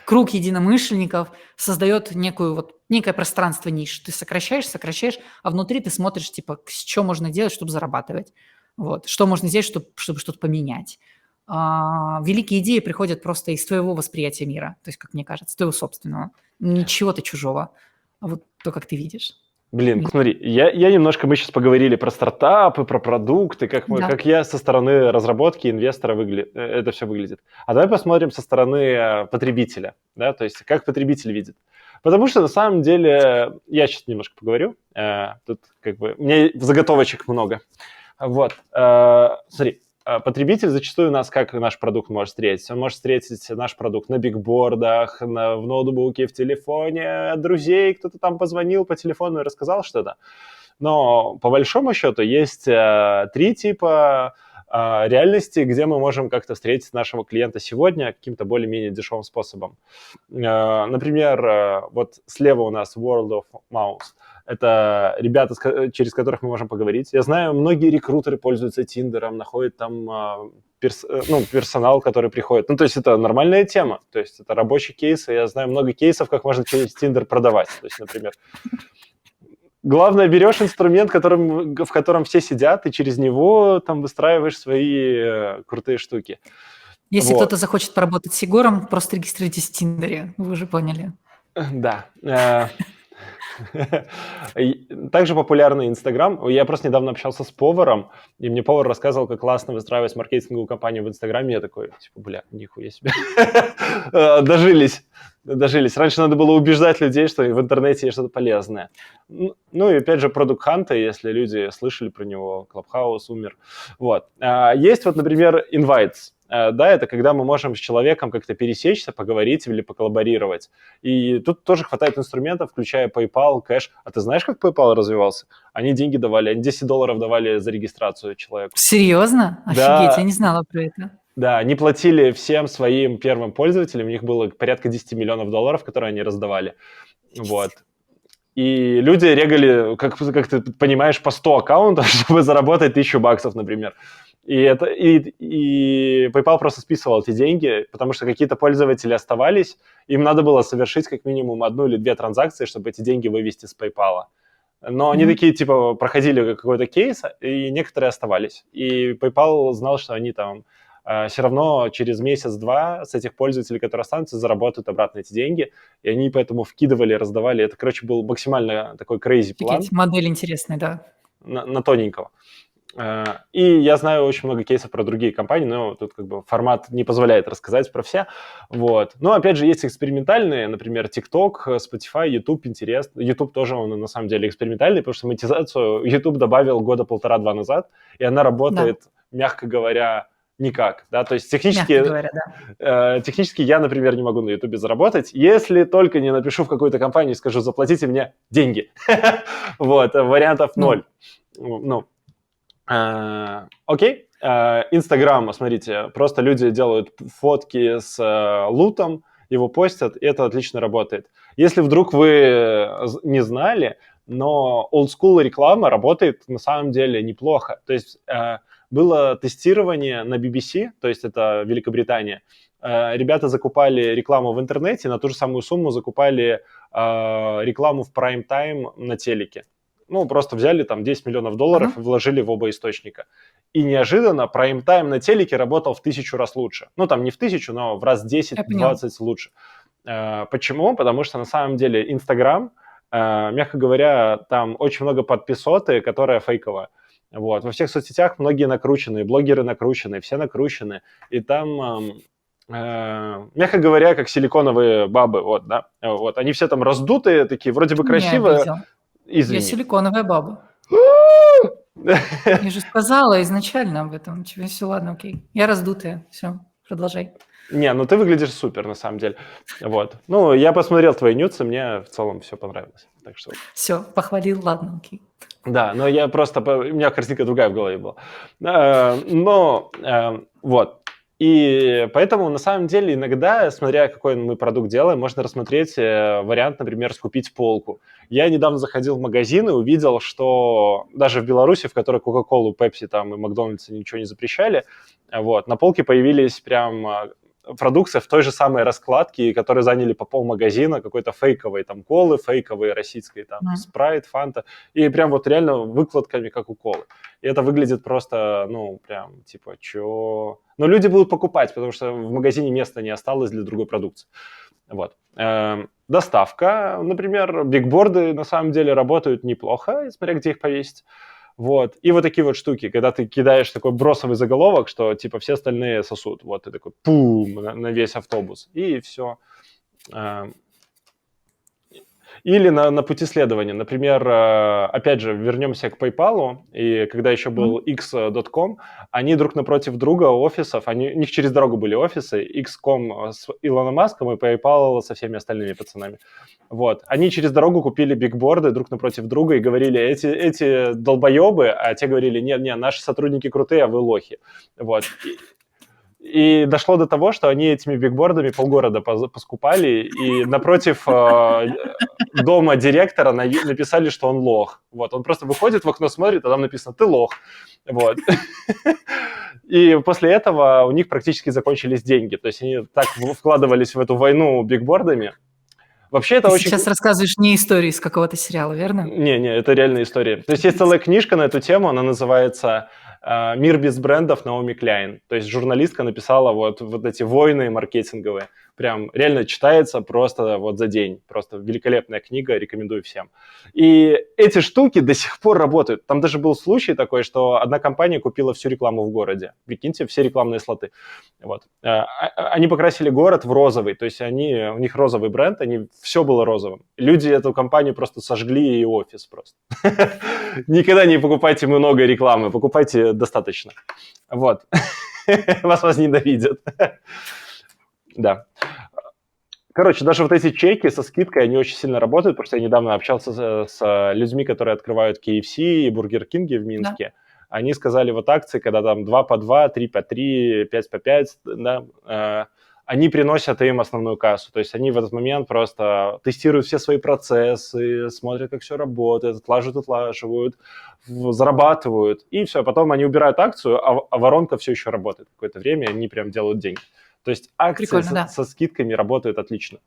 круг единомышленников создает некое пространство ниш. Ты сокращаешь, а внутри ты смотришь, типа, что можно делать, чтобы зарабатывать. Вот. Что можно сделать, чтобы что-то поменять. Великие идеи приходят просто из твоего восприятия мира, то есть, как мне кажется, твоего собственного. Не чего-то чужого, а вот то, как ты видишь. Блин, смотри, я немножко, мы сейчас поговорили про стартапы, про продукты, Да. как я со стороны разработки, инвестора это все выглядит. А давай посмотрим со стороны потребителя, да, то есть как потребитель видит. Потому что на самом деле, я сейчас немножко поговорю, тут как бы, у меня заготовочек много. Вот, смотри, потребитель зачастую нас как наш продукт может встретить. Он может встретить наш продукт на бигбордах, в ноутбуке, в телефоне, от друзей, кто-то там позвонил по телефону и рассказал что-то. Но по большому счету есть три типа реальности, где мы можем как-то встретить нашего клиента сегодня каким-то более-менее дешевым способом. Например, вот слева у нас World of Mouse. Это ребята, через которых мы можем поговорить. Я знаю, многие рекрутеры пользуются Тиндером, находят там персонал, который приходит. Ну, то есть это нормальная тема. То есть это рабочий кейс. И я знаю много кейсов, как можно через Тиндер продавать. То есть, например, главное, берешь инструмент, в котором все сидят, и через него там выстраиваешь свои крутые штуки. Если кто-то захочет поработать с Егором, просто регистрируйтесь в Тиндере. Вы уже поняли. Да. Также популярный Инстаграм. Я просто недавно общался с поваром, и мне повар рассказывал, как классно выстраивать маркетинговую кампанию в Инстаграме. Я такой, типа, бля, нихуя себе. Дожились. Раньше надо было убеждать людей, что в интернете есть что-то полезное. Ну и опять же, Product Hunt, если люди слышали про него, Clubhouse умер. Вот. Есть вот, например, Invites. Да, это когда мы можем с человеком как-то пересечься, поговорить или поколлаборировать. И тут тоже хватает инструментов, включая PayPal, Cash. А ты знаешь, как PayPal развивался? Они деньги давали, они $10 давали за регистрацию человеку. Серьезно? Да. Офигеть, я не знала про это. Да, они платили всем своим первым пользователям, у них было порядка $10 миллионов, которые они раздавали. Вот. И люди регали, как ты понимаешь, по 100 аккаунтов, чтобы заработать $1000, например. И PayPal просто списывал эти деньги, потому что какие-то пользователи оставались, им надо было совершить как минимум 1 или 2 транзакции, чтобы эти деньги вывести с PayPal. Но они такие, типа, проходили какой-то кейс, и некоторые оставались. И PayPal знал, что они там все равно через месяц-два с этих пользователей, которые останутся, заработают обратно эти деньги. И они поэтому вкидывали, раздавали. Это, короче, был максимально такой crazy план. Модель интересная, да. На тоненького. И я знаю очень много кейсов про другие компании, но тут как бы формат не позволяет рассказать про все. Вот. Но опять же есть экспериментальные, например, TikTok, Spotify, YouTube интересно. YouTube тоже он на самом деле экспериментальный, потому что монетизацию YouTube добавил 1.5-2 назад, и она работает, мягко говоря, никак. Да? То есть технически я, например, не могу на YouTube заработать, если только не напишу в какую-то компанию и скажу, заплатите мне деньги. Вот, вариантов ноль. Окей. Инстаграм, смотрите, просто люди делают фотки с лутом, его постят, и это отлично работает. Если вдруг вы не знали, но олдскул реклама работает на самом деле неплохо. То есть было тестирование на BBC, то есть это Великобритания. Ребята закупали рекламу в интернете, на ту же самую сумму закупали рекламу в прайм-тайм на телеке. Ну, просто взяли там $10 миллионов и вложили в оба источника. И неожиданно прайм-тайм на телеке работал в 1000 раз лучше. Ну, там не в 1000, но в раз 10-20 лучше. Почему? Потому что на самом деле Инстаграм, мягко говоря, там очень много подписоты, которая фейковая. Вот. Во всех соцсетях многие накручены, блогеры накручены, все накручены. И там... мягко говоря, как силиконовые бабы, вот, да, вот, они все там раздутые, такие, вроде бы красивые. Извини. Я силиконовая баба. Я же сказала изначально об этом. Все, ладно, окей. Я раздутая. Все, продолжай. Не, ну ты выглядишь супер, на самом деле. Вот. Ну, я посмотрел твои нюцы, мне в целом все понравилось. Так что... Все, похвалил, ладно, окей. Да, но я просто... У меня картинка другая в голове была. Вот. И поэтому, на самом деле, иногда, смотря какой мы продукт делаем, можно рассмотреть вариант, например, скупить полку. Я недавно заходил в магазин и увидел, что даже в Беларуси, в которой Coca-Cola, Pepsi там, и Макдональдс ничего не запрещали, вот, на полке появились прям продукция в той же самой раскладке, которые заняли по полмагазина, какой-то фейковой там колы, фейковой российской там спрайт, фанта, и прям вот реально выкладками, как у колы. И это выглядит просто, ну, прям, типа, чё... Но люди будут покупать, потому что в магазине места не осталось для другой продукции. Вот. Доставка, например, бигборды на самом деле работают неплохо, смотря где их повесить. Вот. И вот такие вот штуки, когда ты кидаешь такой бросовый заголовок, что типа все остальные сосут. Вот ты такой пум на весь автобус, и все. Или на пути следования. Например, опять же, вернемся к PayPal, и когда еще был X.com, они друг напротив друга офисов, у них через дорогу были офисы, X.com с Илоном Маском и PayPal со всеми остальными пацанами. Вот. Они через дорогу купили бигборды друг напротив друга и говорили, эти долбоебы, а те говорили, нет, наши сотрудники крутые, а вы лохи. Вот. И дошло до того, что они этими бигбордами полгорода поскупали, и напротив дома директора написали, что он лох. Вот, он просто выходит в окно, смотрит, а там написано «ты лох». Вот. И после этого у них практически закончились деньги. То есть они так вкладывались в эту войну бигбордами. Вообще это Ты очень... сейчас рассказываешь не историю из какого-то сериала, верно? Не, это реальная история. То есть целая книжка на эту тему, она называется «Мир без брендов» Наоми Кляйн. То есть журналистка написала вот эти войны маркетинговые. Прям реально читается просто вот за день. Просто великолепная книга, рекомендую всем. И эти штуки до сих пор работают. Там даже был случай такой, что одна компания купила всю рекламу в городе. Прикиньте, все рекламные слоты. Вот. Они покрасили город в розовый. То есть у них розовый бренд, все было розовым. Люди эту компанию просто сожгли, и офис просто. Никогда не покупайте много рекламы, покупайте достаточно. Вот. Вас ненавидят. Да. Короче, даже вот эти чеки со скидкой, они очень сильно работают, потому что я недавно общался с людьми, которые открывают KFC и Бургер Кинги в Минске. Да. Они сказали, вот акции, когда там 2 по 2, 3 по 3, 5 по 5, да, они приносят им основную кассу. То есть они в этот момент просто тестируют все свои процессы, смотрят, как все работает, отлаживают, зарабатывают, и все. Потом они убирают акцию, а воронка все еще работает какое-то время, и они прям делают деньги. То есть акции со скидками работают отлично.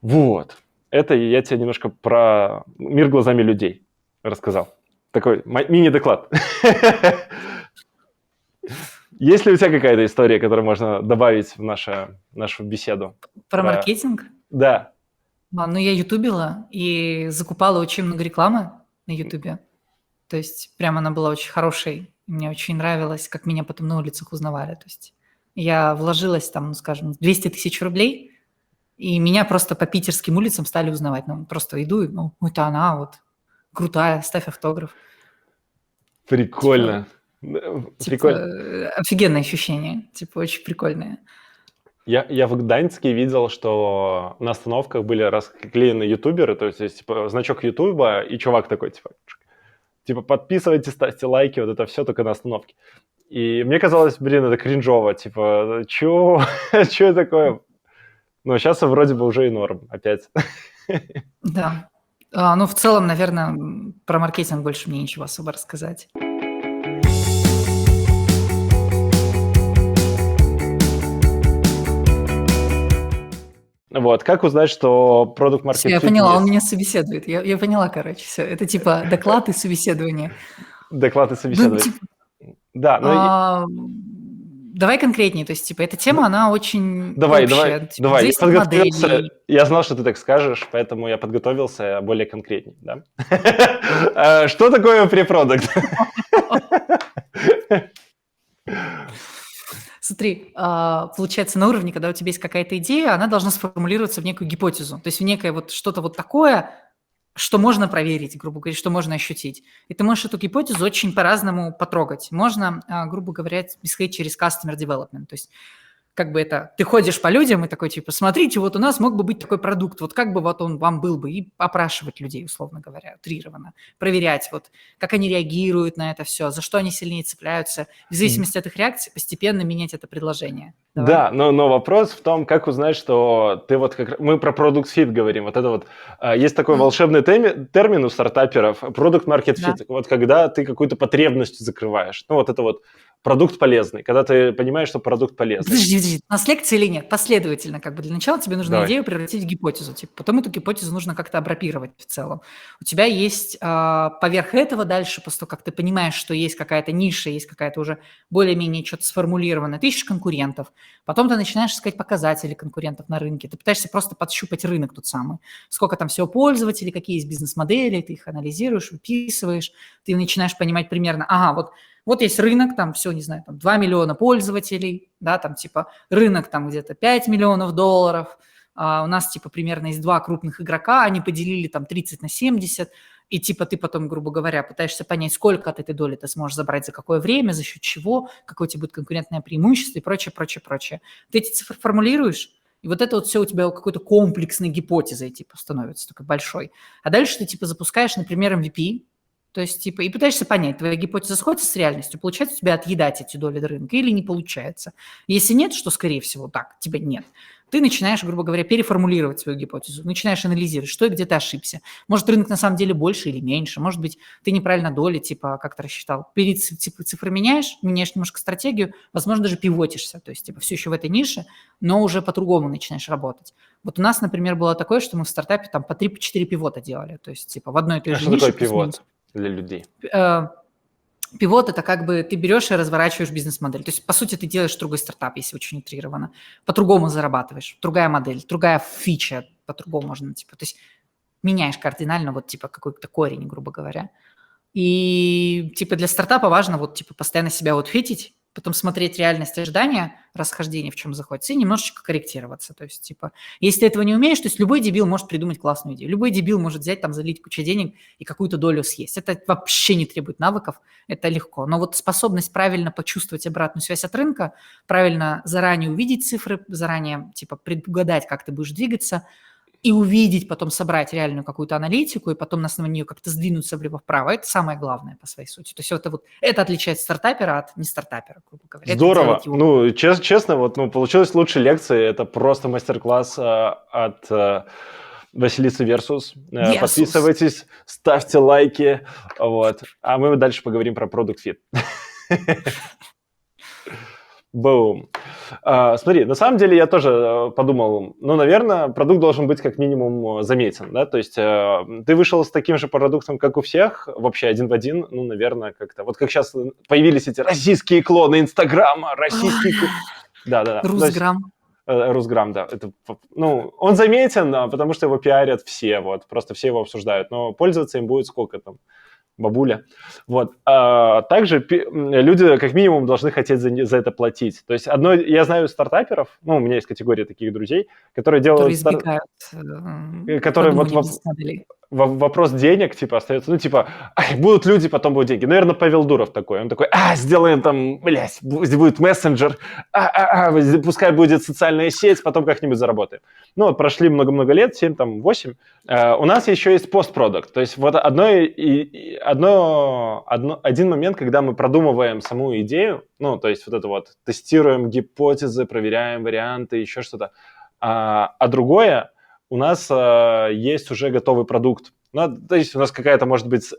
Вот. Это я тебе немножко про мир глазами людей рассказал. Такой мини-доклад. Есть ли у тебя какая-то история, которую можно добавить в нашу беседу? Про маркетинг? Да. Ну, я ютубила и закупала очень много рекламы на ютубе. То есть прям она была очень хорошей. Мне очень нравилось, как меня потом на улицах узнавали. То есть я вложилась там, ну, скажем, 200 тысяч рублей, и меня просто по питерским улицам стали узнавать. Ну, просто иду, ну, это она, вот, крутая, ставь автограф. Прикольно. Прикольно. Офигенное ощущение, типа, очень прикольное. Я в Гданьске видел, что на остановках были расклеены ютуберы, то есть типа, значок ютуба, и чувак такой, типа, подписывайтесь, ставьте лайки, вот это все только на остановке. И мне казалось, это кринжово, типа, чё это такое? Но сейчас вроде бы уже и норм, опять. Да. Ну, в целом, наверное, про маркетинг больше мне ничего особо рассказать. Вот, как узнать, что продукт-маркет-фит я поняла, он меня собеседует. Я поняла, короче, все. Это типа доклад и собеседование. Доклад и собеседование. Да, но... Давай конкретнее, то есть, типа, эта тема, она очень Давай, общая. Давай. Я подготовился, я знал, что ты так скажешь, поэтому я подготовился более конкретнее, да? Что такое препродукт? Смотри, получается, на уровне, когда у тебя есть какая-то идея, она должна сформулироваться в некую гипотезу, то есть в некое вот что-то вот такое, что можно проверить, грубо говоря, что можно ощутить. И ты можешь эту гипотезу очень по-разному потрогать. Можно, грубо говоря, исходить через customer development. То есть как бы это, ты ходишь по людям и такой, типа, смотрите, вот у нас мог бы быть такой продукт, вот как бы вот он вам был бы, и опрашивать людей, условно говоря, утрированно, проверять, вот, как они реагируют на это все, за что они сильнее цепляются, в зависимости от их реакции постепенно менять это предложение. Давай. Да, но вопрос в том, как узнать, что ты вот как... Мы про Product Fit говорим. Вот это вот... Есть такой волшебный термин у стартаперов, Product Market Fit. Да. Вот когда ты какую-то потребность закрываешь. Ну, вот это вот продукт полезный. Когда ты понимаешь, что продукт полезный. Подожди, у нас лекция или нет? Последовательно, как бы для начала тебе нужно Давай. идею превратить в гипотезу, типа, потом эту гипотезу нужно как-то обрапировать в целом. У тебя есть поверх этого дальше, после того, как ты понимаешь, что есть какая-то ниша, есть какая-то уже более-менее что-то сформулированное, ты ищешь конкурентов, потом ты начинаешь искать показатели конкурентов на рынке, ты пытаешься просто подщупать рынок тот самый, сколько там всего пользователей, какие есть бизнес-модели, ты их анализируешь, выписываешь, ты начинаешь понимать примерно, ага, вот есть рынок, там все, не знаю, там 2 миллиона пользователей, да, там типа рынок там где-то 5 миллионов долларов, у нас типа примерно есть 2 крупных игрока, они поделили там 30 на 70, и типа ты потом, грубо говоря, пытаешься понять, сколько от этой доли ты сможешь забрать, за какое время, за счет чего, какое у тебя будет конкурентное преимущество и прочее, прочее, прочее. Ты эти цифры формулируешь, и вот это вот все у тебя какой-то комплексной гипотезой типа становится такой большой. А дальше ты типа запускаешь, например, MVP, то есть, типа, и пытаешься понять, твоя гипотеза сходится с реальностью, получается у тебя отъедать эти доли рынка или не получается. Если нет, что, скорее всего, так, тебя нет, ты начинаешь, грубо говоря, переформулировать свою гипотезу, начинаешь анализировать, что и где ты ошибся. Может, рынок на самом деле больше или меньше, может быть, ты неправильно доли, типа, как-то рассчитал. Перед цифры меняешь немножко стратегию, возможно, даже пивотишься, то есть, типа, все еще в этой нише, но уже по-другому начинаешь работать. Вот у нас, например, было такое, что мы в стартапе там по 3-4 пивота делали, то есть, типа, в одной и той же Что нише. такое пивот для людей? Пивот – это как бы ты берешь и разворачиваешь бизнес-модель. То есть, по сути, ты делаешь другой стартап, если очень утрированно. По-другому зарабатываешь. Другая модель, другая фича, по-другому можно, типа, то есть меняешь кардинально вот, типа, какой-то корень, грубо говоря. И, типа, для стартапа важно вот, типа, постоянно себя вот фитить, потом смотреть реальность ожидания, расхождение, в чем заходится, и немножечко корректироваться. То есть, типа, если ты этого не умеешь, то есть любой дебил может придумать классную идею. Любой дебил может взять, там, залить кучу денег и какую-то долю съесть. Это вообще не требует навыков, это легко. Но вот способность правильно почувствовать обратную связь от рынка, правильно заранее увидеть цифры, заранее, типа, предугадать, как ты будешь двигаться, и увидеть, потом собрать реальную какую-то аналитику, и потом на основании нее как-то сдвинуться влево-вправо, это самое главное по своей сути. То есть это отличает стартапера от нестартапера, грубо говоря. Здорово. Ну, честно, вот, получилась лучшая лекция. Это просто мастер-класс от Василисы Версус. Подписывайтесь, ставьте лайки. Вот. А мы дальше поговорим про Product Fit. Бум. Смотри, на самом деле я тоже подумал, ну, наверное, продукт должен быть как минимум заметен, да, то есть ты вышел с таким же продуктом, как у всех, вообще один в один, ну, наверное, как-то, вот как сейчас появились эти российские клоны Инстаграма, российские... Да-да-да. Русграм. Русграм, да. Это, ну, он заметен, потому что его пиарят все, вот, просто все его обсуждают, но пользоваться им будет сколько там? Бабуля. Вот. Также люди как минимум должны хотеть за это платить. То есть я знаю стартаперов, ну, у меня есть категория таких друзей, которые делают... Которые вот вопрос денег, типа, остается, ну, типа, будут люди, потом будут деньги. Наверное, Павел Дуров такой. Он такой, сделаем там, блядь, будет мессенджер, пускай будет социальная сеть, потом как-нибудь заработаем. Ну, вот прошли много-много лет, 7, там, 8. У нас еще есть постпродукт. То есть вот один момент, когда мы продумываем саму идею, ну, то есть вот это вот, тестируем гипотезы, проверяем варианты, еще что-то. А другое, у нас есть уже готовый продукт. Ну, то есть у нас какая-то, может быть,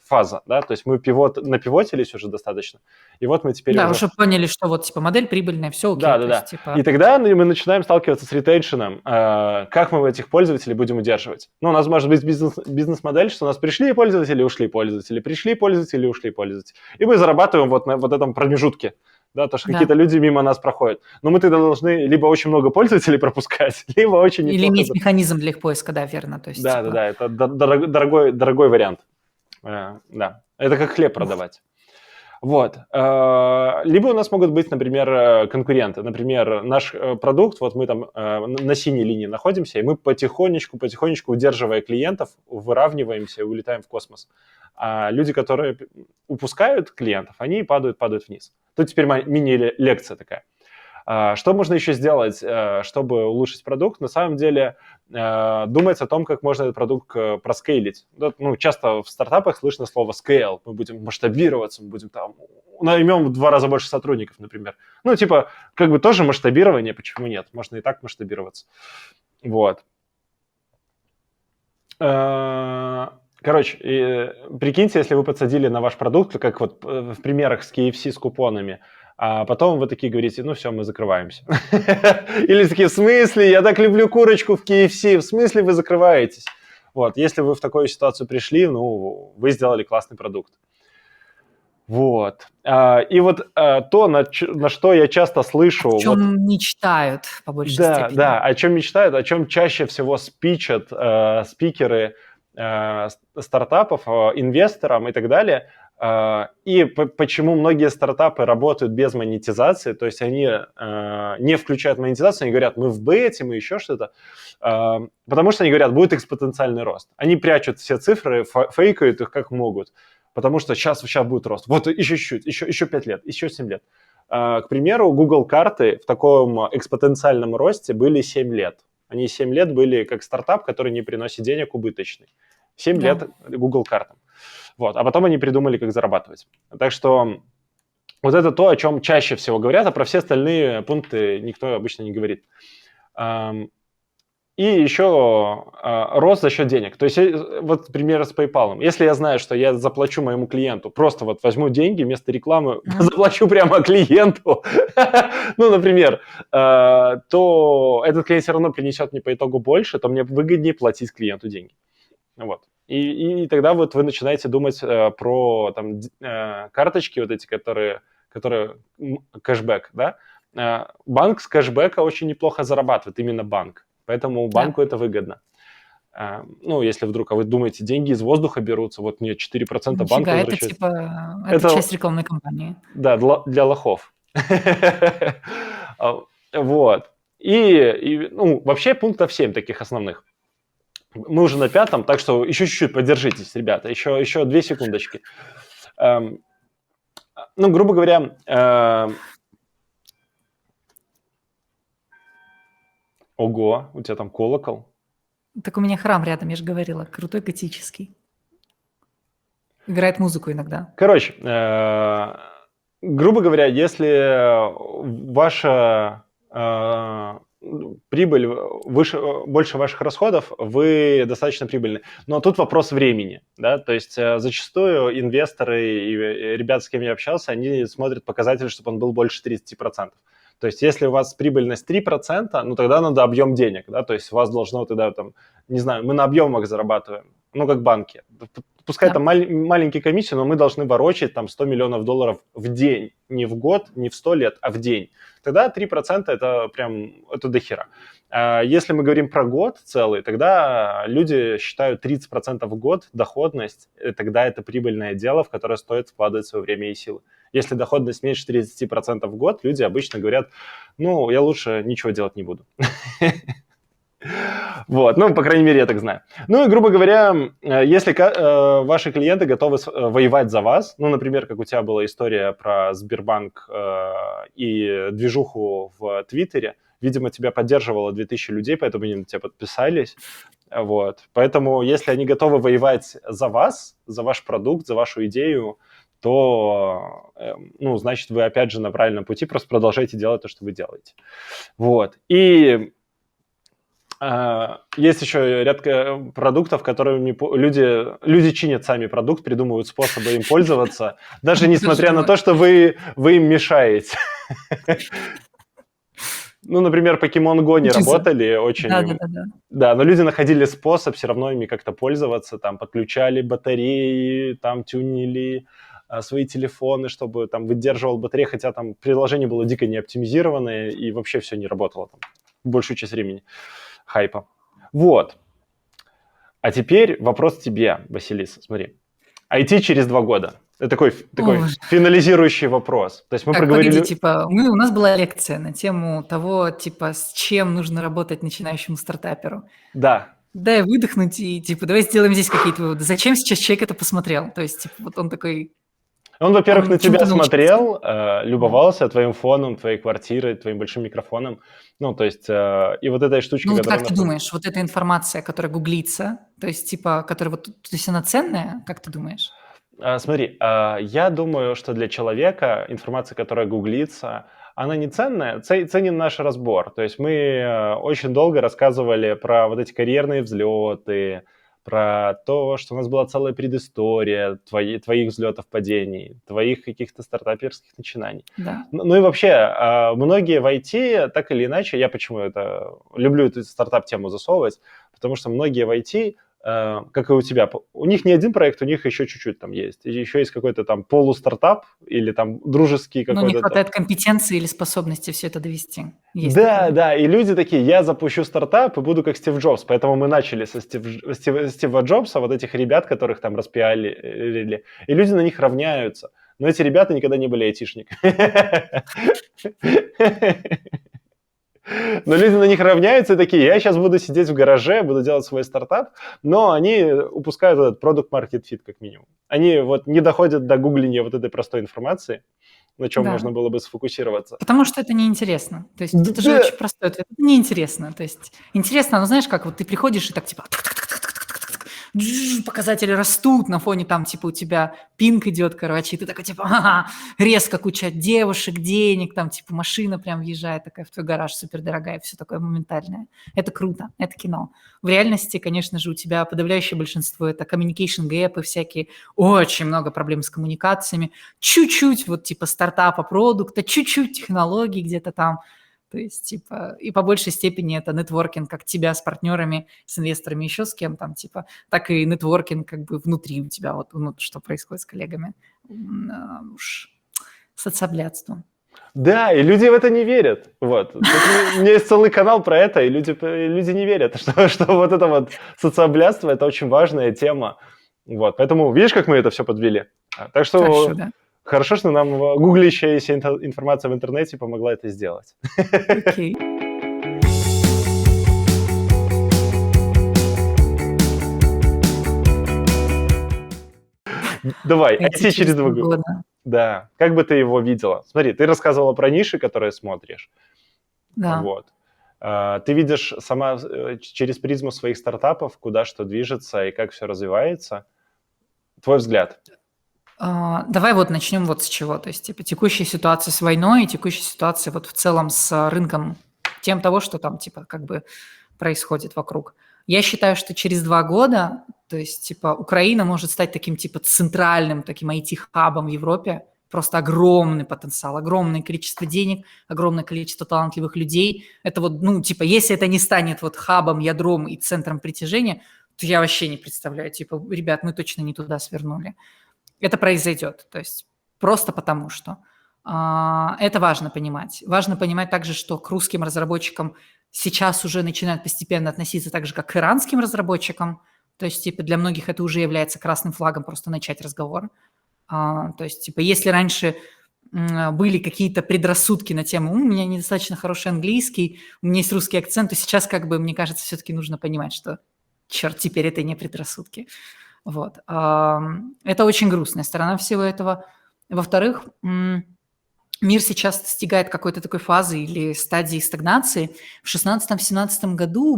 фаза, да, то есть мы напивотились уже достаточно, и вот мы теперь уже поняли, что вот, типа, модель прибыльная, все окей. Да. Типа... И тогда мы начинаем сталкиваться с ретеншеном, как мы этих пользователей будем удерживать. Ну, у нас может быть бизнес-модель, что у нас пришли пользователи, ушли пользователи, пришли пользователи, ушли пользователи. И мы зарабатываем вот на вот этом промежутке. Да, то, что какие-то люди мимо нас проходят. Но мы тогда должны либо очень много пользователей пропускать, либо очень неплохо... Или иметь механизм для их поиска, да, верно. То есть, да, это дорогой вариант. Да, это как хлеб продавать. Вот. Либо у нас могут быть, например, конкуренты. Например, наш продукт, вот мы там на синей линии находимся, и мы потихонечку, удерживая клиентов, выравниваемся и улетаем в космос. А люди, которые упускают клиентов, они падают вниз. Тут теперь мини-лекция такая. Что можно еще сделать, чтобы улучшить продукт? На самом деле думать о том, как можно этот продукт проскейлить. Ну, часто в стартапах слышно слово scale. Мы будем масштабироваться, мы будем там... Наймем в 2 раза больше сотрудников, например. Ну, типа, как бы тоже масштабирование, почему нет? Можно и так масштабироваться. Вот. Короче, прикиньте, если вы подсадили на ваш продукт, как вот в примерах с KFC с купонами, а потом вы такие говорите, ну все, мы закрываемся. Или такие, в смысле, я так люблю курочку в KFC, в смысле вы закрываетесь? Вот, если вы в такую ситуацию пришли, ну, вы сделали классный продукт. Вот. И вот то, на что я часто слышу... О чем мечтают, по большей степени. Да, о чем мечтают, о чем чаще всего спичат спикеры стартапов, инвесторам и так далее. И почему многие стартапы работают без монетизации, то есть они не включают монетизацию, они говорят, мы в бете, мы еще что-то, потому что они говорят, будет экспоненциальный рост. Они прячут все цифры, фейкают их как могут, потому что сейчас будет рост. Вот еще чуть-чуть, еще 5 лет, еще 7 лет. К примеру, Google карты в таком экспоненциальном росте были 7 лет. Они 7 лет были как стартап, который не приносит денег, убыточный. 7 лет Google картам. Вот. А потом они придумали, как зарабатывать. Так что вот это то, о чем чаще всего говорят, а про все остальные пункты никто обычно не говорит. И еще рост за счет денег. То есть вот пример с PayPal. Если я знаю, что я заплачу моему клиенту, просто вот возьму деньги вместо рекламы, заплачу прямо клиенту, ну, например, то этот клиент все равно принесет мне по итогу больше, то мне выгоднее платить клиенту деньги. Вот. И тогда вот вы начинаете думать про там, карточки вот эти, которые кэшбэк, да? Банк с кэшбэка очень неплохо зарабатывает, именно банк. Поэтому банку это выгодно. Ну, если вдруг, вы думаете, деньги из воздуха берутся, вот мне 4% банка возвращается. Это типа, это часть рекламной кампании. Да, для лохов. Вот. И ну, вообще пунктов 7 таких основных. Мы уже на 5-м, так что еще чуть-чуть подержитесь, ребята, еще 2 секундочки. Ну, грубо говоря, ого, у тебя там колокол. Так у меня храм рядом, я же говорила, крутой готический. Играет музыку иногда. Короче, грубо говоря, если ваша прибыль больше ваших расходов, вы достаточно прибыльны. Но тут вопрос времени, да, то есть зачастую инвесторы и ребята, с кем я общался, они смотрят показатель, чтобы он был больше 30%. То есть если у вас прибыльность 3%, ну тогда надо объем денег, да, то есть у вас должно тогда там, не знаю, мы на объемах зарабатываем, ну как банки. Пускай там маленькие комиссии, но мы должны ворочать там $100 миллионов в день, не в год, не в 100 лет, а в день. Тогда 3% это прям, это дохера. Если мы говорим про год целый, тогда люди считают 30% в год доходность, и тогда это прибыльное дело, в которое стоит вкладывать свое время и силы. Если доходность меньше 30% в год, люди обычно говорят, ну, я лучше ничего делать не буду. Вот, ну, по крайней мере, я так знаю. Ну и, грубо говоря, если ваши клиенты готовы воевать за вас, ну, например, как у тебя была история про Сбербанк и движуху в Твиттере, видимо, тебя поддерживало 2000 людей, поэтому они на тебя подписались. Вот. Поэтому, если они готовы воевать за вас, за ваш продукт, за вашу идею, то, ну, значит, вы, опять же, на правильном пути, просто продолжайте делать то, что вы делаете. Вот. И есть еще ряд продуктов, которыми люди чинят сами продукт, придумывают способы им пользоваться, даже несмотря на то, что вы им мешаете. Ну, например, Pokemon Go не работали очень. Да, но люди находили способ все равно ими как-то пользоваться, там, подключали батареи, там, тюнили свои телефоны, чтобы там выдерживал батарею, хотя там приложение было дико не оптимизированное и вообще все не работало там большую часть времени. Хайпа. Вот. А теперь вопрос тебе, Василиса, смотри. IT через 2 года. Это такой финализирующий вопрос. То есть мы проговорили... Погоди, типа, у нас была лекция на тему того, типа, с чем нужно работать начинающему стартаперу. Да. Дай выдохнуть и, типа, давай сделаем здесь какие-то выводы. Зачем сейчас человек это посмотрел? То есть, типа, вот он такой... Он, во-первых, на тебя Чему-то научился. смотрел, Да. любовался твоим фоном, твоей квартирой, твоим большим микрофоном. Ну, то есть, и вот этой Ну штучкой, вот которая как на ты фоне. думаешь, вот эта информация, которая гуглится, то есть типа, которая вот, то есть она ценная, как ты думаешь? Смотри, я думаю, что для человека информация, которая гуглится, она не ценная, ценен наш разбор. То есть мы очень долго рассказывали про вот эти карьерные взлеты, про то, что у нас была целая предыстория твоих взлетов, падений, твоих каких-то стартаперских начинаний. Да. Ну и вообще, многие в IT, так или иначе, я почему это люблю эту стартап-тему засовывать, потому что многие в IT как и у тебя, у них не один проект, у них еще чуть-чуть там есть. И еще есть какой-то там полустартап или там дружеский Но не какой-то. хватает компетенции или способности все это довести. Есть Да, такое. да, и люди такие, я запущу стартап и буду как Стив Джобс. Поэтому мы начали со Стива Джобса, вот этих ребят, которых там распиарили, и люди на них равняются. Но эти ребята никогда не были айтишниками. Но люди на них равняются и такие, я сейчас буду сидеть в гараже, буду делать свой стартап, но они упускают этот product market fit как минимум. Они вот не доходят до гугления вот этой простой информации, на чем можно Да. было бы сфокусироваться. Потому что это неинтересно. То есть это же Да, очень простой ответ. Это неинтересно. То есть интересно, ну знаешь, как вот ты приходишь и так типа показатели растут на фоне там типа у тебя пинг идет, короче, и ты такой типа ага, резко куча девушек, денег, там типа машина прям въезжает такая в твой гараж супердорогая, все такое моментальное. Это круто, это кино. В реальности, конечно же, у тебя подавляющее большинство это communication gap и всякие, очень много проблем с коммуникациями, чуть-чуть вот типа стартапа, продукта, чуть-чуть технологий где-то там. То есть, типа, и по большей степени это нетворкинг как тебя с партнерами, с инвесторами, еще с кем там, типа, так и нетворкинг как бы внутри у тебя, вот, ну, что происходит с коллегами. Уж соцоблядство. да, и люди в это не верят. Вот. Тут у меня есть целый канал про это, и люди не верят, что вот это вот социоблядство – это очень важная тема. Вот. Поэтому видишь, как мы это все подвели? Так Хорошо, что да. хорошо, что нам гуглящаяся информация в интернете помогла это сделать. Окей. Давай, Пойти IT через через 2 2 года. года. Да, как бы ты его видела? Смотри, ты рассказывала про ниши, которые смотришь. Да. Вот. Ты видишь сама через призму своих стартапов, куда что движется и как все развивается. Твой взгляд. Давай вот начнем вот с чего. То есть, типа, текущая ситуация с войной и текущая ситуация вот в целом с рынком, тем того, что там, типа, как бы происходит вокруг. Я считаю, что через 2 года, то есть, типа, Украина может стать таким, типа, центральным таким IT-хабом в Европе. Просто огромный потенциал, огромное количество денег, огромное количество талантливых людей. Это вот, ну, типа, если это не станет вот хабом, ядром и центром притяжения, то я вообще не представляю. Типа, ребят, мы точно не туда свернули. Это произойдет, то есть просто потому что. Это важно понимать. Важно понимать также, что к русским разработчикам сейчас уже начинают постепенно относиться так же, как к иранским разработчикам. То есть, типа, для многих это уже является красным флагом просто начать разговор. То есть, типа, если раньше были какие-то предрассудки на тему, у меня недостаточно хороший английский, у меня есть русский акцент, то сейчас, как бы, мне кажется, все-таки нужно понимать, что, черт, теперь это не предрассудки. Вот. Это очень грустная сторона всего этого. Во-вторых, мир сейчас достигает какой-то такой фазы или стадии стагнации. В 16-17 году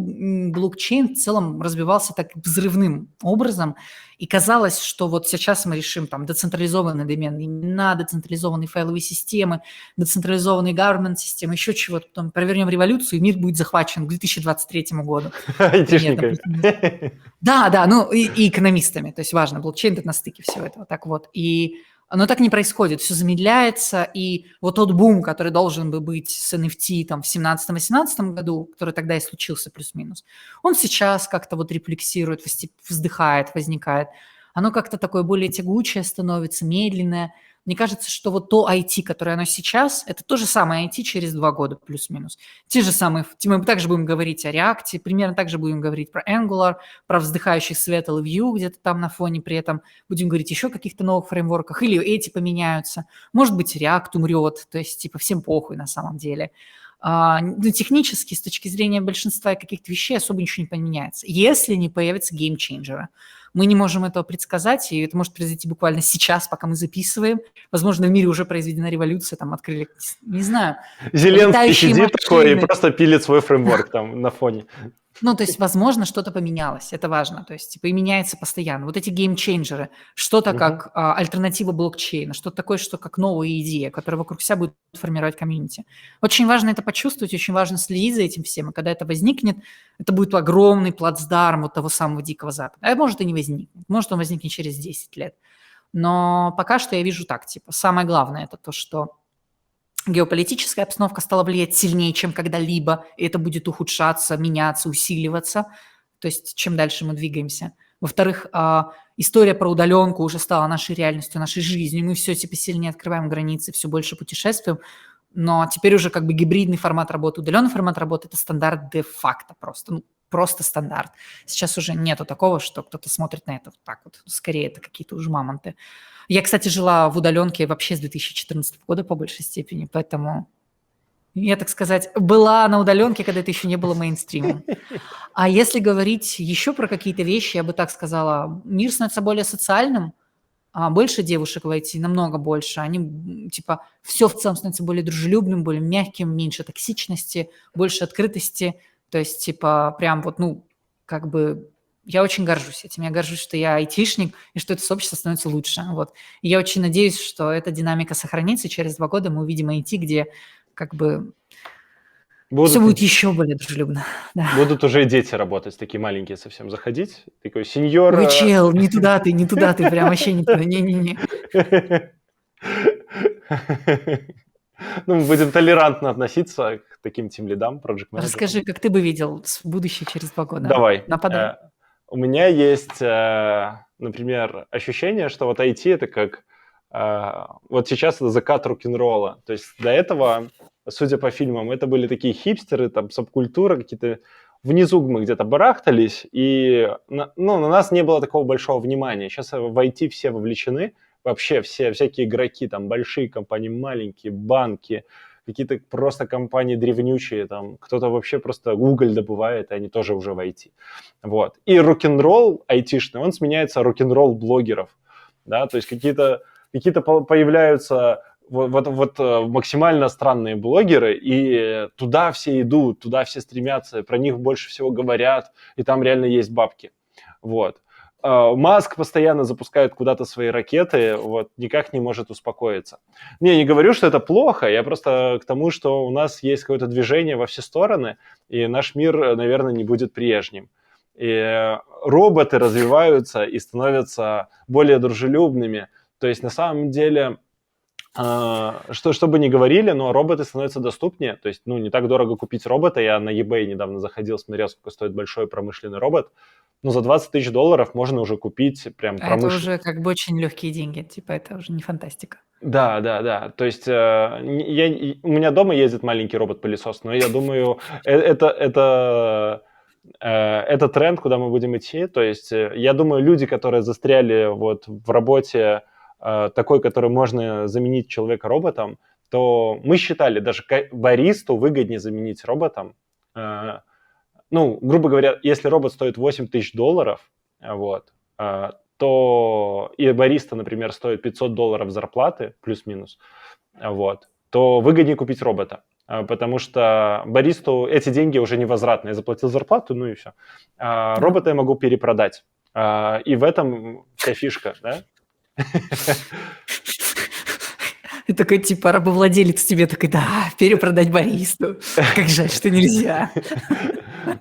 блокчейн в целом развивался так взрывным образом, и казалось, что вот сейчас мы решим там децентрализованные доменные имена, децентрализованные файловые системы, децентрализованные government-системы, еще чего-то. Потом провернем революцию, и мир будет захвачен к 2023 году. Примерно. Айтишниками. Да, да, ну и экономистами, то есть важно, блокчейн – это на стыке всего этого, так вот. Но так не происходит, все замедляется, и вот тот бум, который должен бы быть с NFT там в 17-18 году, который тогда и случился плюс-минус, он сейчас как-то вот рефлексирует, вздыхает, возникает. Оно как-то такое более тягучее становится, медленное. Мне кажется, что вот то IT, которое оно сейчас, это то же самое IT через 2 года плюс-минус. Те же самые, мы также будем говорить о React, примерно так же будем говорить про Angular, про вздыхающий Swetal и Vue где-то там на фоне, при этом будем говорить еще о каких-то новых фреймворках, или эти поменяются. Может быть, React умрет, то есть типа всем похуй на самом деле. Ну, технически, с точки зрения большинства каких-то вещей, особо ничего не поменяется, если не появятся геймчейнджеры. Мы не можем этого предсказать, и это может произойти буквально сейчас, пока мы записываем. Возможно, в мире уже произведена революция, там открыли, не знаю, Зеленский летающие сидит такой и машины. просто пилит свой фреймворк там на фоне. Ну, то есть, возможно, что-то поменялось, это важно, то есть, типа, и меняется постоянно. Вот эти геймчейнджеры, что-то Мгм. как альтернатива блокчейна, что-то такое, что как новая идея, которая вокруг себя будет формировать комьюнити. Очень важно это почувствовать, очень важно следить за этим всем, и когда это возникнет, это будет огромный плацдарм вот того самого Дикого Запада. А может и не возникнет, может он возникнет через 10 лет. Но пока что я вижу так, типа, самое главное это то, что геополитическая обстановка стала влиять сильнее, чем когда-либо, и это будет ухудшаться, меняться, усиливаться, то есть чем дальше мы двигаемся. Во-вторых, история про удаленку уже стала нашей реальностью, нашей жизнью, мы все типа сильнее открываем границы, все больше путешествуем, но теперь уже как бы гибридный формат работы, удаленный формат работы – это стандарт де-факто просто, ну, просто стандарт. Сейчас уже нету такого, что кто-то смотрит на это вот так вот, скорее это какие-то уже мамонты. Я, кстати, жила в удаленке вообще с 2014 года по большей степени, поэтому я, так сказать, была на удаленке, когда это еще не было мейнстримом. А если говорить еще про какие-то вещи, я бы так сказала, мир становится более социальным, больше девушек в IT, намного больше. Они, типа, все в целом становится более дружелюбным, более мягким, меньше токсичности, больше открытости. То есть, типа, прям вот, ну, как бы я очень горжусь этим. Я горжусь, что я айтишник, и что это сообщество становится лучше. Вот. И я очень надеюсь, что эта динамика сохранится, и через 2 года мы увидим IT, где как бы все Будут, будет еще более дружелюбно. Да. будут уже дети работать, такие маленькие совсем, заходить. Такой, сеньор... Ой, чел, не туда ты, прям вообще не туда, не-не-не. Ну, мы будем толерантно относиться к таким тимлидам, проект-менеджерам. Расскажи, как ты бы видел будущее через 2 года? Давай. Нападай. У меня есть, например, ощущение, что вот IT это как... Вот сейчас это закат рок-н-ролла. То есть до этого, судя по фильмам, это были такие хипстеры, там, субкультура, какие-то... Внизу мы где-то барахтались, и на нас не было такого большого внимания. Сейчас в IT все вовлечены, вообще все, всякие игроки, там, большие компании, маленькие, банки, какие-то просто компании древнючие, там, кто-то вообще просто уголь добывает, и они тоже уже в IT. Вот. И рок-н-ролл айтишный, он сменяется рок-н-ролл блогеров, да, то есть какие-то появляются вот максимально странные блогеры, и туда все идут, туда все стремятся, про них больше всего говорят, и там реально есть бабки. Вот. Маск постоянно запускает куда-то свои ракеты, вот, никак не может успокоиться. Не говорю, что это плохо, я просто к тому, что у нас есть какое-то движение во все стороны, и наш мир, наверное, не будет прежним. И роботы развиваются и становятся более дружелюбными. То есть на самом деле... Что бы ни говорили, но роботы становятся доступнее. То есть, ну, не так дорого купить робота. Я на eBay недавно заходил, смотрел, сколько стоит большой промышленный робот. Ну, за $20 тысяч можно уже купить прям Это промышленный. уже как бы очень легкие деньги, типа это уже не фантастика. Да. То есть у меня дома ездит маленький робот-пылесос, но я думаю, это тренд, куда мы будем идти. То есть я думаю, люди, которые застряли вот в работе такой, который можно заменить человека роботом, то мы считали, даже баристу выгоднее заменить роботом. Ну, грубо говоря, если робот стоит $8 тысяч, вот, то и бариста, например, стоит $500 зарплаты, плюс-минус, вот, то выгоднее купить робота. Потому что баристу эти деньги уже невозвратны. Я заплатил зарплату, ну и все. Робота я могу перепродать. И в этом вся фишка, да? И такой, типа, рабовладелец тебе такой, да, перепродать баристу. Как жаль, что нельзя.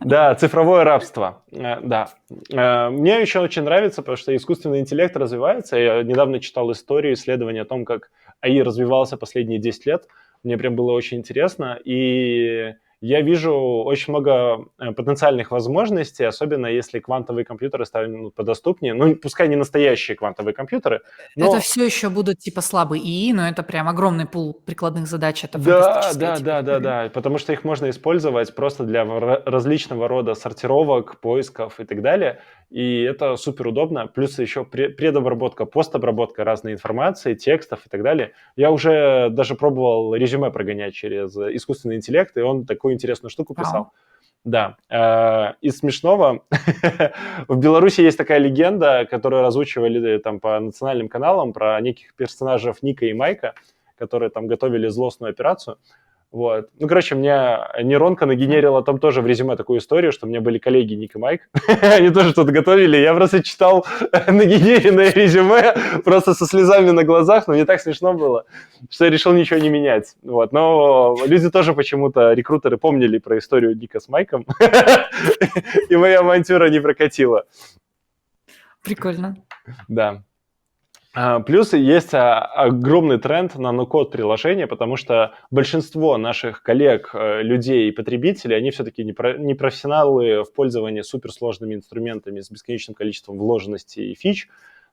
Да, цифровое рабство, да. Мне еще очень нравится, потому что искусственный интеллект развивается. Я недавно читал историю, исследование о том, как АИ развивался последние 10 лет. Мне прям было очень интересно. И я вижу очень много потенциальных возможностей, особенно если квантовые компьютеры станут подоступнее. Ну, пускай не настоящие квантовые компьютеры, Это но все еще будут типа слабый ИИ, но это прям огромный пул прикладных задач. Это да, фантастическая да, типа да, да, история. да, потому что их можно использовать просто для различного рода сортировок, поисков и так далее. И это супер удобно. Плюс еще предобработка, постобработка разной информации, текстов и так далее. Я уже даже пробовал резюме прогонять через искусственный интеллект, и он такую интересную штуку Вау. писал. Да. Из смешного, в Беларуси есть такая легенда, которую разучивали там по национальным каналам про неких персонажей Ника и Майка, которые там готовили злостную операцию. Вот. Ну, короче, мне нейронка нагенерила там тоже в резюме такую историю, что у меня были коллеги Ник и Майк, они тоже что-то готовили, я просто читал нагенеренное резюме просто со слезами на глазах, но мне так смешно было, что я решил ничего не менять. Вот. Но люди тоже почему-то, рекрутеры, помнили про историю Ника с Майком, и моя авантюра не прокатила. Прикольно. Да. Плюс есть огромный тренд на ноу-код приложения, потому что большинство наших коллег, людей и потребителей, они все-таки не профессионалы в пользовании суперсложными инструментами с бесконечным количеством вложенностей и фич,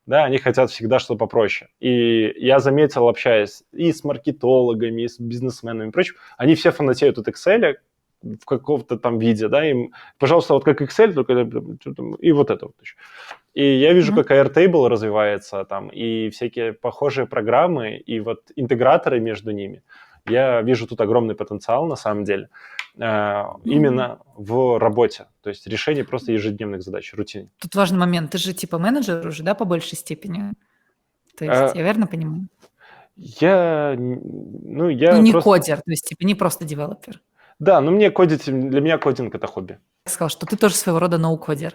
да, они хотят всегда что-то попроще. И я заметил, общаясь и с маркетологами, и с бизнесменами и прочим, они все фанатеют от Excel в каком-то там виде, да, им, пожалуйста, вот как Excel, только и вот это вот еще. И я вижу, как Airtable развивается там, и всякие похожие программы, и вот интеграторы между ними. Я вижу тут огромный потенциал, на самом деле, именно в работе. То есть решение просто ежедневных задач, рутине. Тут важный момент. Ты же типа менеджер уже, да, по большей степени? То есть я верно понимаю? Я Ну, не просто... кодер, то есть типа не просто девелопер. Да, но мне кодить, для меня кодинг – это хобби. Я сказал, что ты тоже своего рода ноу-кодер.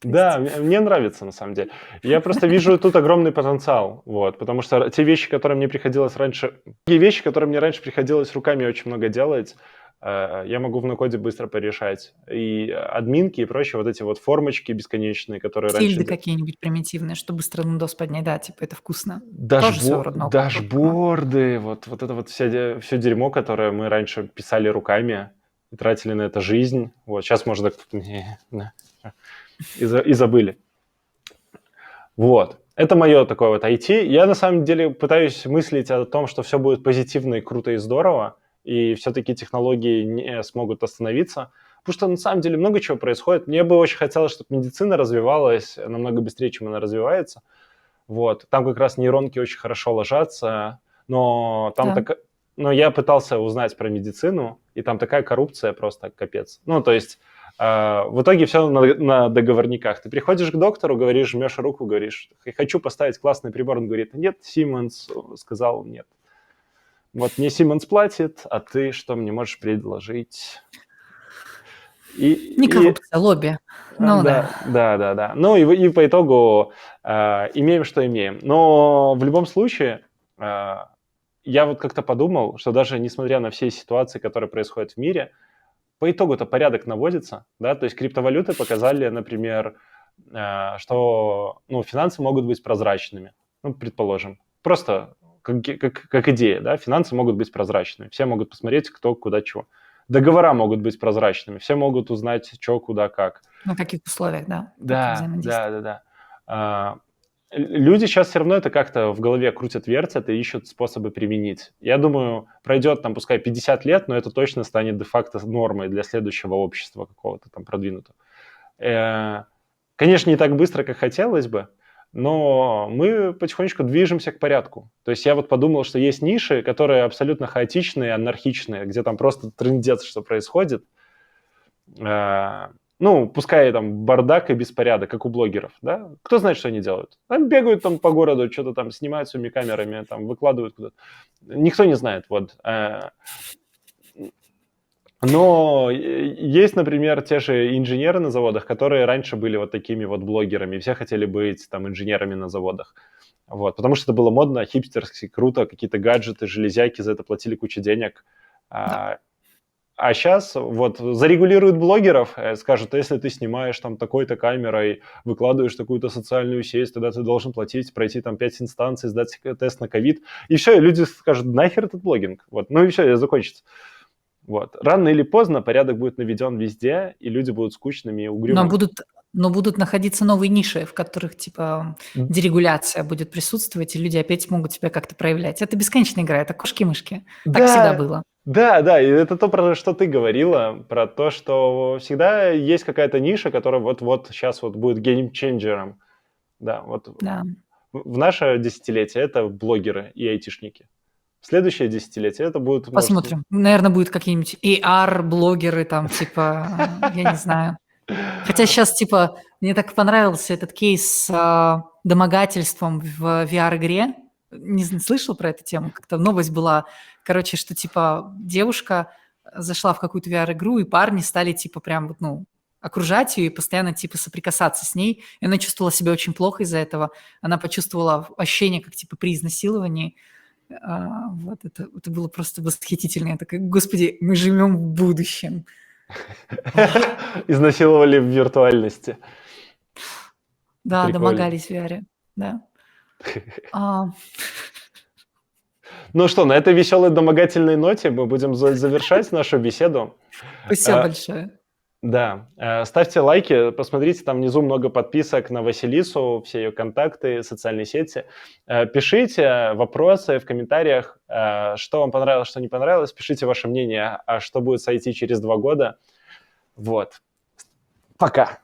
Да, мне нравится, на самом деле. Я просто вижу тут огромный потенциал, вот, потому что те вещи, которые мне приходилось раньше, приходилось руками очень много делать, я могу в ноу-коде быстро порешать. И админки и прочие вот эти вот формочки бесконечные, которые раньше... Тильды какие-нибудь примитивные, чтобы быстро на DOS поднять. Да, типа это вкусно. Тоже своего рода ноу-код. Дашборды, вот это вот все дерьмо, которое мы раньше писали руками и тратили на это жизнь. Вот, сейчас можно... И забыли. Вот. Это мое такое вот IT. Я на самом деле пытаюсь мыслить о том, что все будет позитивно и круто и здорово, и все-таки технологии не смогут остановиться. Потому что на самом деле много чего происходит. Мне бы очень хотелось, чтобы медицина развивалась намного быстрее, чем она развивается. Вот. Там как раз нейронки очень хорошо ложатся, но там Да. но я пытался узнать про медицину, и там такая коррупция просто капец. Ну, то есть в итоге все на договорниках. Ты приходишь к доктору, говоришь, жмешь руку, говоришь, хочу поставить классный прибор. Он говорит, нет, Siemens сказал нет. Вот мне Siemens платит, а ты что мне можешь предложить? Не коррупция, лобби. Ну да. Да. Ну и по итогу имеем, что имеем. Но в любом случае я вот как-то подумал, что даже несмотря на все ситуации, которые происходят в мире, по итогу-то порядок наводится, да, то есть криптовалюты показали, например, что, финансы могут быть прозрачными, предположим, просто как идея, да, финансы могут быть прозрачными, все могут посмотреть, кто, куда, чего. Договора могут быть прозрачными, все могут узнать, что, куда, как. На каких условиях, да. Да. Люди сейчас все равно это как-то в голове крутят-вертят и ищут способы применить. Я думаю, пройдет там, пускай 50 лет, но это точно станет де-факто нормой для следующего общества какого-то там продвинутого. Конечно, не так быстро, как хотелось бы, но мы потихонечку движемся к порядку. То есть я вот подумал, что есть ниши, которые абсолютно хаотичные, анархичные, где там просто трындец, что происходит. Пускай там бардак и беспорядок, как у блогеров, да? Кто знает, что они делают? Там бегают там по городу, что-то там снимают своими камерами, там выкладывают куда-то. Никто не знает, вот. Но есть, например, те же инженеры на заводах, которые раньше были вот такими вот блогерами, и все хотели быть там инженерами на заводах. Вот, потому что это было модно, хипстерски, круто, какие-то гаджеты, железяки, за это платили кучу денег. Да. А сейчас вот зарегулируют блогеров, скажут, если ты снимаешь там такой-то камерой, выкладываешь такую-то социальную сеть, тогда ты должен платить, пройти там 5 инстанций, сдать тест на ковид. И все, и люди скажут, нахер этот блогинг. Вот. Ну и все, и закончится. Вот. Рано или поздно порядок будет наведен везде, и люди будут скучными и Но угрюмыми. будут находиться новые ниши, в которых, типа, дерегуляция будет присутствовать, и люди опять могут себя как-то проявлять. Это бесконечная игра, это кошки-мышки. Так всегда Да, было. да, и это то, про что ты говорила, про то, что всегда есть какая-то ниша, которая вот-вот сейчас вот будет геймченджером. Да, вот Да. в наше десятилетие это блогеры и айтишники. В следующее десятилетие это будут, может, Посмотрим. Наверное, будет какие-нибудь AR-блогеры там, типа, я не знаю. Хотя сейчас, типа, мне так понравился этот кейс с домогательством в VR-игре. Не слышал про эту тему? Как-то новость была, короче, что, типа, девушка зашла в какую-то VR-игру, и парни стали, типа, прям вот, ну, окружать ее и постоянно, типа, соприкасаться с ней. И она чувствовала себя очень плохо из-за этого. Она почувствовала ощущение, как, типа, при изнасиловании. Вот это было просто восхитительно. Я такая: "Господи, мы живем в будущем". изнасиловали в виртуальности. Да, Прикольно. домогались в VR, да. А, Ну что, на этой веселой домогательной ноте мы будем завершать нашу беседу. Спасибо Э, большое. Да, ставьте лайки, посмотрите, там внизу много подписок на Василису, все ее контакты, социальные сети. Пишите вопросы в комментариях, что вам понравилось, что не понравилось. Пишите ваше мнение, а что будет с IT через 2 года. Вот. Пока.